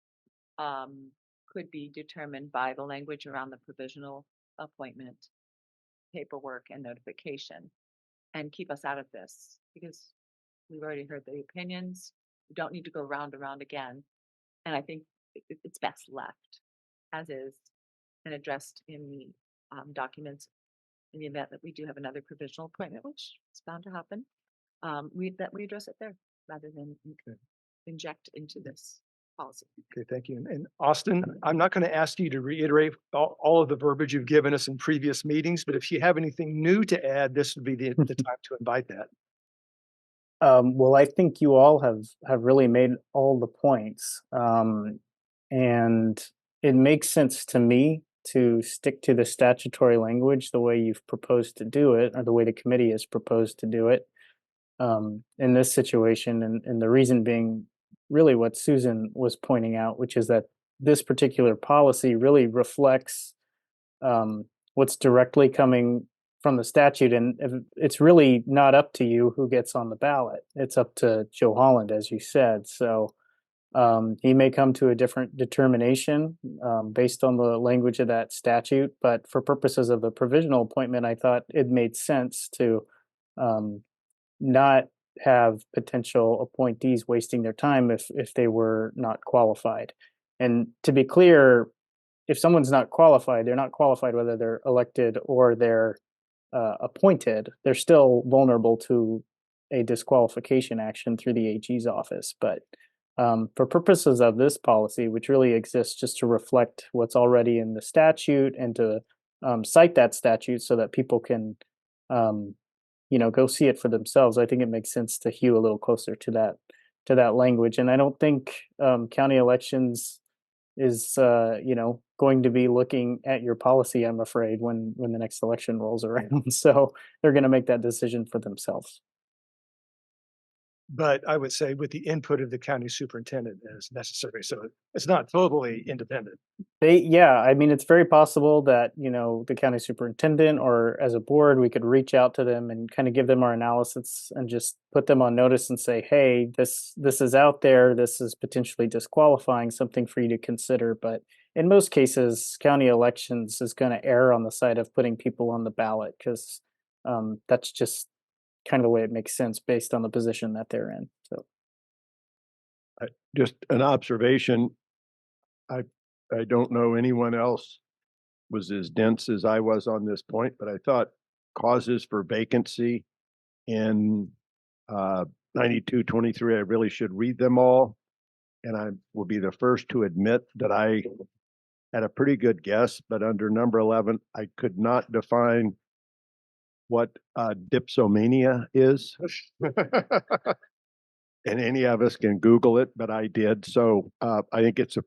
could be determined by the language around the provisional appointment paperwork and notification, and keep us out of this because we've already heard the opinions. We don't need to go round and round again. And I think it's best left as is and addressed in the documents in the event that we do have another provisional appointment, which is bound to happen. We address it there rather than inject into this policy. Okay, thank you. And Austin, I'm not going to ask you to reiterate all of the verbiage you've given us in previous meetings, but if you have anything new to add, this would be the time to invite that. Well, I think you all have really made all the points. And it makes sense to me to stick to the statutory language the way you've proposed to do it, or the way the committee has proposed to do it in this situation. And the reason being really what Susan was pointing out, which is that this particular policy really reflects what's directly coming from the statute. And it's really not up to you who gets on the ballot. It's up to Joe Holland, as you said. So he may come to a different determination based on the language of that statute. But for purposes of the provisional appointment, I thought it made sense to not have potential appointees wasting their time if they were not qualified. And to be clear, if someone's not qualified, they're not qualified whether they're elected or they're appointed. They're still vulnerable to a disqualification action through the AG's office. But for purposes of this policy, which really exists just to reflect what's already in the statute and to cite that statute so that people can, go see it for themselves, I think it makes sense to hew a little closer to that language. And I don't think county elections is going to be looking at your policy, I'm afraid, when the next election rolls around. So they're going to make that decision for themselves. But I would say with the input of the county superintendent as necessary. So it's not totally independent. I mean, it's very possible that, the county superintendent or as a board, we could reach out to them and kind of give them our analysis and just put them on notice and say, hey, this is out there. This is potentially disqualifying, something for you to consider. But in most cases, county elections is going to err on the side of putting people on the ballot because that's just kind of the way it makes sense based on the position that they're in. So just an observation. I don't know anyone else was as dense as I was on this point, but I thought causes for vacancy in 9223, I really should read them all. And I will be the first to admit that I had a pretty good guess, but under number 11, I could not define what dipsomania is. And any of us can Google it, but I did. So I think it's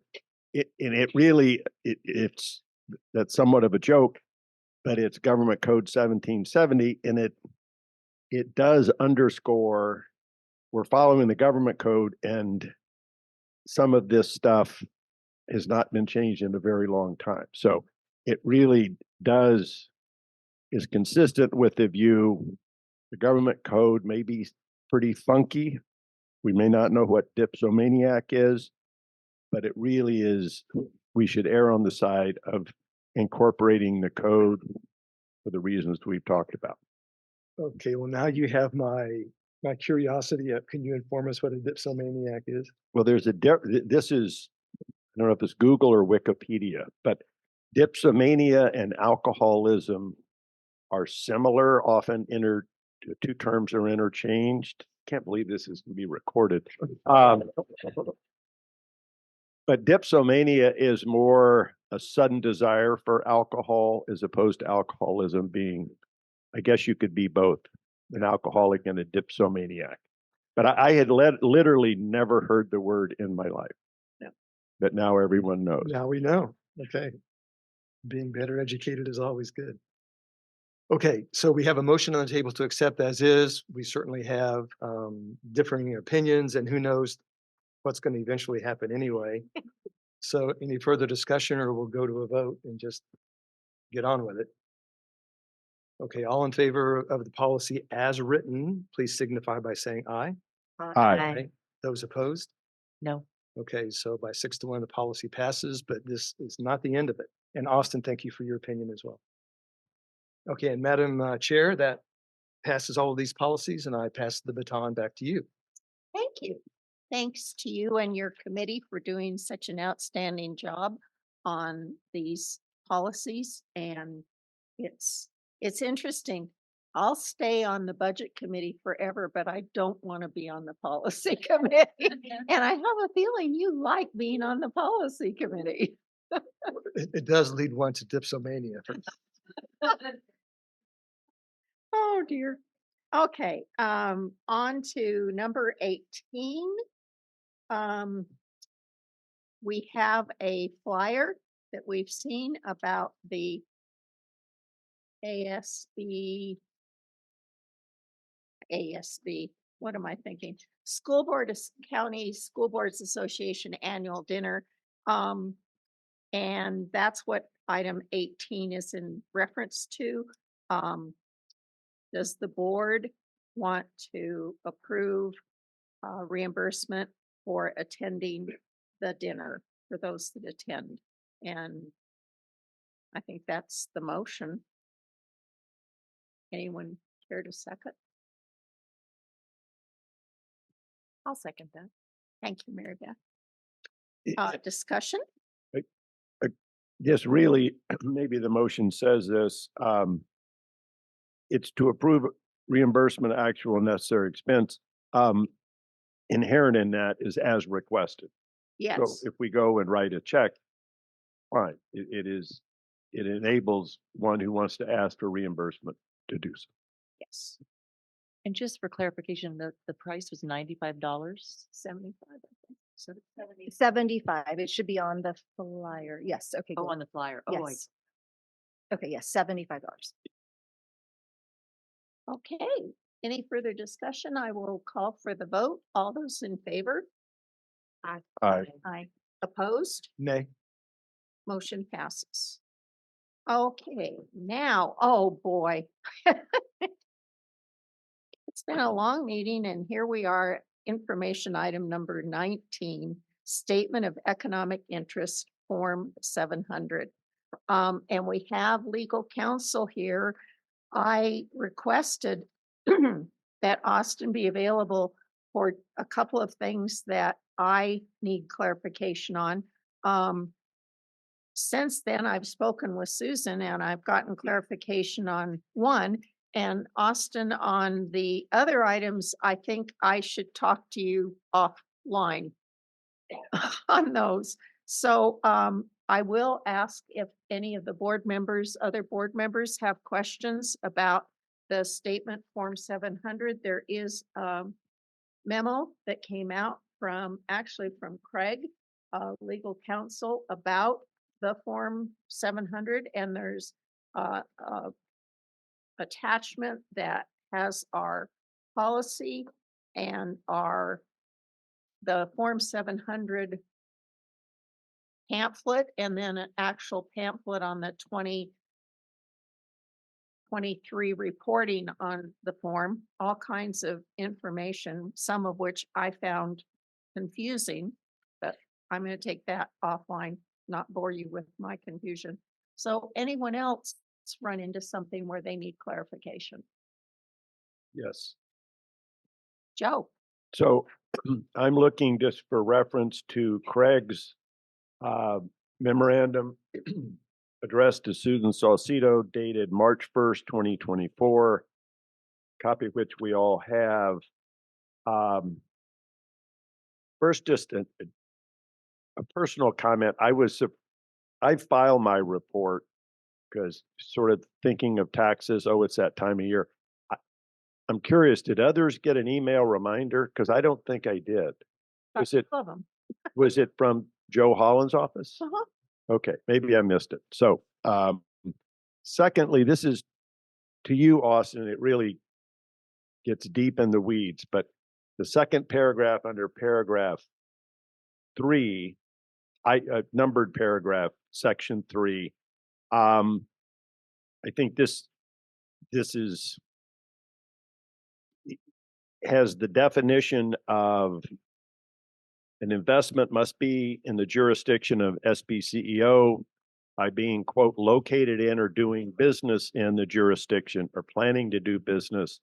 that's somewhat of a joke, but it's Government Code 1770, and it does underscore we're following the government code, and some of this stuff has not been changed in a very long time. So it really is consistent with the view. The government code may be pretty funky. We may not know what dipsomaniac is, but it really is, we should err on the side of incorporating the code for the reasons we've talked about. Okay, well, now you have my curiosity up. Can you inform us what a dipsomaniac is? Well, this is, I don't know if it's Google or Wikipedia, but dipsomania and alcoholism are similar, often two terms are interchanged. Can't believe this is going to be recorded. But dipsomania is more a sudden desire for alcohol as opposed to alcoholism being, I guess you could be both an alcoholic and a dipsomaniac. But I had literally never heard the word in my life. Yeah. But now everyone knows. Now we know. Okay. Being better educated is always good. Okay, so we have a motion on the table to accept as is. We certainly have differing opinions, and who knows what's going to eventually happen anyway. So any further discussion, or we'll go to a vote and just get on with it. Okay, all in favor of the policy as written, please signify by saying aye. Aye. Those opposed? No. Okay, so by 6-1, the policy passes, but this is not the end of it. And Austin, thank you for your opinion as well. Okay, and Madam Chair, that passes all of these policies, and I pass the baton back to you. Thank you. Thanks to you and your committee for doing such an outstanding job on these policies. And it's interesting. I'll stay on the budget committee forever, but I don't want to be on the policy committee. And I have a feeling you like being on the policy committee. It does lead one to dipsomania. Oh dear. Okay, on to number 18. We have a flyer that we've seen about the ASB, what am I thinking? County School Boards Association Annual Dinner. And that's what item 18 is in reference to. Does the board want to approve reimbursement for attending the dinner for those that attend? And I think that's the motion. Anyone care to second? I'll second that. Thank you, Mary Beth. I Discussion? guess really, maybe the motion says this, it's to approve reimbursement of actual and necessary expense. Inherent in that is as requested. So Yes. if we go and write a check, fine, it enables one who wants to ask for reimbursement to do so. Yes. And just for clarification, the price was $95. 75, I think. So 75. It should be on the flyer. Yes, okay. Oh, good. on the flyer. Oh, Yes. Okay, yes, $75. Okay, any further discussion? I will call for the vote. All those in favor? Aye. Aye. Opposed? Nay. Motion passes. Okay, now, oh boy. It's been a long meeting and here we are, information item number 19, Statement of Economic Interest, Form 700. And we have legal counsel here. I requested that Austin be available for a couple of things that I need clarification on. Since then, I've spoken with Susan and I've gotten clarification on one. And Austin, on the other items, I think I should talk to you offline on those. So I will ask if any of the other board members have questions about the statement form 700. There is a memo that came out actually from Craig, legal counsel, about the form 700, and there's a attachment that has our policy and the form 700 pamphlet, and then an actual pamphlet on the 2023 reporting on the form, all kinds of information, some of which I found confusing, but I'm going to take that offline, not bore you with my confusion. So anyone else run into something where they need clarification? Yes. Joe? So I'm looking just for reference to Craig's memorandum addressed to Susan Salcido dated March 1st, 2024, copy of which we all have. First, just a personal comment. I file my report because sort of thinking of taxes, oh, it's that time of year. I'm curious, did others get an email reminder? Because I don't think I did. Was it from Joe Holland's office? Uh-huh. Okay, maybe I missed it. So, secondly, this is to you, Austin. It really gets deep in the weeds, but the second paragraph under paragraph 3, numbered paragraph, section 3. I think this has the definition of an investment must be in the jurisdiction of SBCEO by being, quote, located in or doing business in the jurisdiction or planning to do business.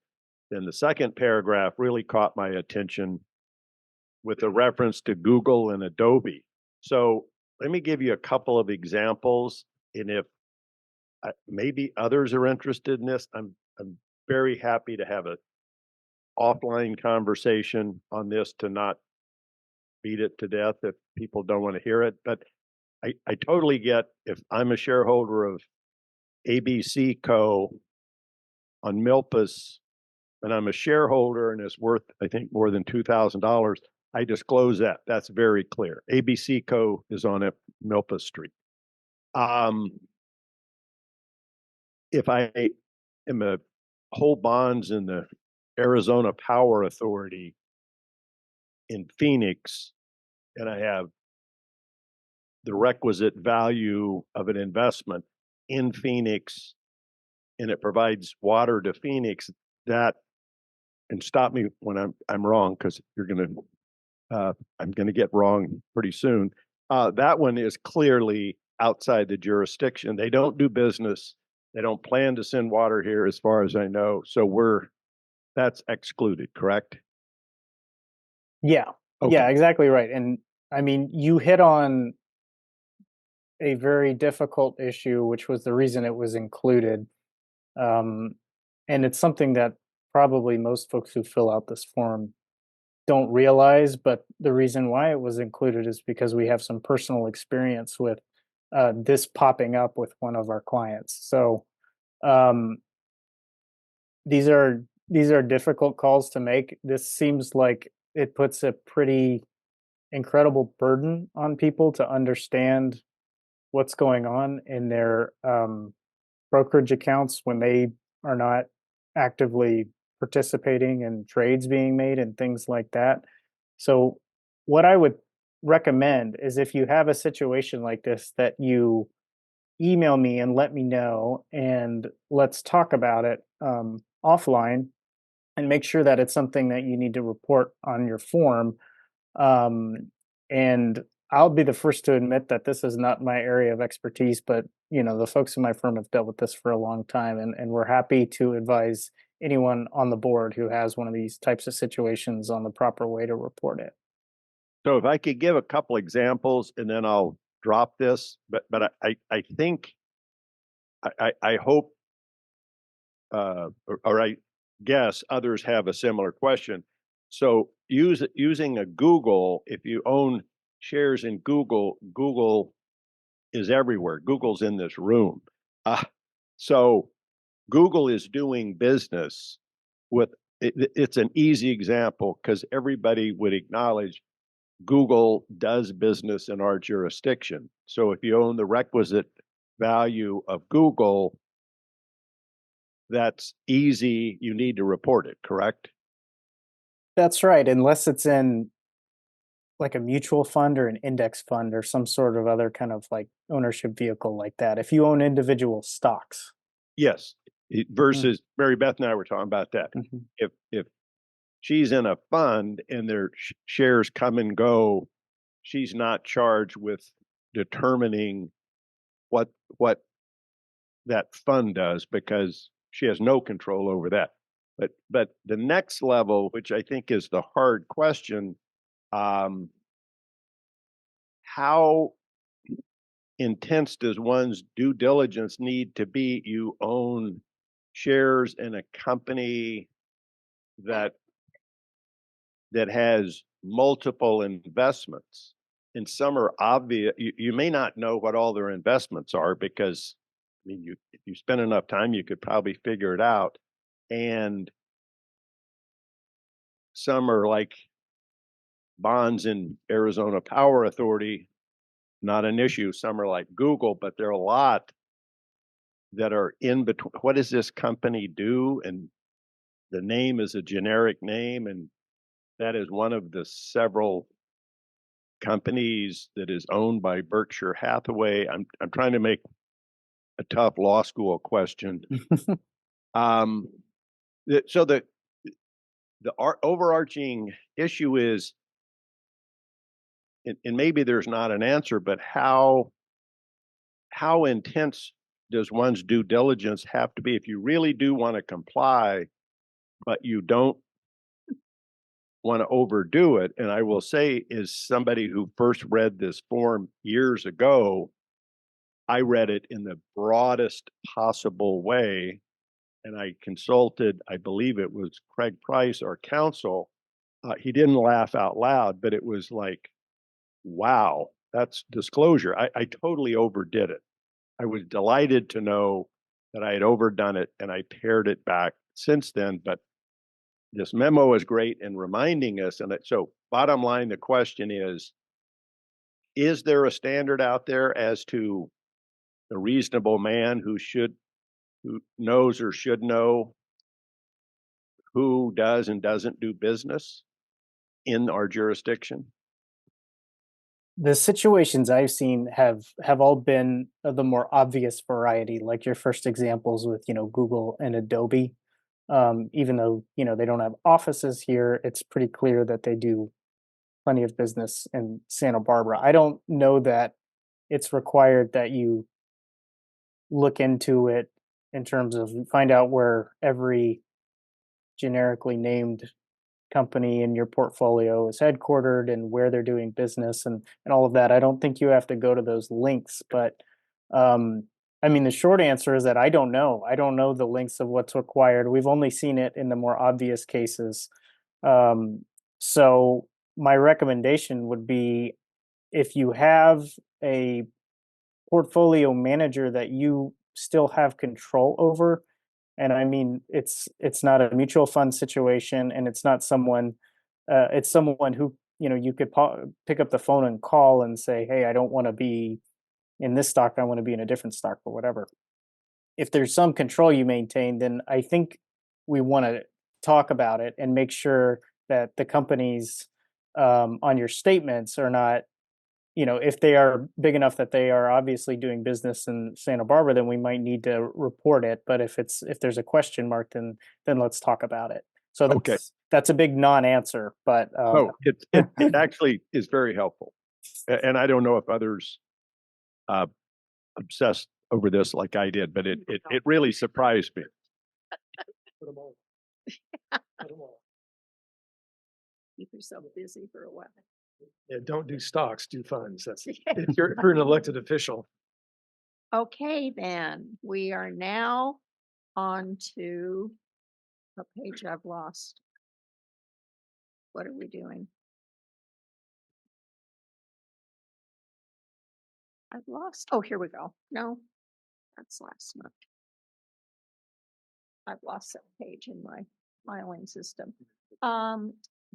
Then the second paragraph really caught my attention with a reference to Google and Adobe. So let me give you a couple of examples. And if maybe others are interested in this, I'm very happy to have an offline conversation on this to not beat it to death if people don't want to hear it. But I totally get if I'm a shareholder of ABC Co. on Milpas and I'm a shareholder and it's worth, I think, more than $2,000, I disclose that. That's very clear. ABC Co. is on Milpas Street. If I am a hold bonds in the Arizona Power Authority in Phoenix, and I have the requisite value of an investment in Phoenix, and it provides water to Phoenix, that, and stop me when I'm wrong, because I'm gonna get wrong pretty soon. That one is clearly outside the jurisdiction. They don't do business. They don't plan to send water here, as far as I know. So that's excluded, correct? Yeah, Okay. yeah, exactly right. And I mean, you hit on a very difficult issue, which was the reason it was included. Um, and it's something that probably most folks who fill out this form don't realize, but the reason why it was included is because we have some personal experience with this popping up with one of our clients. So um, these are difficult calls to make. This seems like it puts a pretty incredible burden on people to understand what's going on in their brokerage accounts when they are not actively participating in trades being made and things like that. So, what I would recommend is if you have a situation like this, that you email me and let me know, and let's talk about it offline and make sure that it's something that you need to report on your form. And I'll be the first to admit that this is not my area of expertise, but the folks in my firm have dealt with this for a long time, and we're happy to advise anyone on the board who has one of these types of situations on the proper way to report it. So if I could give a couple examples and then I'll drop this, but I think I hope or I guess others have a similar question. So using a Google, if you own shares in Google, Google is everywhere. Google's in this room. So Google is doing business with it's an easy example because everybody would acknowledge Google does business in our jurisdiction. So if you own the requisite value of Google, that's easy. You need to report it, correct? That's right, unless it's in like a mutual fund or an index fund or some sort of other kind of like ownership vehicle like that. If you own individual stocks. Yes. Versus Mary Beth and I were talking about that. Mhm. If she's in a fund and their shares come and go, she's not charged with determining what that fund does because she has no control over that. But the next level, which I think is the hard question, how intense does one's due diligence need to be? You own shares in a company that has multiple investments, and some are obvious. You may not know what all their investments are because I mean, if you spend enough time, you could probably figure it out. And some are like bonds in Arizona Power Authority, not an issue. Some are like Google, but there are a lot that are in between. What does this company do? And the name is a generic name, and that is one of the several companies that is owned by Berkshire Hathaway. I'm trying to make a tough law school question. um, so the overarching issue is, and maybe there's not an answer, but how intense does one's due diligence have to be if you really do want to comply, but you don't want to overdo it? And I will say, as somebody who first read this form years ago, I read it in the broadest possible way. And I consulted, I believe it was Craig Price, our counsel. He didn't laugh out loud, but it was like, wow, that's disclosure. I totally overdid it. I was delighted to know that I had overdone it and I pared it back since then. But this memo is great in reminding us. And so, bottom line, the question is there a standard out there as to the reasonable man who knows or should know who does and doesn't do business in our jurisdiction? The situations I've seen have all been of the more obvious variety, like your first examples with Google and Adobe. Even though they don't have offices here, it's pretty clear that they do plenty of business in Santa Barbara. I don't know that it's required that you look into it in terms of find out where every generically named company in your portfolio is headquartered and where they're doing business and all of that. I don't think you have to go to those links, but I mean, the short answer is that I don't know. I don't know the lengths of what's required. We've only seen it in the more obvious cases. So my recommendation would be if you have a portfolio manager that you still have control over, and I mean it's not a mutual fund situation, and it's not someone, it's someone who you could pick up the phone and call and say, hey, I don't want to be in this stock, I want to be in a different stock or whatever. If there's some control you maintain, then I think we want to talk about it and make sure that the companies on your statements are not, if they are big enough that they are obviously doing business in Santa Barbara, then we might need to report it. But if there's a question mark, then let's talk about it. So Okay. that's a big non-answer, but Oh, it actually is very helpful. And I don't know if others obsessed over this like I did, but it really surprised me. Put 'em all. Put 'em all. Keep yourself busy for a while. Yeah, don't do stocks, do funds. That's if you're an elected official. Okay, then we are now on to a page I've lost. What are we doing? I've lost. Oh, here we go. No, that's last month. I've lost that page in my filing system.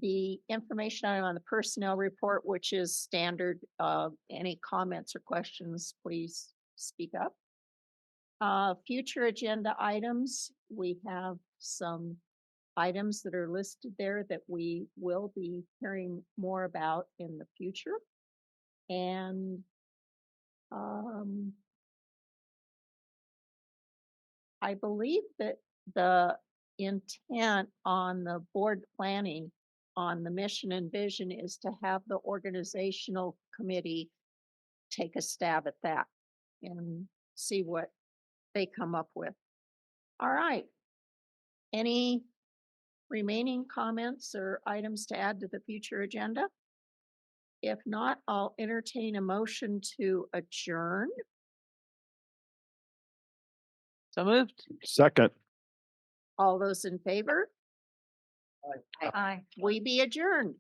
The information item on the personnel report, which is standard. Any comments or questions, please speak up. Future agenda items, we have some items that are listed there that we will be hearing more about in the future. And I believe that the intent on the board planning on the mission and vision is to have the organizational committee take a stab at that and see what they come up with. All right. Any remaining comments or items to add to the future agenda? If not, I'll entertain a motion to adjourn. So moved. Second. All those in favor? Aye. We be adjourned.